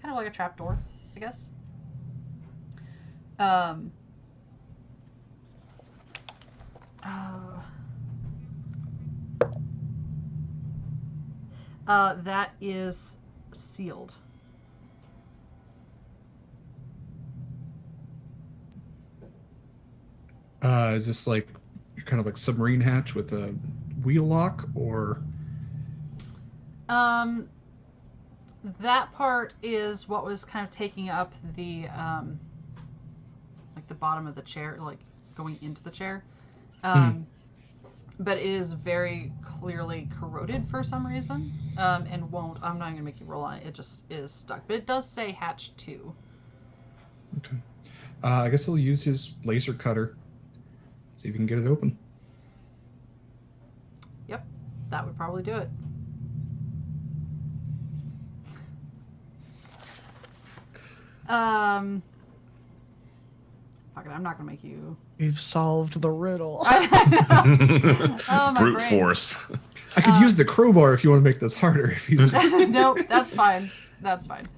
kind of like a trapdoor, I guess. That is sealed. Is this like kind of like submarine hatch with a wheel lock, or? That part is what was kind of taking up the like the bottom of the chair, like going into the chair. But it is very clearly corroded for some reason, and won't. I'm not going to make you roll on it. It just is stuck. But it does say hatch 2. Okay. I guess he'll use his laser cutter. See if he can get it open. Yep, that would probably do it. Fuck it, I'm not gonna make you. We've solved the riddle. Oh, my Brute brain. force. I could use the crowbar if you want to make this harder. If he's Nope, that's fine. That's fine.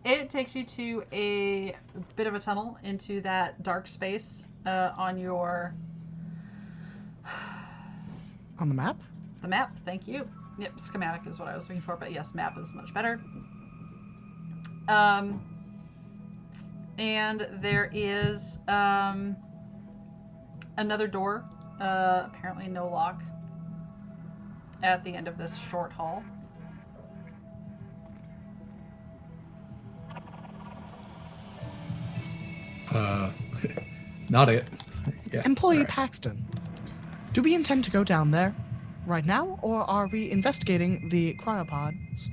It takes you to a bit of a tunnel into that dark space on your... On the map? The map, thank you. Yep, schematic is what I was looking for, but yes, map is much better. And there is another door, apparently no lock, at the end of this short hall. Not it. Yeah. Employee All right. Paxton, do we intend to go down there right now, or are we investigating the cryopods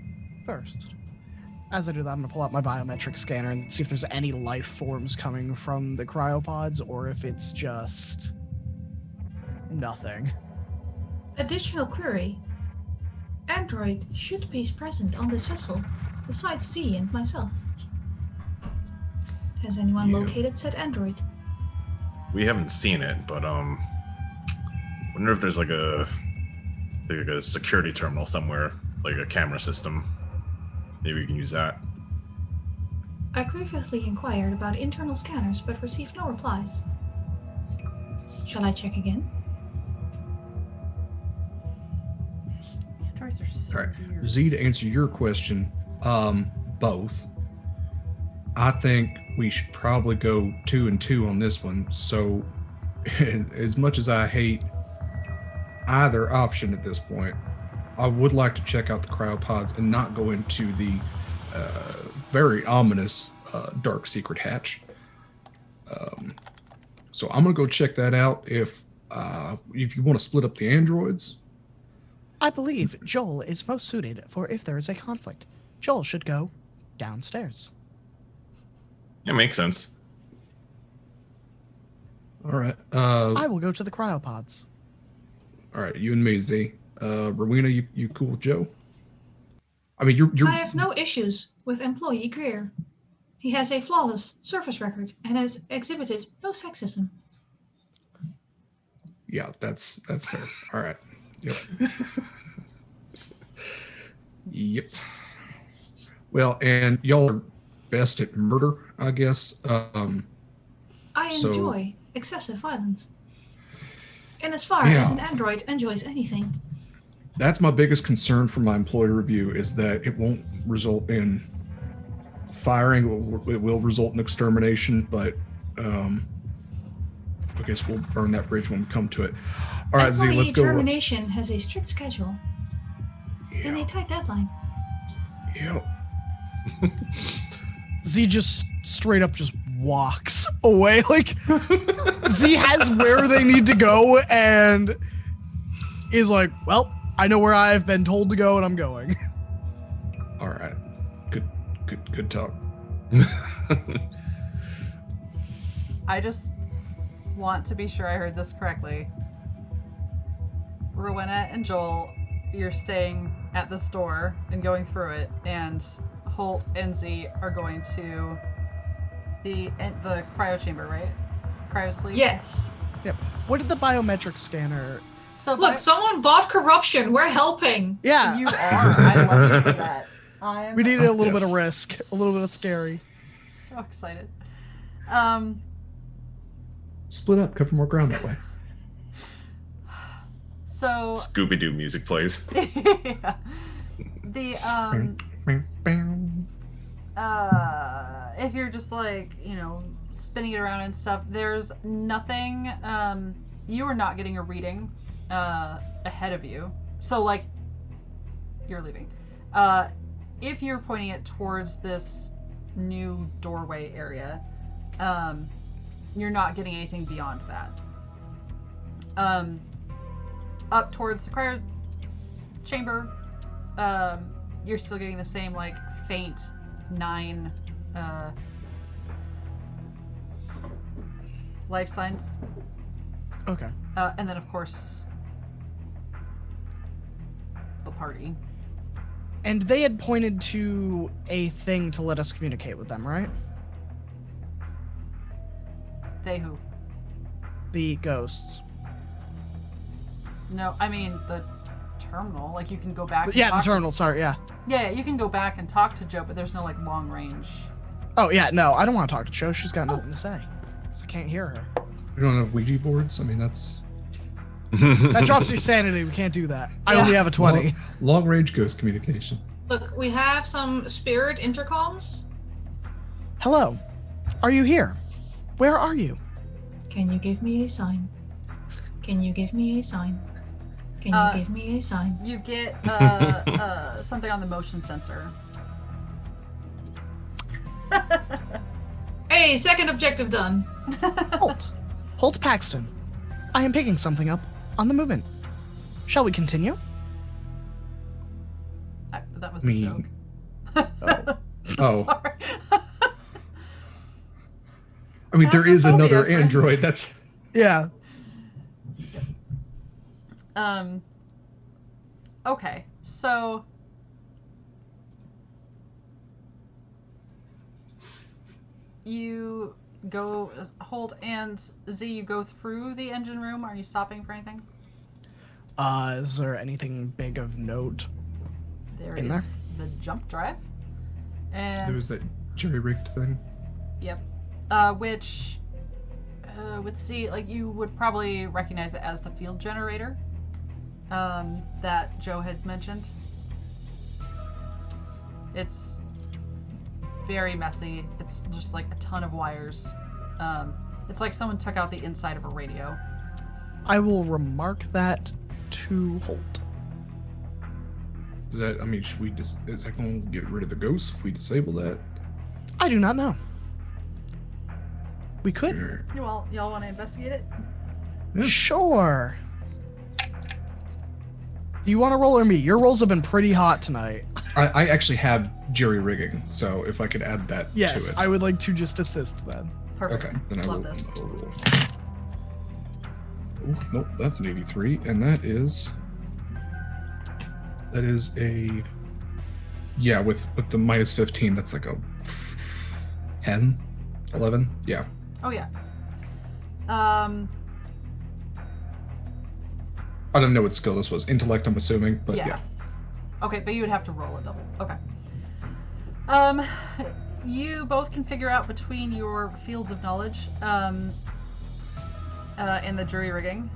first? As I do that, I'm going to pull out my biometric scanner and see if there's any life forms coming from the cryopods, or if it's just Nothing. Additional query. Android should be present on this vessel, besides Z and myself. Has anyone Yeah. located said android? We haven't seen it, but wonder if there's like a security terminal somewhere, like a camera system. Maybe we can use that. I previously inquired about internal scanners but received no replies. Shall I check again? Androids are so All right, weird. Z, to answer your question, both. I think we should probably go 2 and 2 on this one. So, as much as I hate either option at this point, I would like to check out the cryopods and not go into the very ominous dark secret hatch. So I'm gonna go check that out. If you want to split up the androids, I believe Joel is most suited for if there is a conflict. Joel should go downstairs. It makes sense. all right. I will go to the cryopods. All right, you and me, Z. Rowena, you cool with Joe? I mean, you're I have no issues with employee Greer. He has a flawless service record and has exhibited no sexism. yeah, that's fair. All right. Yep. Yep. Well, and y'all are best at murder, I guess. I So- enjoy excessive violence. And as far as Yeah. an android enjoys anything, That's my biggest concern for my employee review is that it won't result in firing. It will result in extermination, but I guess we'll burn that bridge when we come to it. All right, Z, employee let's go. termination has a strict schedule and a Yeah. tight deadline. Yep. Z just straight up just walks away. Like, Z has where they need to go and is like, well, I know where I've been told to go and I'm going. All right. Good talk. I just want to be sure I heard this correctly. Rowena and Joel, you're staying at this door and going through it, and Holt and Z are going to the cryo chamber, right? Cryo sleep. Yes. What did the biometric scanner? So Look, someone bought corruption. We're helping. Yeah, you are. I love you for that. I'm we needed a little bit Yes. of risk, a little bit of scary. so excited. Split up, cover more ground that way. So Scooby-Doo music plays. yeah. The if you're just like, spinning it around and stuff, there's nothing, you are not getting a reading ahead of you. So like, you're leaving. If you're pointing it towards this new doorway area, you're not getting anything beyond that. Up towards the cryo chamber, you're still getting the same like faint 9 life signs, Okay. and then of course the party. And they had pointed to a thing to let us communicate with them, right? They who? The ghosts. No, I mean the terminal. Like you can go back. And Yeah, the talk terminal. Sorry, yeah. Yeah, you can go back and talk to Joe, but there's no like long range. Oh yeah, no, I don't want to talk to Jo. She's got nothing to say. So I can't hear her. We don't have Ouija boards. I mean, that's That drops your sanity. We can't do that. I only have a 20. long range ghost communication. Look, we have some spirit intercoms. Hello. Are you here? Where are you? Can you give me a sign? Can you give me a sign? Can you give me a sign? You get something on the motion sensor. Hey, second objective done. Holt Paxton. I am picking something up on the movement. Shall we continue? That was Me. a joke. Oh, Sorry. I mean, there is Phobia, another friend. android. That's Yeah. Okay, so you go hold, and Z, you go through the engine room. Are you stopping for anything? Is there anything big of note? There In is there? the jump drive, and There was that jerry-rigged thing. yep, which with Z, like you would probably recognize it as the field generator that Joe had mentioned. It's very messy. It's just like a ton of wires. It's like someone took out the inside of a radio. I will remark that to Holt. Is that? I mean, should we just? Is that going to get rid of the ghosts if we disable that? I do not know. We could. Sure. Well, y'all want to investigate it? Yeah. Sure. Do you want to roll or me? Your rolls have been pretty hot tonight. I actually have jerry rigging, so if I could add that Yes, to it. I would like to just assist then. Perfect. Okay, then I Love will. this. I'll roll. Oh, nope, that's an 83, and that is a with the minus 15. That's like a 10, 11. Yeah. Oh yeah. I don't know what skill this was. Intellect, I'm assuming, but yeah. Okay, but you would have to roll a double. Okay. You both can figure out between your fields of knowledge, and the jury rigging.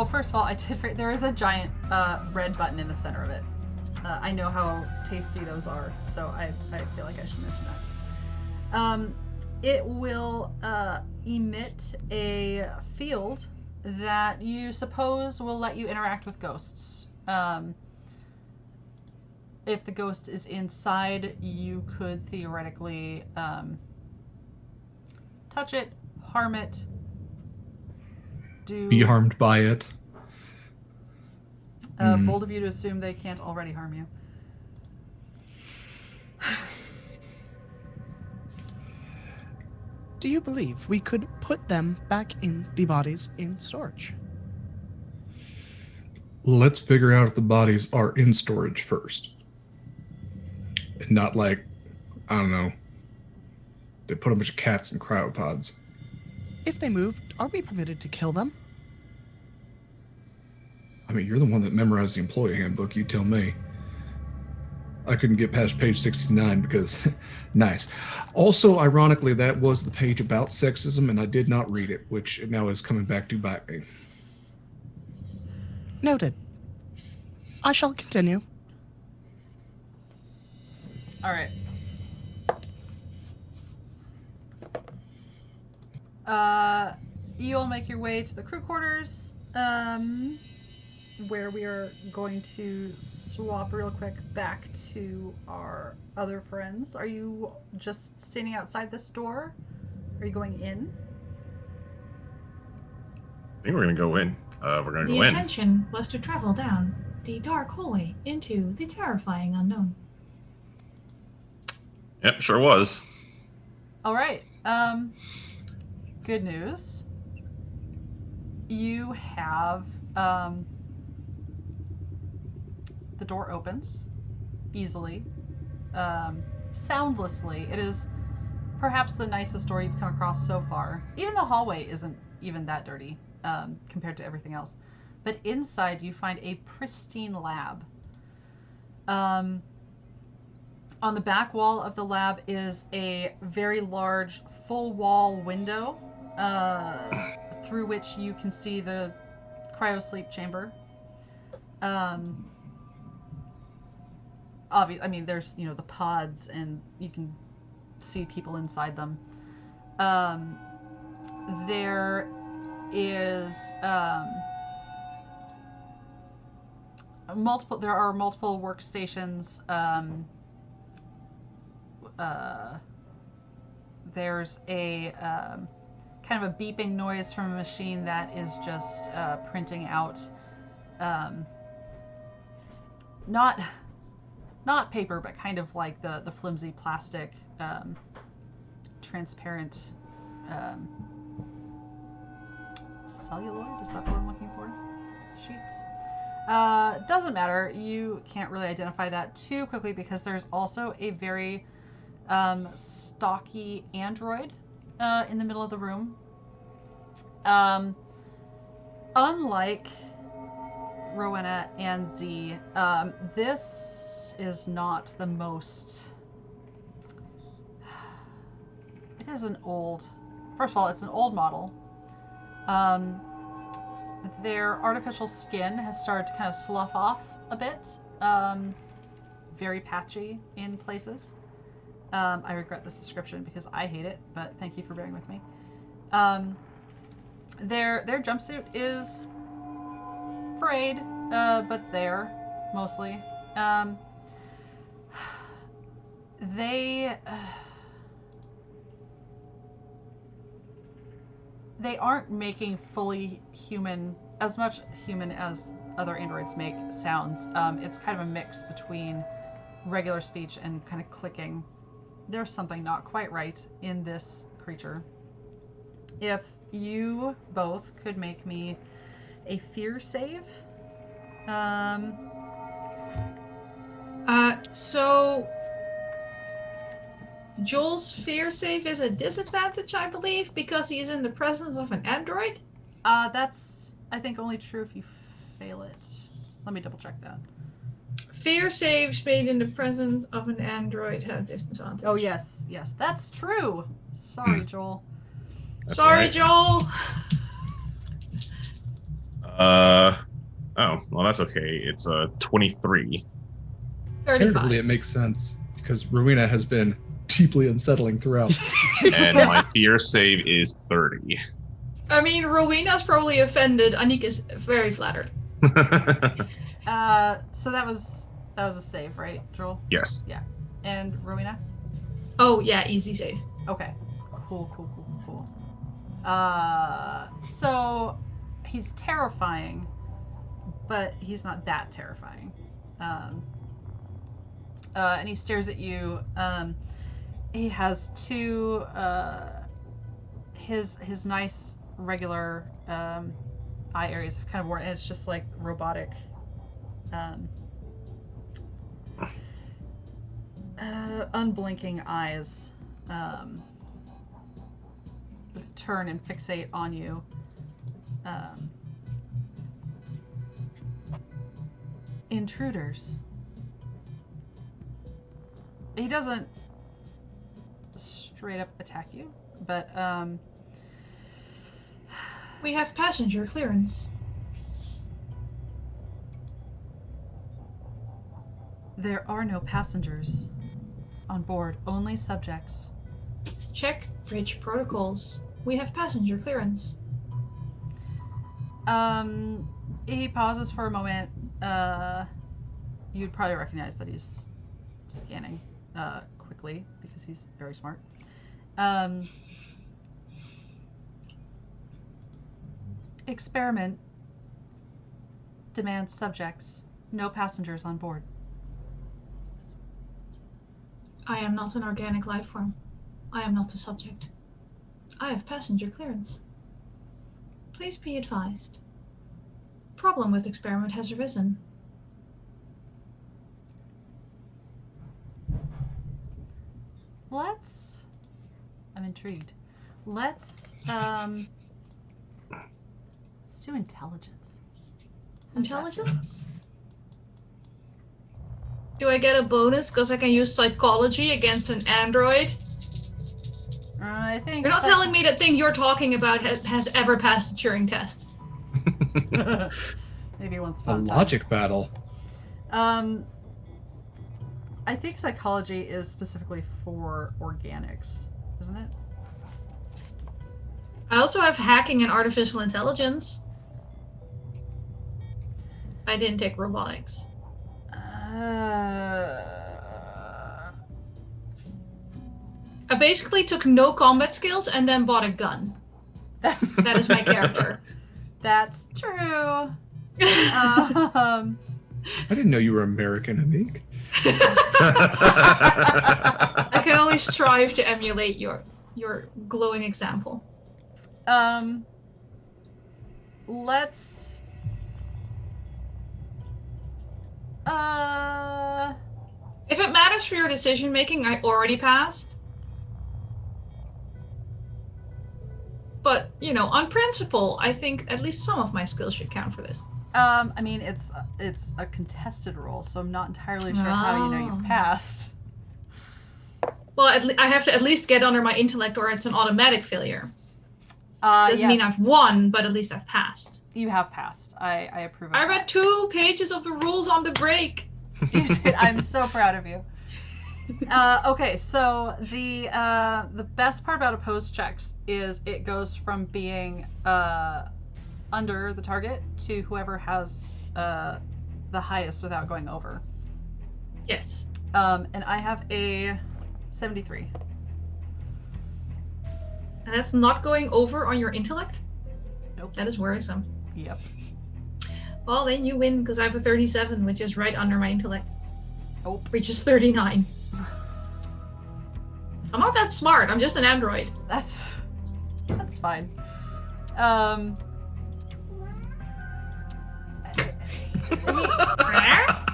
First of all, there is a giant red button in the center of it. I know how tasty those are, so I feel like I should mention that. It will emit a field that you suppose will let you interact with ghosts. If the ghost is inside, you could theoretically touch it, harm it, Be harmed by it. Bold of you to assume they can't already harm you. Do you believe we could put them back in the bodies in storage? Let's figure out if the bodies are in storage first. And not like, I don't know, they put a bunch of cats in cryopods. If they move, are we permitted to kill them? I mean, you're the one that memorized the employee handbook, you tell me. I couldn't get past page 69 because, nice. Also, ironically, that was the page about sexism, and I did not read it, which now is coming back to bite me. Noted. I shall continue. All right. You'll make your way to the crew quarters, where we are going to swap real quick back to our other friends. Are you just standing outside this door? Are you going in? I think we're gonna go in. We're gonna The go in. intention was to travel down the dark hallway into the terrifying unknown. Yep, sure was. All right. Good news. You have the door opens easily, soundlessly. It is perhaps the nicest door you've come across so far. Even the hallway isn't even that dirty compared to everything else. But inside you find a pristine lab. On the back wall of the lab is a very large full wall window through which you can see the cryosleep chamber. I mean, there's, the pods, and you can see people inside them. There is there are multiple workstations. There's a kind of a beeping noise from a machine that is just printing out not paper, but kind of like the flimsy plastic transparent celluloid. Is that what I'm looking for? Sheets. Doesn't matter. You can't really identify that too quickly because there's also a very stocky android in the middle of the room. Unlike Rowena and Z, this is not the most... It is an old... First of all, it's an old model. Their artificial skin has started to kind of slough off a bit. Very patchy in places. I regret this description because I hate it, but thank you for bearing with me. Their jumpsuit is frayed, but there, mostly. They aren't making fully human, as much human as other androids make sounds. It's kind of a mix between regular speech and kind of clicking. There's something not quite right in this creature. If you both could make me a fear save. So Joel's fear save is a disadvantage, I believe, because he is in the presence of an android. That's, I think, only true if you fail it. Let me double check that. Fear saves made in the presence of an android have disadvantage. Oh, yes, that's true. Sorry, Joel. That's Sorry, right. Joel. Oh, well, that's okay. It's 23. 35. Inevitably, it makes sense because Rowena has been deeply unsettling throughout. And my fear save is 30. I mean, Rowena's probably offended. Anniek is very flattered. So that was a save, right, Joel? Yes. Yeah. And Rowena? Oh, yeah, easy save. Okay. Cool. So he's terrifying, but he's not that terrifying. And he stares at you. He has two, his nice regular eye areas have kind of worn, and it's just like robotic. Unblinking eyes turn and fixate on you. Intruders. He doesn't straight up attack you, but We have passenger clearance. there are no passengers on board, only subjects. Check bridge protocols. We have passenger clearance. He pauses for a moment. You'd probably recognize that he's scanning quickly because he's very smart. Experiment demands subjects, no passengers on board. I am not an organic life form. I am not a subject. I have passenger clearance. Please be advised. Problem with experiment has arisen. I'm intrigued. Let's do intelligence. Intelligence? Do I get a bonus because I can use psychology against an android? I think You're not telling me that thing you're talking about has ever passed the Turing test. Maybe once A upon a time. logic battle. I think psychology is specifically for organics, isn't it? I also have hacking and artificial intelligence. I didn't take robotics. I basically took no combat skills and then bought a gun. That is my character. That's true. I didn't know you were American, Anniek. I can only strive to emulate your glowing example. Let's... If it matters for your decision making, I already passed. But, on principle, I think at least some of my skills should count for this. I mean, it's a contested roll, so I'm not entirely sure how you know you passed. Well, I have to at least get under my intellect or it's an automatic failure. Doesn't mean I've won, but at least I've passed. You have passed. I approve of I that. read 2 pages of the rules on the break. You did. I'm so proud of you. Okay, so the best part about opposed checks is it goes from being under the target to whoever has the highest without going over. Yes. And I have a 73. And that's not going over on your intellect? Nope. That is worrisome. Yep. Well, then you win because I have a 37, which is right under my intellect. Nope. Which is 39. I'm not that smart. I'm just an android. That's fine.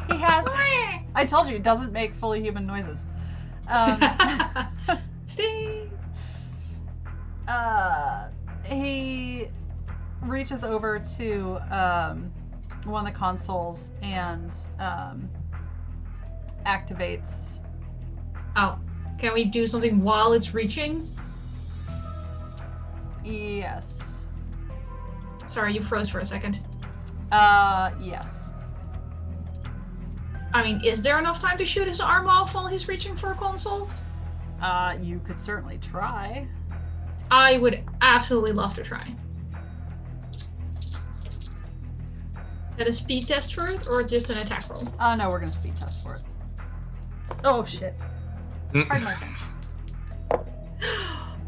He has. I told you, he doesn't make fully human noises. Sting. He reaches over to one of the consoles and activates. Oh, can we do something while it's reaching? Yes. Sorry, you froze for a second. Yes. I mean, is there enough time to shoot his arm off while he's reaching for a console? You could certainly try. I would absolutely love to try. Is that a speed test for it, or just an attack roll? No, we're gonna speed test for it. Oh shit. Pardon my French.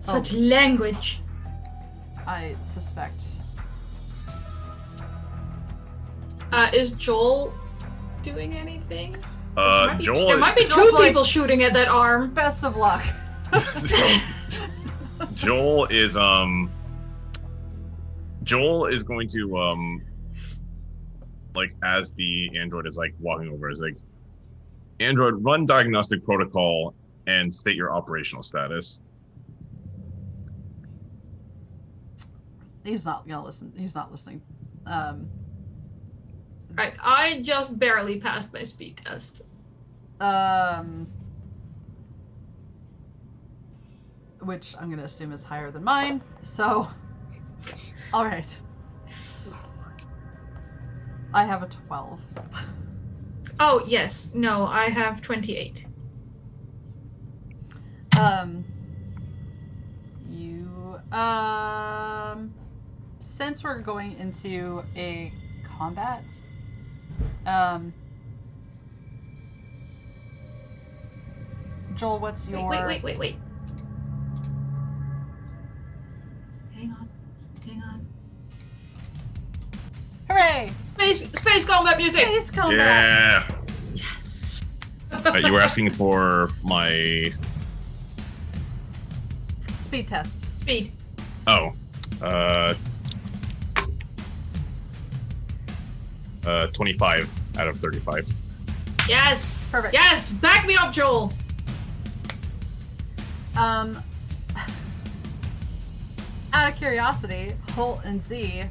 Such language. I suspect. Is Joel doing anything? Joel. There might be Joel's 2 people shooting at that arm. Best of luck. Joel is going to like, as the android is like walking over, is like, android, run diagnostic protocol and state your operational status. He's not gonna listen. He's not listening. Right, I just barely passed my speed test. Which I'm gonna assume is higher than mine. So, all right. I have a 12. Oh, yes. No, I have 28. Since we're going into a combat, Joel, what's your... Wait. Hang on. Hooray! Space combat music! Space combat! Yeah. Yes! You were asking for my... Speed test. Speed. Oh. 25 out of 35. Yes! Perfect. Yes! Back me up, Joel! Out of curiosity, Holt and Z,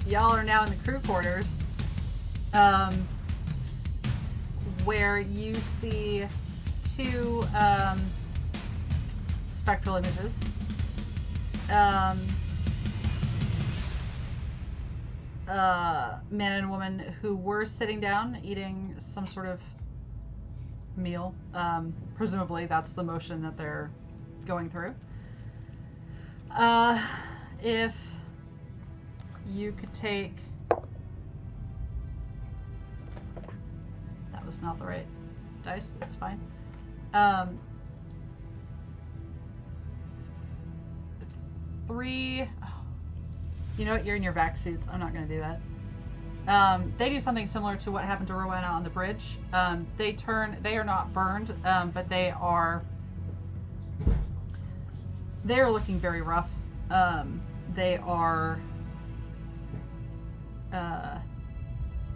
y'all are now in the crew quarters, where you see 2 spectral images. Man and woman who were sitting down eating some sort of meal. Presumably that's the motion that they're going through. If you could take... That was not the right dice, that's fine. 3... You know what? You're in your vac suits. I'm not going to do that. They do something similar to what happened to Rowena on the bridge. They are not burned, but they are looking very rough. They are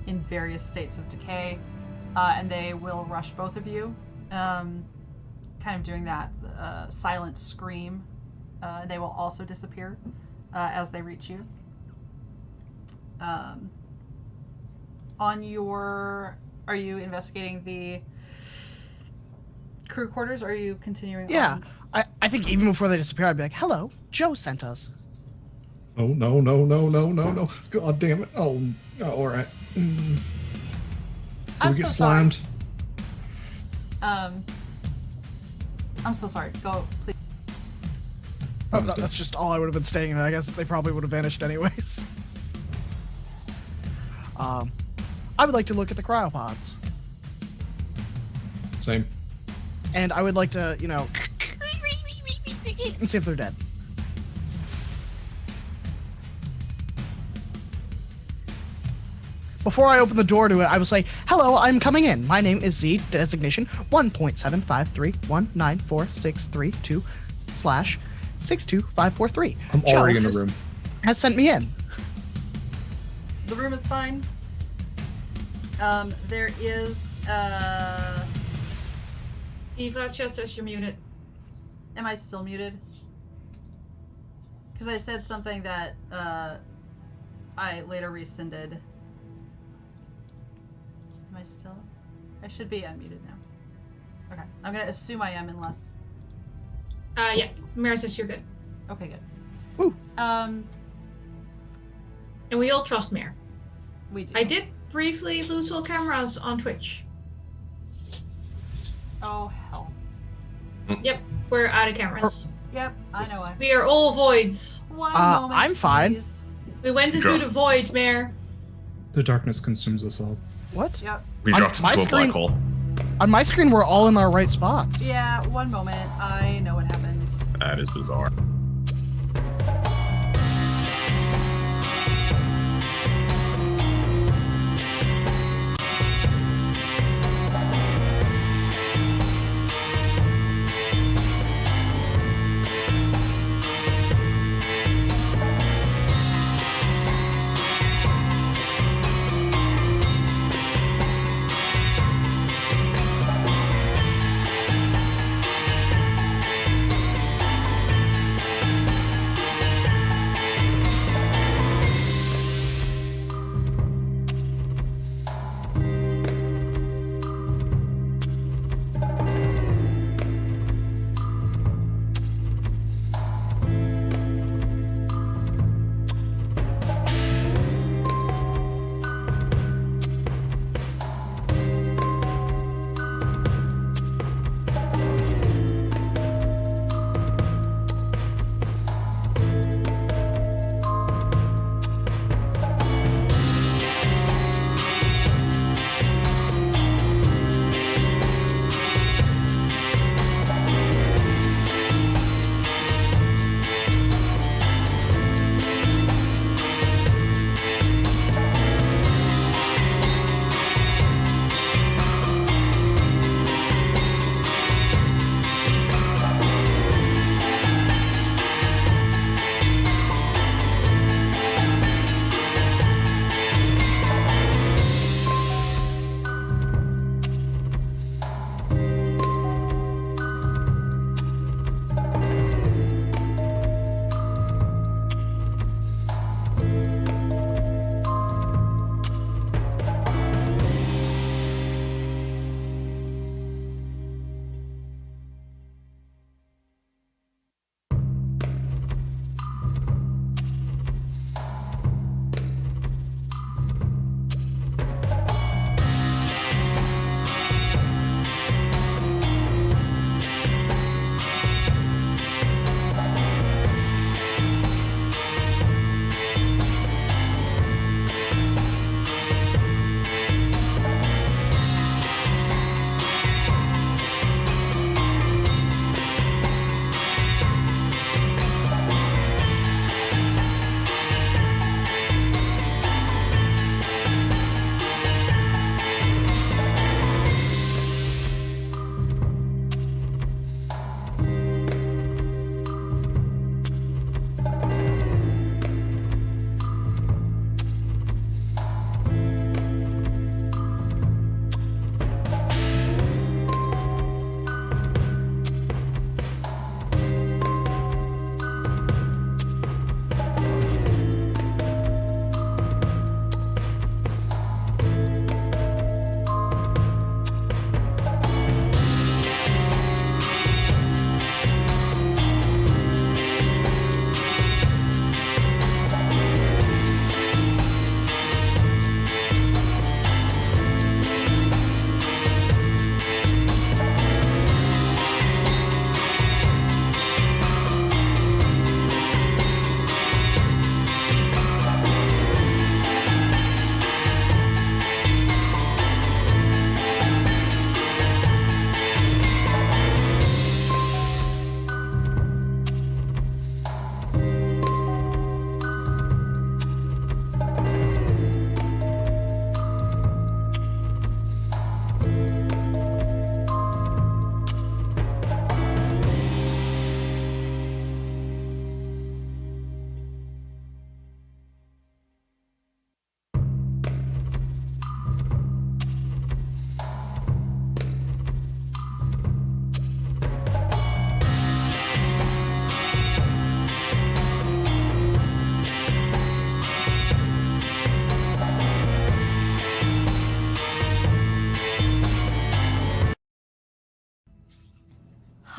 in various states of decay, and they will rush both of you, kind of doing that silent scream. They will also disappear as they reach you. On your, are you investigating the crew quarters, or are you continuing? Yeah, on? I think even before they disappear, I'd be like, "Hello, Joe sent us." Oh no! God damn it! Oh, all right. Did I'm we get so slimed? Sorry. I'm so sorry. Go, please. Oh, no, that's just all I would have been staying in. I guess they probably would have vanished anyways. I would like to look at the cryopods. Same. And I would like to, you know, and see if they're dead. Before I open the door to it, I will say, "Hello, I'm coming in. My name is Z, designation 1.7531994632/62543. I'm already in the room. Has sent me in." The room is fine. There is, Eva, chat says you're muted. am I still muted? Because I said something that, I later rescinded. Am I still? I should be unmuted now. Okay, I'm gonna assume I am unless... Yeah, Mara says you're good. Okay, good. Woo. And we all trust Mare. We do. I did briefly lose all cameras on Twitch. Oh, hell. Yep, we're out of cameras. Yep, I know it. We are all voids. One moment, I'm fine. please. We went into Drop. the void, Mare. The darkness consumes us all. What? Yep. We On dropped my into a screen- black hole. On my screen, we're all in our right spots. Yeah, one moment. I know what happened. That is bizarre.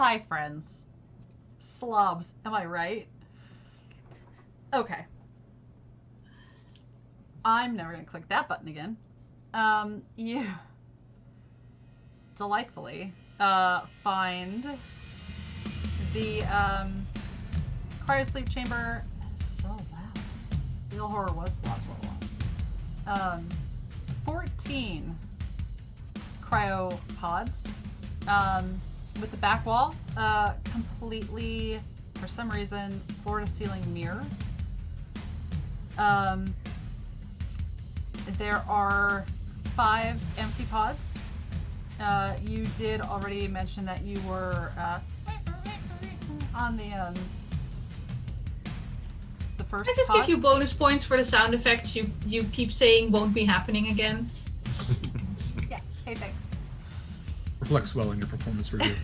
Hi, friends. Slobs, am I right? Okay. I'm never going to click that button again. You delightfully find the cryosleep chamber. So loud. Real horror was slots level 14 cryopods with the back wall completely, for some reason, floor to ceiling mirror. There are 5 empty pods. You did already mention that you were on the first I just pod. give you bonus points for the sound effects you keep saying won't be happening again. Yeah, hey, thanks. Reflects well in your performance review.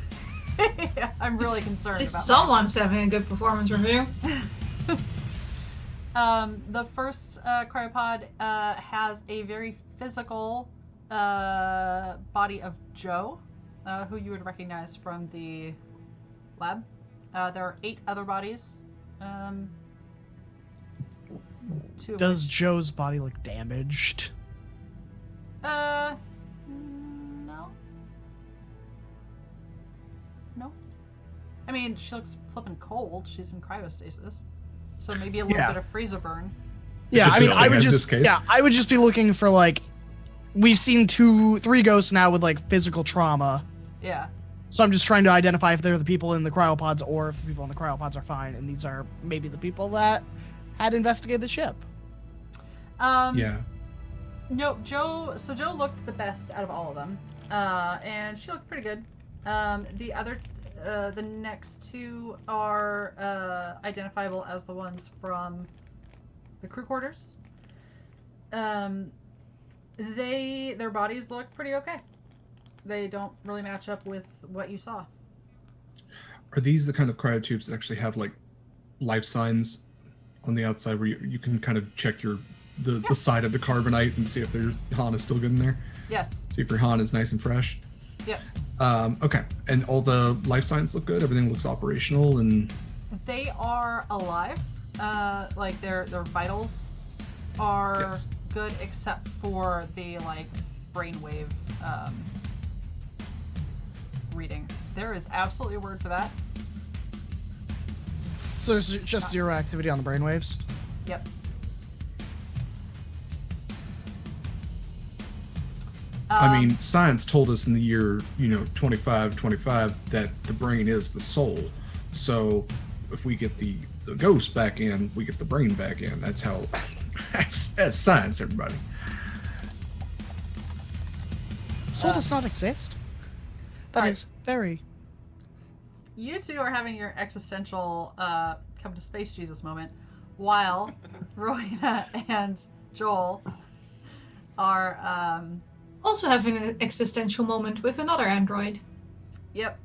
Yeah, I'm really concerned At least about someone's having a good performance review. The first cryopod has a very physical body of Joe, who you would recognize from the lab. There are 8 other bodies. Does Joe's body look damaged? No. No. I mean, she looks flippin' cold. She's in cryostasis. So maybe a little Yeah. bit of freezer burn. Yeah, just I mean, showing I would in just this case. yeah, I would just be looking for like, we've seen 3 ghosts now with like physical trauma. Yeah. So I'm just trying to identify if they're the people in the cryopods or if the people in the cryopods are fine, and these are maybe the people that had investigated the ship. Yeah. No, Joe looked the best out of all of them. And she looked pretty good. The next 2 are identifiable as the ones from the crew quarters. Their bodies look pretty okay. They don't really match up with what you saw. Are these the kind of cryotubes that actually have like life signs on the outside where you can kind of check the side of the carbonite and see if there's Han is still good in there? Yes. See if your Han is nice and fresh. Yep. Okay. And all the life signs look good. Everything looks operational and They are alive. Like their vitals are Yes. good, except for the like brainwave reading. There is absolutely a word for that. So there's just 0 activity on the brainwaves. Yep. I mean, science told us in the year, 2525 that the brain is the soul. So if we get the ghost back in, we get the brain back in. That's how, that's science, everybody. Soul does not exist. That Alright. is very. You two are having your existential come to space Jesus moment, while Rowena and Joel are Also having an existential moment with another android. yep.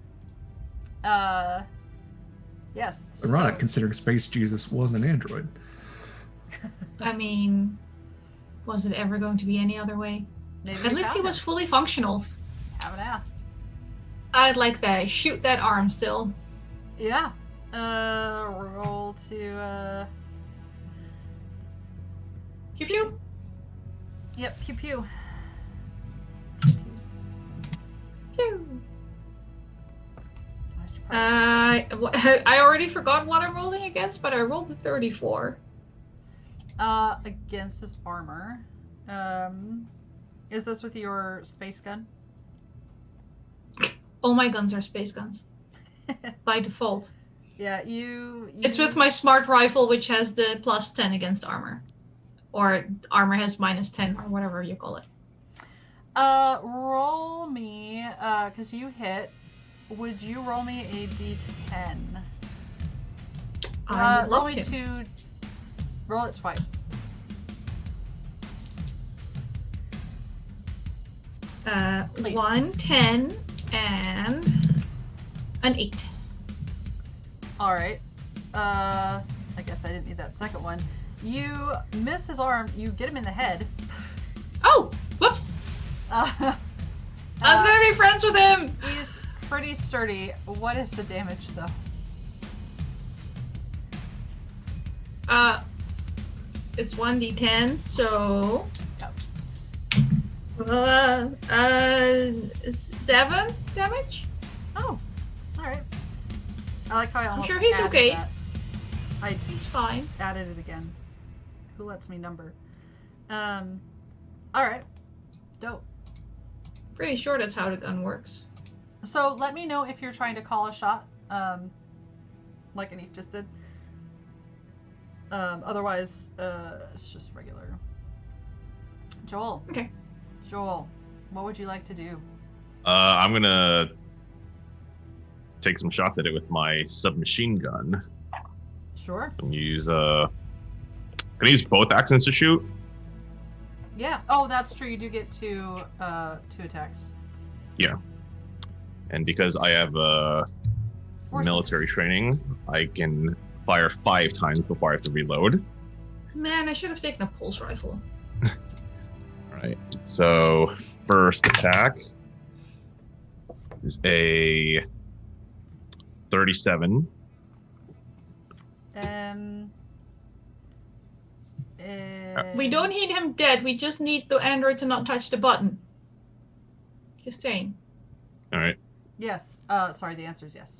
Yes. Ironic, so- considering Space Jesus was an android. I mean, was it ever going to be any other way? maybe At we least he found was him. fully functional. Haven't asked. I'd like that. Shoot that arm still. Yeah. Roll to Pew pew. Yep, pew pew. Pew. I should probably- I already forgot what I'm rolling against, but I rolled a 34. Against his armor. Is this with your space gun? All my guns are space guns by default. Yeah, you It's with my smart rifle, which has the plus 10 against armor, or armor has minus 10, or whatever you call it. Roll me, because you hit. Would you roll me a d10? I would roll love me to. Roll it twice. Please. 1, 10, and an 8. Alright. I guess I didn't need that second one. You miss his arm, you get him in the head. Oh, whoops! Uh, I was gonna be friends with him. pretty sturdy. What is the damage, though? It's 1d10, so... Yep. 7 damage? Oh, alright. I like how I almost sure he's added okay. that. He's fine. Added it again. Who lets me number? Alright. Dope. Pretty sure that's how the gun works. So let me know if you're trying to call a shot, like Anniek just did. Otherwise, it's just regular. Joel. Okay. Joel, what would you like to do? I'm gonna take some shots at it with my submachine gun. Sure. So I'm gonna use can I use both accents to shoot? Yeah. Oh, that's true. You do get two attacks. Yeah. And because I have military training, I can fire 5 times before I have to reload. Man, I should have taken a pulse rifle. Alright, so first attack is a 37. We don't need him dead, we just need the android to not touch the button. Just saying. Alright. Yes. Sorry, the answer is yes.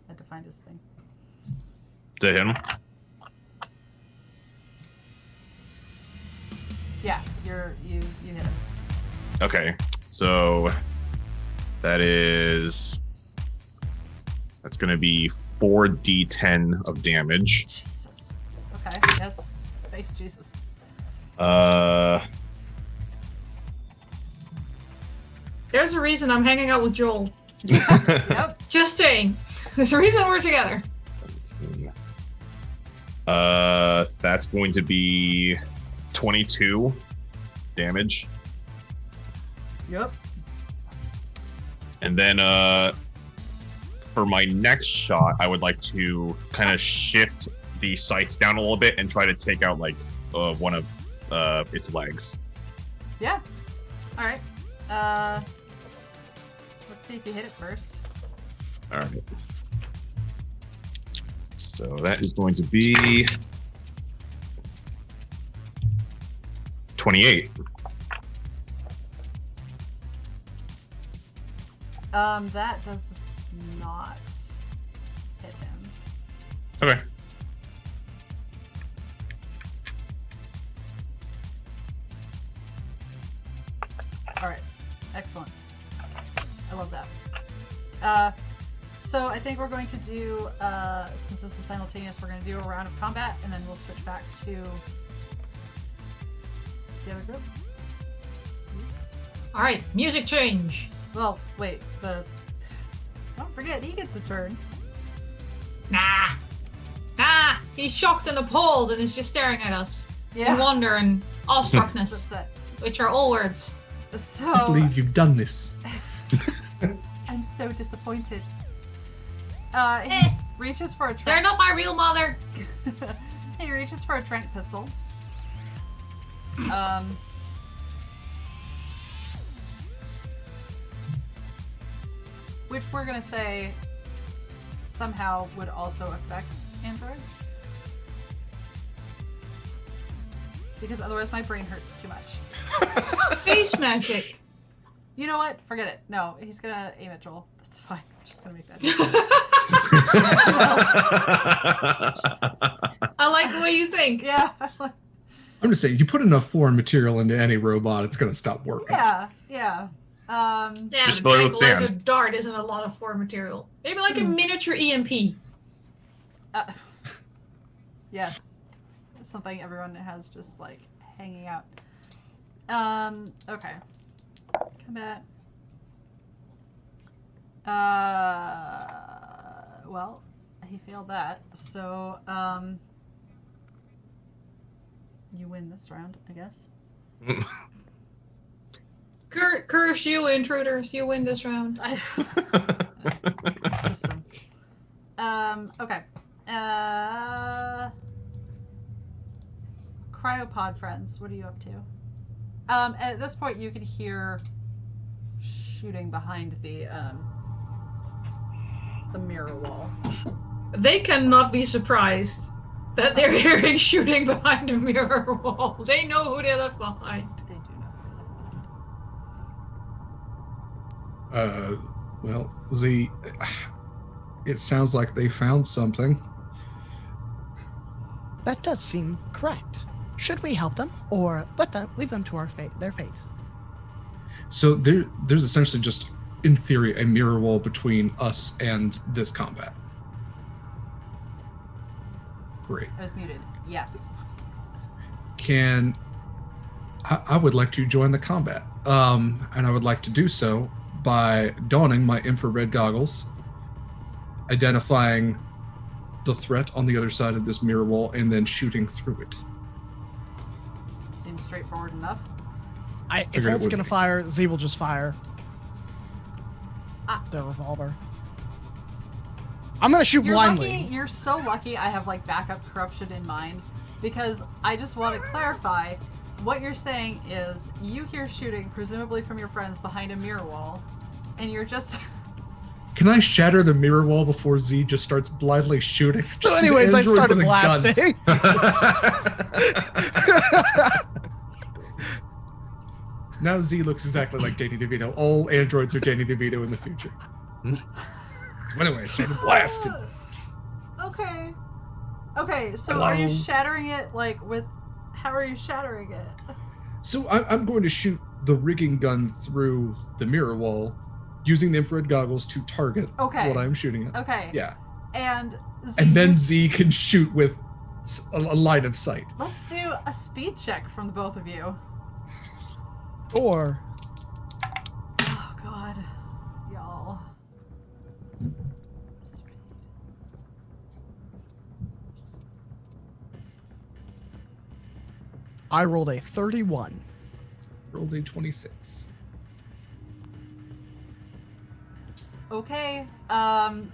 I had to find his thing. To him. Yeah, you hit him. Okay, so that's gonna be 4d10 of damage. Jesus. Okay, yes. Space Jesus. There's a reason I'm hanging out with Joel. Yep. Just saying. There's a reason we're together. That's going to be 22 damage. Yep. And then for my next shot, I would like to kind of shift the sights down a little bit and try to take out like one of its legs. Yeah. All right. Let's see if you hit it first. All right. So that is going to be 28. That does not hit him. Okay. All right. Excellent. I love that. So I think we're going to do, since this is simultaneous, we're going to do a round of combat, and then we'll switch back to the other group. All right, music change. Well, wait. Don't forget, he gets a turn. Nah, he's shocked and appalled and is just staring at us. Yeah. In wonder and He's awestruckness, upset. which are all words. I So believe you've done this. I'm so disappointed. He Eh. reaches for a They're trank. not my real mother. He reaches for a trank pistol. Which we're gonna say somehow would also affect androids. Because otherwise my brain hurts too much. Face magic. You know what? Forget it. No, he's gonna aim at Joel. That's fine. I'm just gonna make that. I like the way you think. Yeah. I'm just saying, you put enough foreign material into any robot, it's going to stop working. Yeah. Yeah, Just the fill it with tranquilizer sand. dart isn't a lot of foreign material. Maybe like a miniature EMP. Yes. Something everyone has just like hanging out. Okay. Combat. Well, he failed that, so you win this round, I guess. Curse you, intruders! You win this round. System. Okay. Cryopod friends, what are you up to? At this point, you can hear shooting behind the the mirror wall. They cannot be surprised that they're hearing shooting behind the mirror wall. They know who they left behind. They do know. Well, Z, it sounds like they found something. That does seem correct. Should we help them or leave them to their fate? So there's essentially just, in theory, a mirror wall between us and this combat. Great. I was muted. Yes. I would like to join the combat. And I would like to do so by donning my infrared goggles, identifying the threat on the other side of this mirror wall, and then shooting through it. Seems straightforward enough. If Holt's gonna fire, Z will just fire. Their revolver. I'm gonna shoot blindly. You're so lucky I have like backup corruption in mind, because I just want to clarify what you're saying is you hear shooting, presumably from your friends behind a mirror wall, and you're just. Can I shatter the mirror wall before Z just starts blindly shooting? So anyways, I started blasting. Now Z looks exactly like Danny DeVito. All androids are Danny DeVito in the future. So anyway, I started blasting. Okay. Okay, so Hello? are you shattering it like with... How are you shattering it? So I'm going to shoot the rigging gun through the mirror wall, using the infrared goggles to target what I'm shooting at. Okay. Yeah. And then Z can shoot with a line of sight. Let's do a speed check from the both of you. Or... Oh, God. Y'all. I rolled a 31. Rolled a 26. Okay.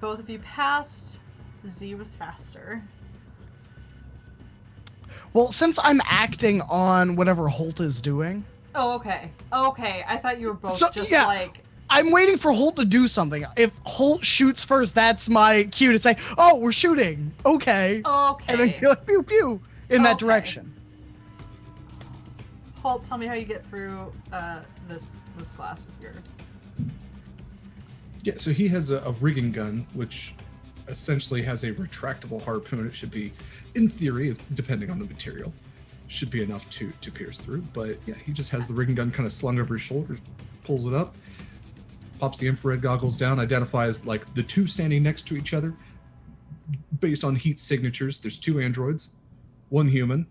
Both of you passed. Z was faster. Well, since I'm acting on whatever Holt is doing... Oh, okay. Okay, I thought you were both like... I'm waiting for Holt to do something. If Holt shoots first, that's my cue to say, oh, we're shooting. Okay. Okay. And then go pew pew in that direction. Holt, tell me how you get through this class with your... Yeah, so he has a rigging gun, which essentially has a retractable harpoon. It should be, in theory, depending on the material, should be enough to pierce through. But yeah, he just has the rigging gun kind of slung over his shoulders, pulls it up, pops the infrared goggles down, identifies like the two standing next to each other. Based on heat signatures, there's two androids, one human.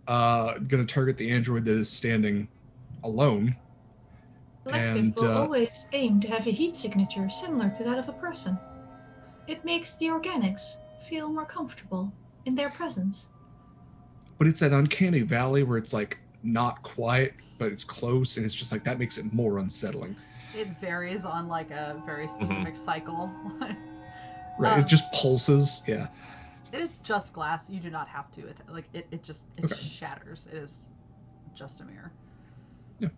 Gonna target the android that is standing alone. Collective will always aim to have a heat signature similar to that of a person. It makes the organics feel more comfortable in their presence. But it's that uncanny valley where it's like not quiet, but it's close, and it's just like that makes it more unsettling. It varies on like a very specific cycle. Right, it just pulses. Yeah. It is just glass. You do not have to. It just shatters. It is just a mirror. Yeah.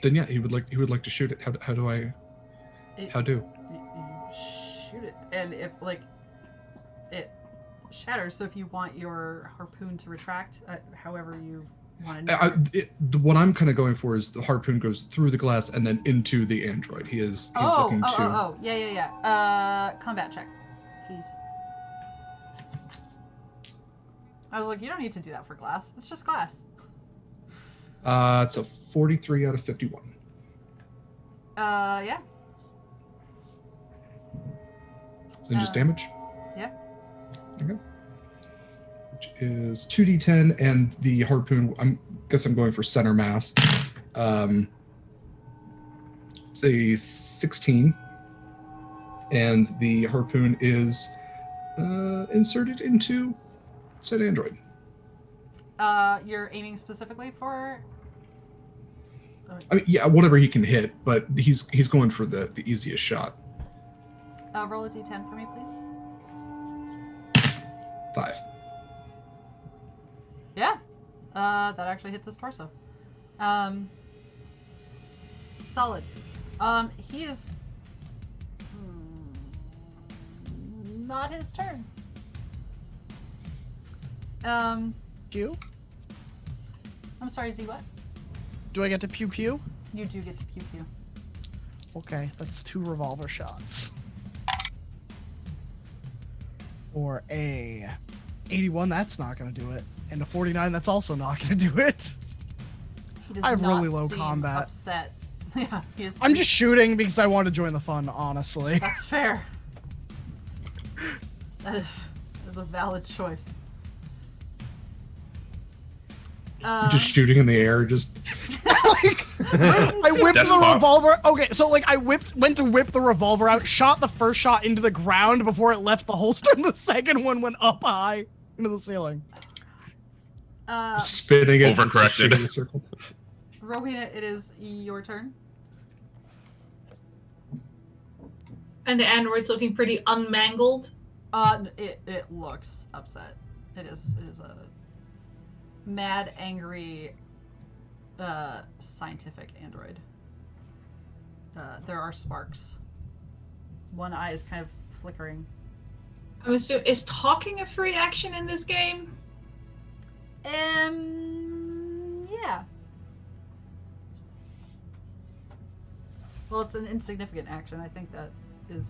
Then yeah, he would like to shoot it. How do? You shoot it, and if like it shatters. So if you want your harpoon to retract, however you want to. What I'm kind of going for is the harpoon goes through the glass and then into the android. He's looking to. Yeah. Combat check, please. I was like, you don't need to do that for glass. It's just glass. It's a 43 out of 51. Yeah. So just damage? Yeah. Okay. Which is 2d10, and the harpoon, I'm going for center mass. It's a 16. And the harpoon is inserted into said android. You're aiming specifically for... I mean, yeah, whatever he can hit, but he's going for the easiest shot. Roll a d10 for me, please. 5. Yeah. That actually hits his torso. Solid. He is not his turn. Pew? I'm sorry, Z, what? Do I get to pew pew? You do get to pew pew. Okay, that's 2 revolver shots. For a 81, that's not gonna do it. And a 49, that's also not gonna do it. He does I have not really low seem combat. Upset. Yeah, he is. I'm just shooting because I want to join the fun, honestly. That's fair. That is a valid choice. Just shooting in the air, just Like, I whipped That's the fine. revolver. Okay, so like I went to whip the revolver out, shot the first shot into the ground before it left the holster, and the second one went up high into the ceiling. spinning it, and Overcorrected. shooting the circle. Rowena, it is your turn. And the android's looking pretty unmangled. It looks upset. It is a mad, angry, scientific android. There are sparks. One eye is kind of flickering. I'm assuming, is talking a free action in this game? Yeah. Well, it's an insignificant action. I think that is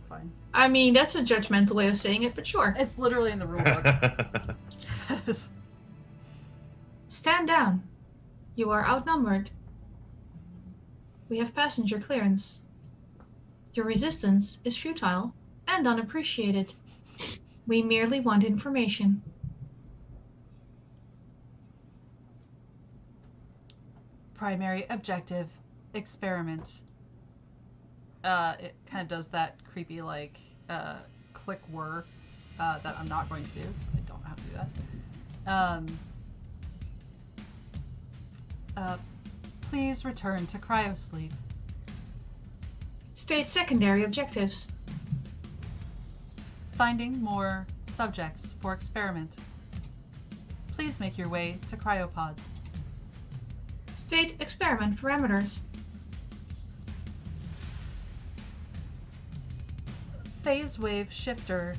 fine. I mean, that's a judgmental way of saying it, but sure. It's literally in the rule book. Stand down. You are outnumbered. We have passenger clearance. Your resistance is futile and unappreciated. We merely want information. Primary objective, experiment. It kind of does that creepy, like, click whir that I'm not going to do, because I don't know how to do that. Please return to cryosleep. State secondary objectives. Finding more subjects for experiment. Please make your way to cryopods. State experiment parameters. Phase wave shifter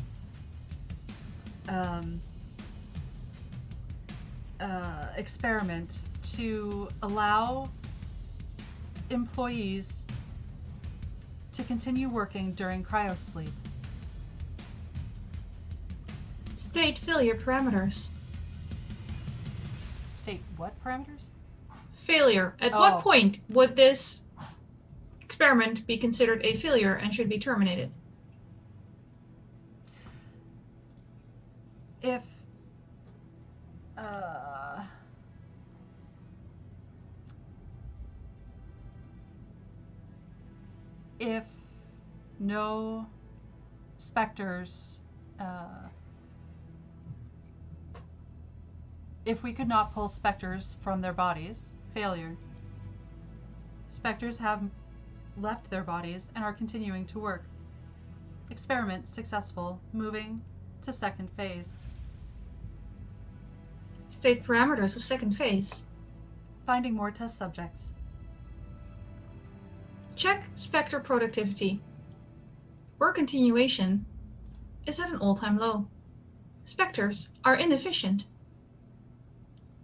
experiment to allow employees to continue working during cryosleep. State failure parameters. State what parameters? Failure. At Oh. what point would this experiment be considered a failure and should be terminated? If no specters, if we could not pull specters from their bodies, failure. Specters have left their bodies and are continuing to work. Experiment successful, moving to second phase. State parameters of second phase. Finding more test subjects. Check Spectre productivity. Work continuation is at an all-time low. Spectres are inefficient.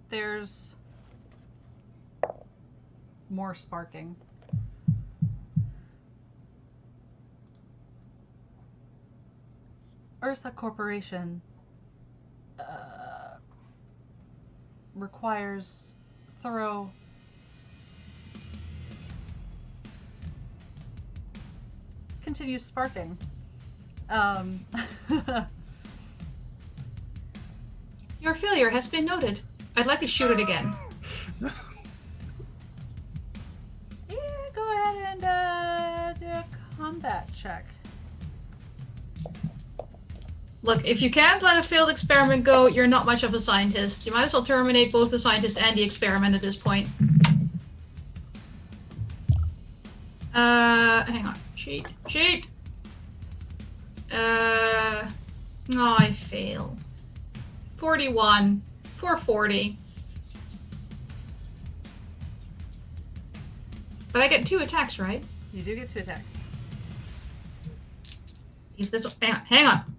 There's more sparking. Ursa Corporation requires thorough continuous sparking. Your failure has been noted. I'd like to shoot it again. Yeah, go ahead and do a combat check. Look, if you can't let a failed experiment go, you're not much of a scientist. You might as well terminate both the scientist and the experiment at this point. Hang on. Cheat. No, I fail. 41. 440. But I get 2 attacks, right? You do get 2 attacks. See if this will, hang on.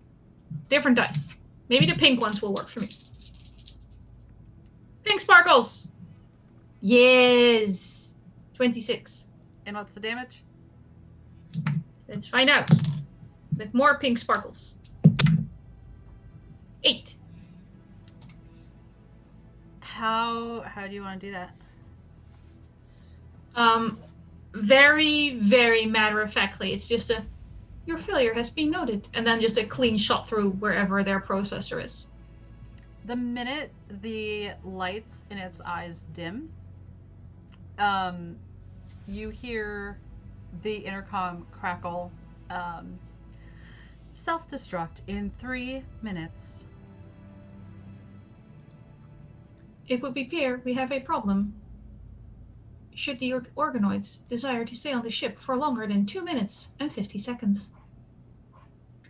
Different dice. Maybe the pink ones will work for me. Pink sparkles! Yes! 26. And what's the damage? Let's find out. With more pink sparkles. 8. How do you want to do that? Very, very matter-of-factly. It's just your failure has been noted. And then just a clean shot through wherever their processor is. The minute the lights in its eyes dim, you hear the intercom crackle, self-destruct in 3 minutes. It would appear we have a problem. Should the organoids desire to stay on the ship for longer than 2 minutes and 50 seconds,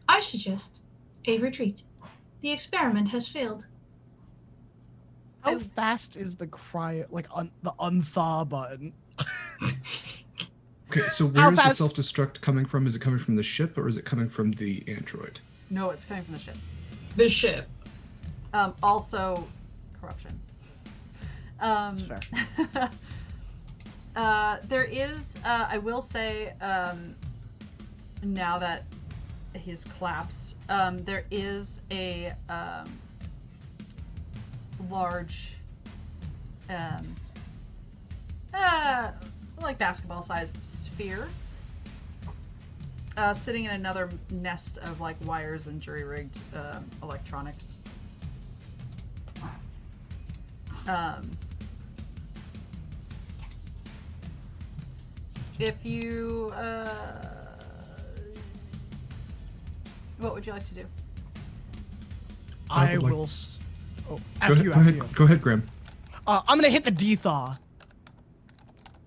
I suggest a retreat. The experiment has failed. How fast is the the unthaw button? Okay, so where is the self-destruct coming from? Is it coming from the ship or is it coming from the android? No, it's coming from the ship. The ship. Also, corruption. That's fair. There is, I will say, now that he's collapsed, there is a large, like basketball-sized sphere, sitting in another nest of like wires and jury-rigged electronics. If you, what would you like to do? I would like- will. Go ahead, Graeme. I'm gonna hit the dethaw.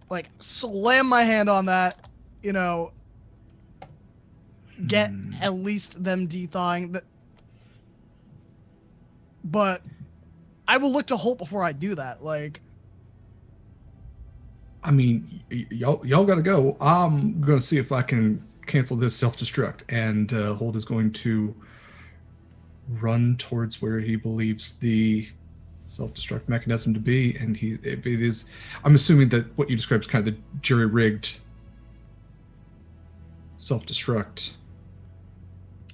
Like, slam my hand on that. You know, get at least them dethawing. But I will look to Holt before I do that. Like, I mean, y'all gotta go. I'm gonna see if I can cancel this self-destruct, and Holt is going to run towards where he believes the self-destruct mechanism to be, and if it is, I'm assuming that what you described is kind of the jury-rigged self-destruct.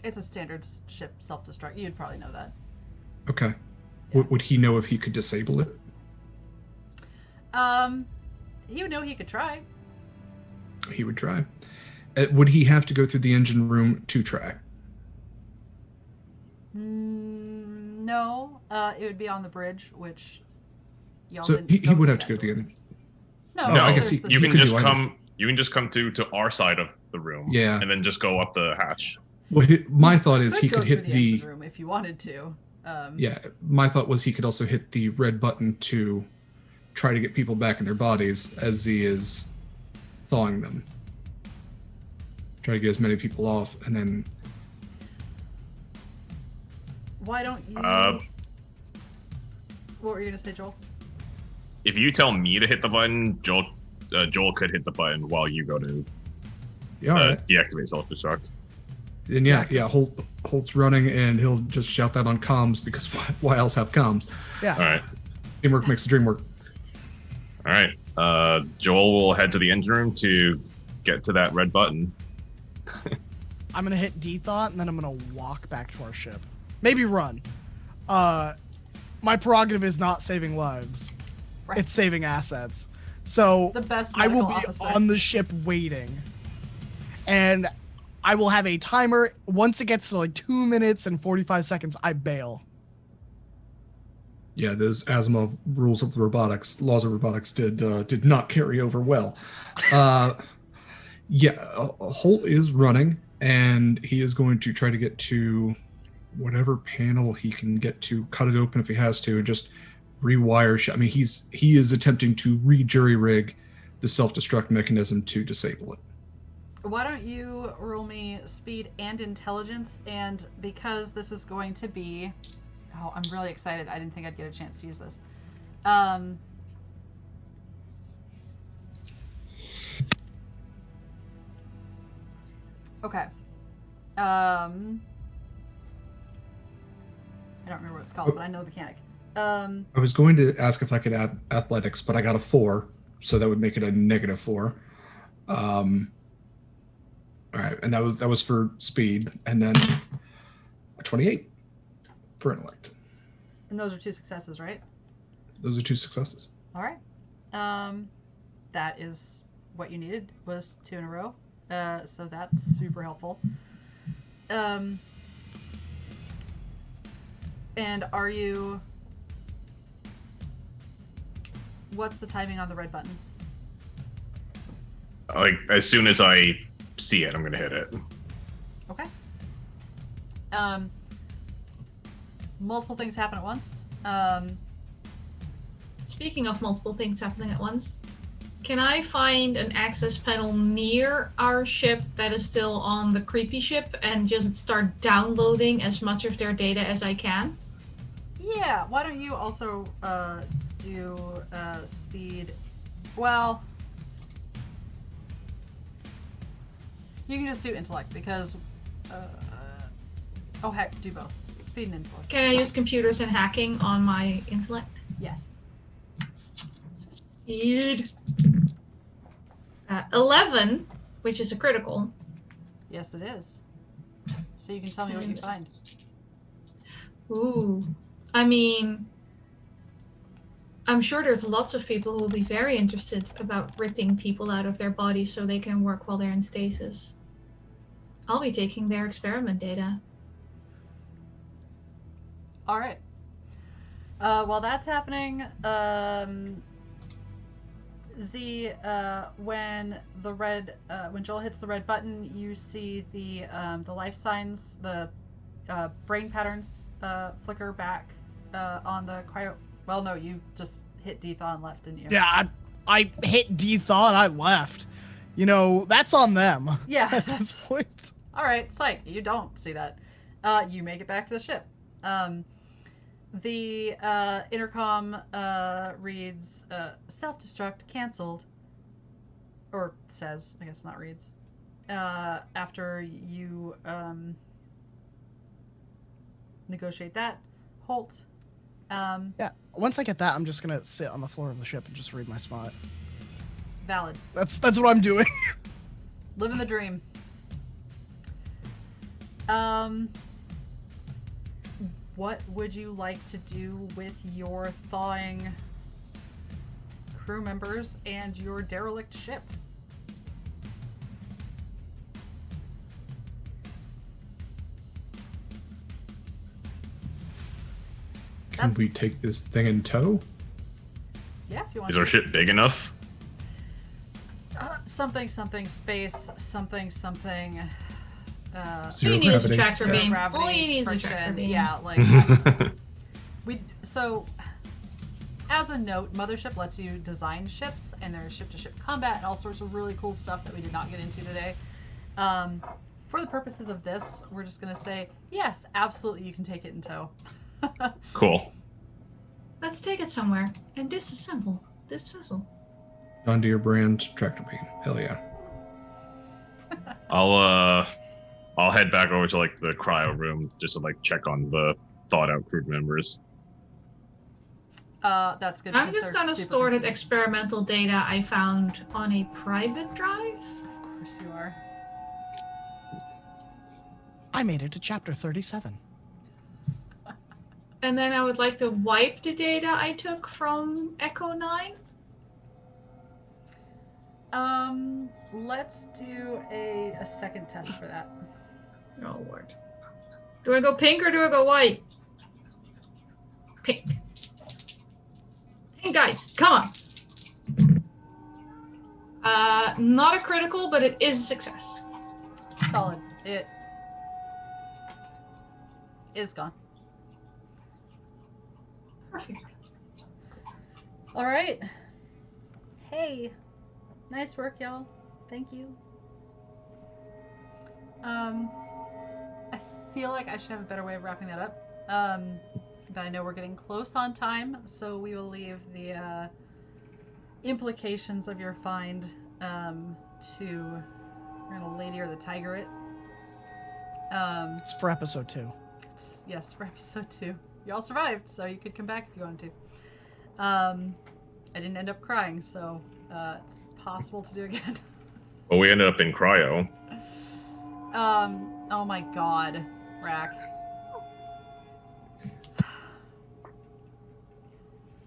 It's a standard ship self-destruct. You'd probably know that. Okay. Yeah. Would he know if he could disable it? He would know he could try. He would try. Would he have to go through the engine room to try? No, it would be on the bridge, which y'all So didn't he go would to have to go yet. to the engine. No, No, I guess there's he You can could just do either. come. You can just come to our side of the room. Yeah. And then just go up the hatch. Well, my thought is he go could hit through the engine room if you wanted to. yeah. My thought was he could also hit the red button to try to get people back in their bodies as Z is thawing them. Try to get as many people off, and then. Why don't you? What were you gonna say, Joel? If you tell me to hit the button, Joel could hit the button while you go to Yeah, all right. deactivate self-destruct. And Holt's running, and he'll just shout that on comms because why else have comms? yeah. All right. Teamwork makes the dream work. All right. Joel will head to the engine room to get to that red button. I'm gonna hit dethaw, and then I'm gonna walk back to our ship. Maybe run. My prerogative is not saving lives. Right. It's saving assets. So The best I will be medical officer. on the ship waiting. And I will have a timer. Once it gets to like 2 minutes and 45 seconds, I bail. Yeah, those Asimov laws of robotics did not carry over well. Holt is running, and he is going to try to get to whatever panel he can get to, cut it open if he has to, and just rewire. I mean, he is attempting to re-jury rig the self-destruct mechanism to disable it. Why don't you roll me speed and intelligence? And because this is going to be, I'm really excited. I didn't think I'd get a chance to use this. Okay. I don't remember what it's called, but I know the mechanic. I was going to ask if I could add athletics, but I got a 4, so that would make it a -4. All right, and that was for speed, and then a 28 for intellect. And those are 2 successes, right? Those are 2 successes. All right. That is what you needed, was 2 in a row. So that's super helpful. And are you... What's the timing on the red button? Like, as soon as I see it, I'm gonna hit it. Okay. Multiple things happen at once. Speaking of multiple things happening at once, can I find an access panel near our ship that is still on the creepy ship and just start downloading as much of their data as I can? Yeah, why don't you also do speed... Well... You can just do intellect, because... oh heck, do both. Speed and intellect. Can I use computers and hacking on my intellect? Yes. Speed. 11, which is a critical. Yes, it is. So you can tell me what you find. Ooh. I mean, I'm sure there's lots of people who will be very interested about ripping people out of their bodies so they can work while they're in stasis. I'll be taking their experiment data. All right. While that's happening, Z, when Joel hits the red button, you see the life signs, the brain patterns flicker back on the cryo. Well, no, you just hit D-thaw and left, didn't you? Yeah, I hit D-thaw and I left. You know, that's on them. Yeah. At this point. All right, psych. You don't see that. You make it back to the ship. The intercom reads, self-destruct canceled. Or says, I guess not reads. After you negotiate that, halt. Yeah, once I get that, I'm just gonna sit on the floor of the ship and just read my spot. Valid. That's what I'm doing. Living the dream. What would you like to do with your thawing crew members and your derelict ship? Can we take this thing in tow? Yeah, if you want. Is our ship big enough? Something space something. Zero All you need is a gravity. tractor Zero beam. gravity, All you need is a friction. tractor beam. Yeah, like so. As a note, Mothership lets you design ships, and there's ship-to-ship combat and all sorts of really cool stuff that we did not get into today. For the purposes of this, we're just going to say, yes, absolutely, you can take it in tow. Cool. Let's take it somewhere and disassemble this vessel. John Deere brand tractor beam. Hell yeah. I'll head back over to like the cryo room just to like check on the thawed out crew members. That's good. I'm because just they're gonna super store that confused. experimental data I found on a private drive. Of course you are. I made it to chapter 37. And then I would like to wipe the data I took from Echo 9. Let's do a second test for that. Oh lord. Do I go pink or do I go white? Pink. Hey guys, come on. Not a critical, but it is a success. Solid. It is gone. Perfect. All right. Hey, nice work, y'all. Thank you. I feel like I should have a better way of wrapping that up. But I know we're getting close on time, so we will leave the implications of your find to we're gonna lady or the tiger it. It's for episode 2. Yes, for episode 2. You all survived, so you could come back if you wanted to. I didn't end up crying, so it's possible to do again. Well, we ended up in cryo. Oh my god, Rak.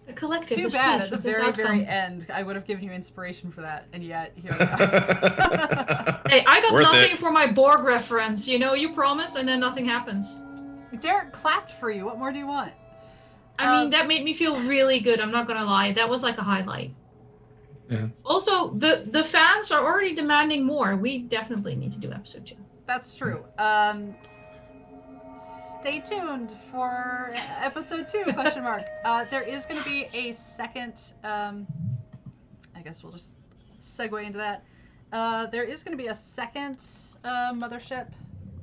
The collective Too is bad pleased at the with this very, outcome. very end. I would have given you inspiration for that, and yet here we are. Hey, I got Worth nothing it. for my Borg reference. You know, you promise, and then nothing happens. Derek clapped for you. What more do you want? I mean, that made me feel really good. I'm not gonna lie. That was like a highlight. Yeah. Also, the fans are already demanding more. We definitely need to do episode 2. That's true. Stay tuned for episode 2, question mark. There is going to be a second, I guess we'll just segue into that. There is going to be a second Mothership.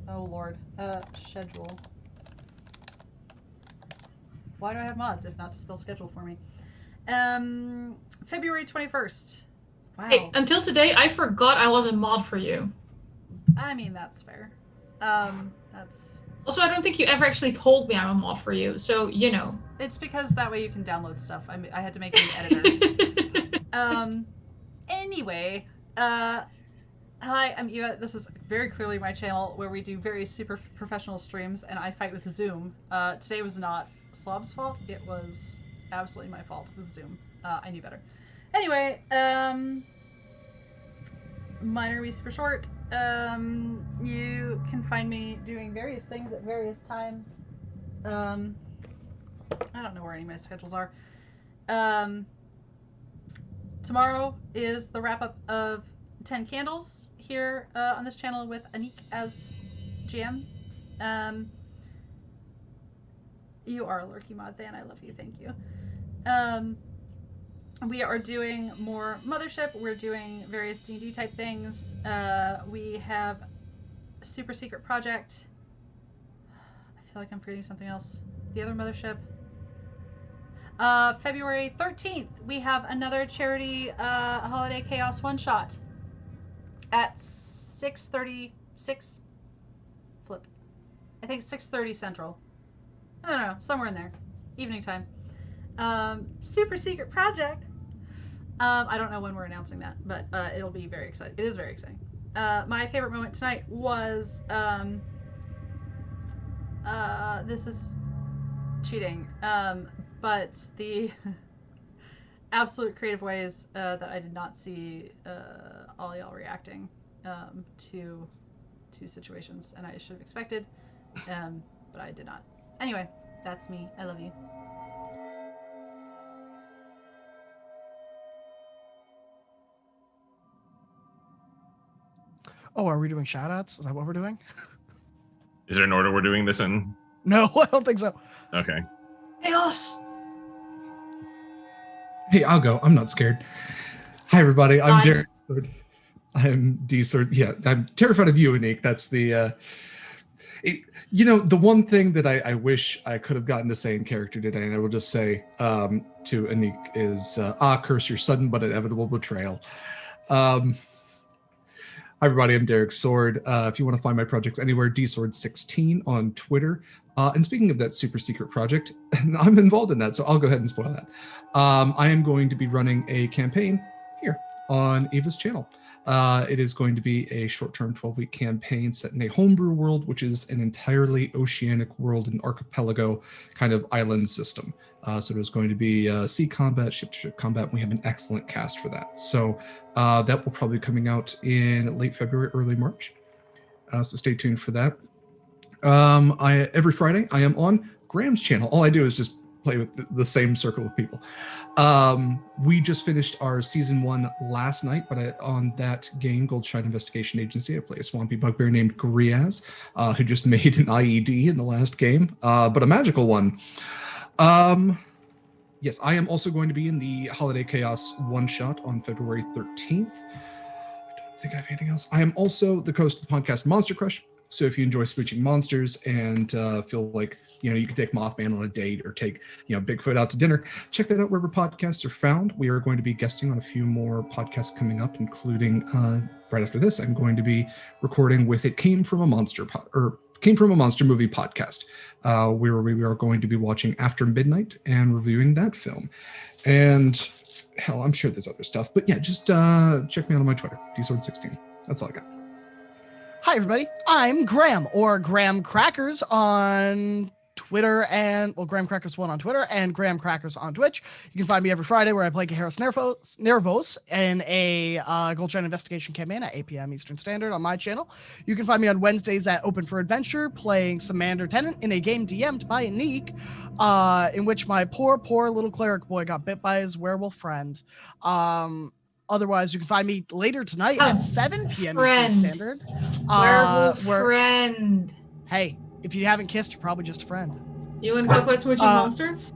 Oh lord. Schedule. Why do I have mods if not to spell schedule for me? February 21st. Wow. Hey, until today, I forgot I was a mod for you. I mean, that's fair. That's... Also, I don't think you ever actually told me I'm a mod for you, so, you know. It's because that way you can download stuff. I had to make an editor. Anyway, hi, I'm Eva. This is very clearly my channel where we do very super professional streams, and I fight with Zoom. Today was not Slob's fault. It was absolutely my fault with Zoom. I knew better. Anyway, mine are super short. You can find me doing various things at various times. I don't know where any of my schedules are. Tomorrow is the wrap-up of 10 Candles here on this channel with Anniek as GM. You are a lurky mod fan. I love you. Thank you. We are doing more Mothership. We're doing various D&D type things. We have a super secret project. I feel like I'm forgetting something else. The other Mothership. February 13th, we have another charity Holiday Chaos one-shot at 6:36. Flip. I think 6:30 Central. I don't know, somewhere in there. Evening time. Super secret project. I don't know when we're announcing that, but it'll be very exciting. It is very exciting. My favorite moment tonight was this is cheating, but the absolute creative ways that I did not see all y'all reacting to situations, and I should have expected, but I did not. Anyway, that's me. I love you. Oh, are we doing shoutouts? Is that what we're doing? Is there an order we're doing this in? No, I don't think so. Okay. Chaos! Hey, I'll go. I'm not scared. Hi, everybody. I'm Nice. Derek. I'm D-Sword. Yeah, I'm terrified of you, Anniek. That's the... the one thing that I wish I could have gotten to say in character today, and I will just say to Anniek, is curse your sudden but inevitable betrayal. Hi, everybody. I'm Derek Sword. If you want to find my projects anywhere, dsword16 on Twitter. And speaking of that super secret project, I'm involved in that, so I'll go ahead and spoil that. I am going to be running a campaign here on Eva's channel. It is going to be a short-term 12-week campaign set in a homebrew world, which is an entirely oceanic world, an archipelago kind of island system. So there's going to be sea combat, ship-to-ship combat, and we have an excellent cast for that. So that will probably be coming out in late February, early March. So stay tuned for that. Every Friday, I am on Graham's channel. All I do is just play with the same circle of people. We just finished our season 1 last night, but on that game, Goldshine Investigation Agency, I play a swampy bugbear named Griaz, who just made an IED in the last game, but a magical one. Yes, I am also going to be in the Holiday Chaos one-shot on February 13th. I don't think I have anything else. I am also the host of the podcast Monster Crush. So if you enjoy smooching monsters and feel like, you can take Mothman on a date or take, Bigfoot out to dinner, check that out wherever podcasts are found. We are going to be guesting on a few more podcasts coming up, including right after this, I'm going to be recording with It Came From a Monster, or came from a monster movie podcast, where we are going to be watching After Midnight and reviewing that film. And hell, I'm sure there's other stuff, but yeah, just check me out on my Twitter, dsword16. That's all I got. Hi, everybody. I'm Graeme, or Graham Crackers on Twitter, and Graham Crackers 1 on Twitter and Graham Crackers on Twitch. You can find me every Friday where I play Harris Nervos in a Goldshine investigation campaign at 8 p.m. Eastern Standard on my channel. You can find me on Wednesdays at Open for Adventure playing Sammander Tennant in a game DM'd by Anniek, in which my poor little cleric boy got bit by his werewolf friend. Otherwise, you can find me later tonight at 7 p.m. Eastern Standard. Werewolf friend. Hey, if you haven't kissed, you're probably just a friend. You want to talk about switching monsters?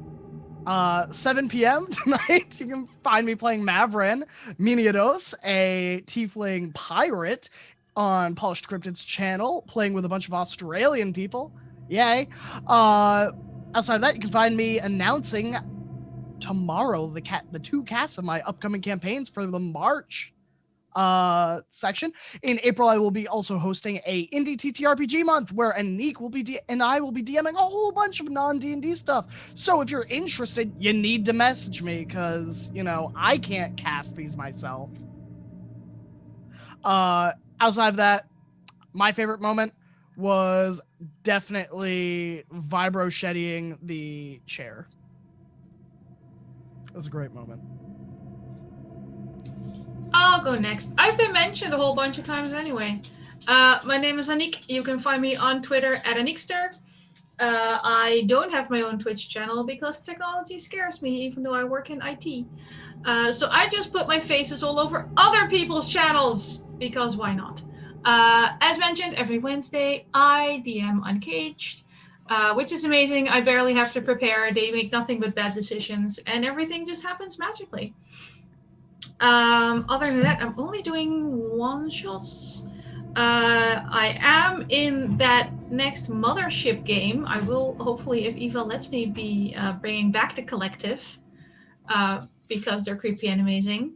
7 p.m. tonight, you can find me playing Mavrin Miniados, a tiefling pirate, on Polished Cryptid's channel, playing with a bunch of Australian people. Yay. Outside of that, you can find me announcing tomorrow the 2 casts of my upcoming campaigns for the March section. In April, I will be also hosting a indie TTRPG month where Anniek will be and I will be DMing a whole bunch of non-D&D stuff. So if you're interested, you need to message me, because I can't cast these myself. Outside of that, my favorite moment was definitely vibro shedding the chair. It was a great moment. I'll go next. I've been mentioned a whole bunch of times anyway. My name is Anniek. You can find me on Twitter at Anniekster. I don't have my own Twitch channel because technology scares me, even though I work in IT. So I just put my faces all over other people's channels, because why not? As mentioned, every Wednesday, I DM Uncaged, which is amazing. I barely have to prepare. They make nothing but bad decisions, and everything just happens magically. Other than that, I'm only doing one-shots. I am in that next Mothership game. I will, hopefully, if Eva lets me, be bringing back the Collective, because they're creepy and amazing.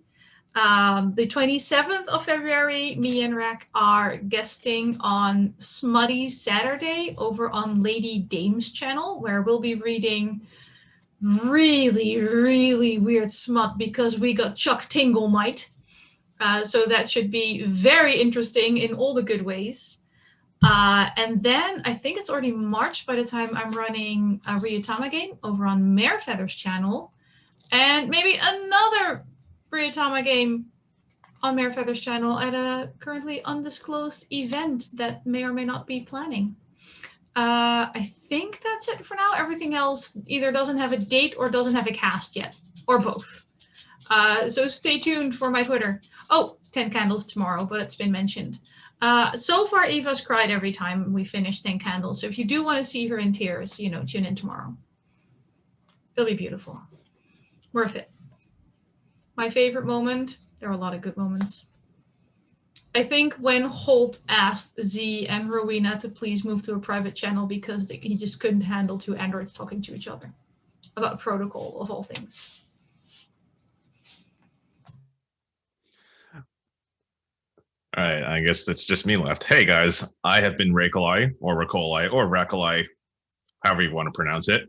The 27th of February, me and Rak are guesting on Smutty Saturday over on Lady Dame's channel, where we'll be reading really weird smut because we got Chuck Tinglemite. So that should be very interesting in all the good ways. And then I think it's already March by the time I'm running a Ryutama game over on Marefeather's channel, and maybe another Ryutama game on Marefeather's channel at a currently undisclosed event that may or may not be planning. I think that's it for now. Everything else either doesn't have a date or doesn't have a cast yet, or both. So stay tuned for my Twitter. Oh, 10 Candles tomorrow, but it's been mentioned. So far, Eva's cried every time we finish 10 Candles. So if you do want to see her in tears, tune in tomorrow. It'll be beautiful. Worth it. My favorite moment, there are a lot of good moments. I think when Holt asked Z and Rowena to please move to a private channel because he just couldn't handle 2 androids talking to each other about protocol of all things. All right, I guess it's just me left. Hey guys, I have been Rakolai, or Rakolai, however you want to pronounce it.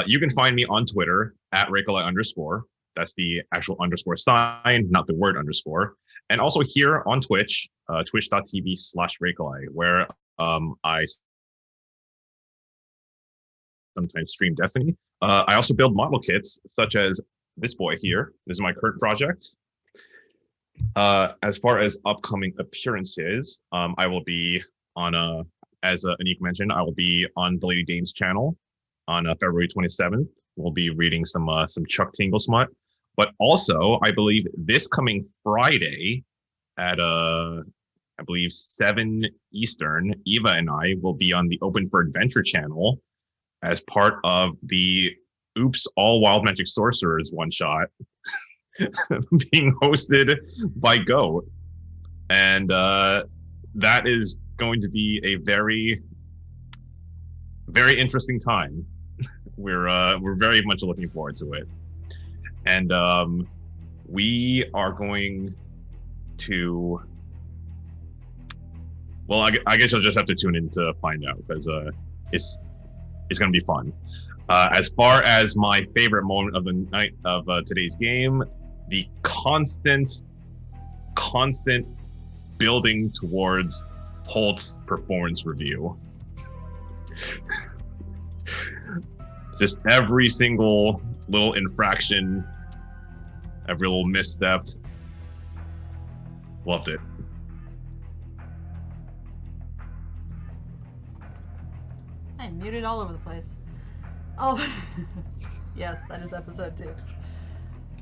You can find me on Twitter at Rakolai_. That's the actual underscore sign, not the word underscore. And also here on Twitch, twitch.tv/Rakolai, where I sometimes stream Destiny. I also build model kits, such as this boy here. This is my current project. As far as upcoming appearances, I will be on, as Anniek mentioned, I will be on the Lady Dame's channel on February 27th. We'll be reading some Chuck Tingle smut. But also, I believe this coming Friday at, I believe 7 Eastern, Eva and I will be on the Open for Adventure channel as part of the Oops, All Wild Magic Sorcerers one-shot being hosted by Goat. And that is going to be a very, very interesting time. We're very much looking forward to it. And we are going to Well, I guess you'll just have to tune in to find out because it's going to be fun. As far as my favorite moment of the night of today's game, the constant building towards Holt's performance review. Just every single little infraction, every little misstep. Loved it. I'm muted all over the place. Oh, yes, that is episode 2.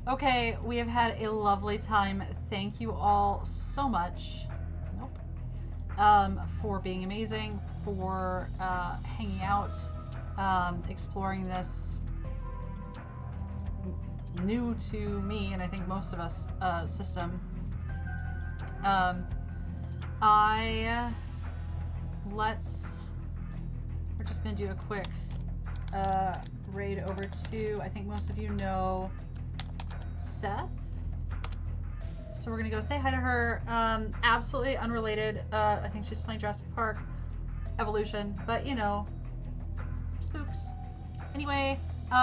Okay, we have had a lovely time. Thank you all so much. Nope. For being amazing, for hanging out, exploring this new to me, and I think most of us, system. We're just gonna do a quick raid over to, I think most of you know Seth. So we're gonna go say hi to her. Absolutely unrelated. I think she's playing Jurassic Park Evolution, but you know, spooks. Anyway,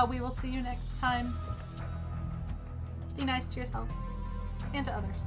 we will see you next time. Be nice to yourselves and to others.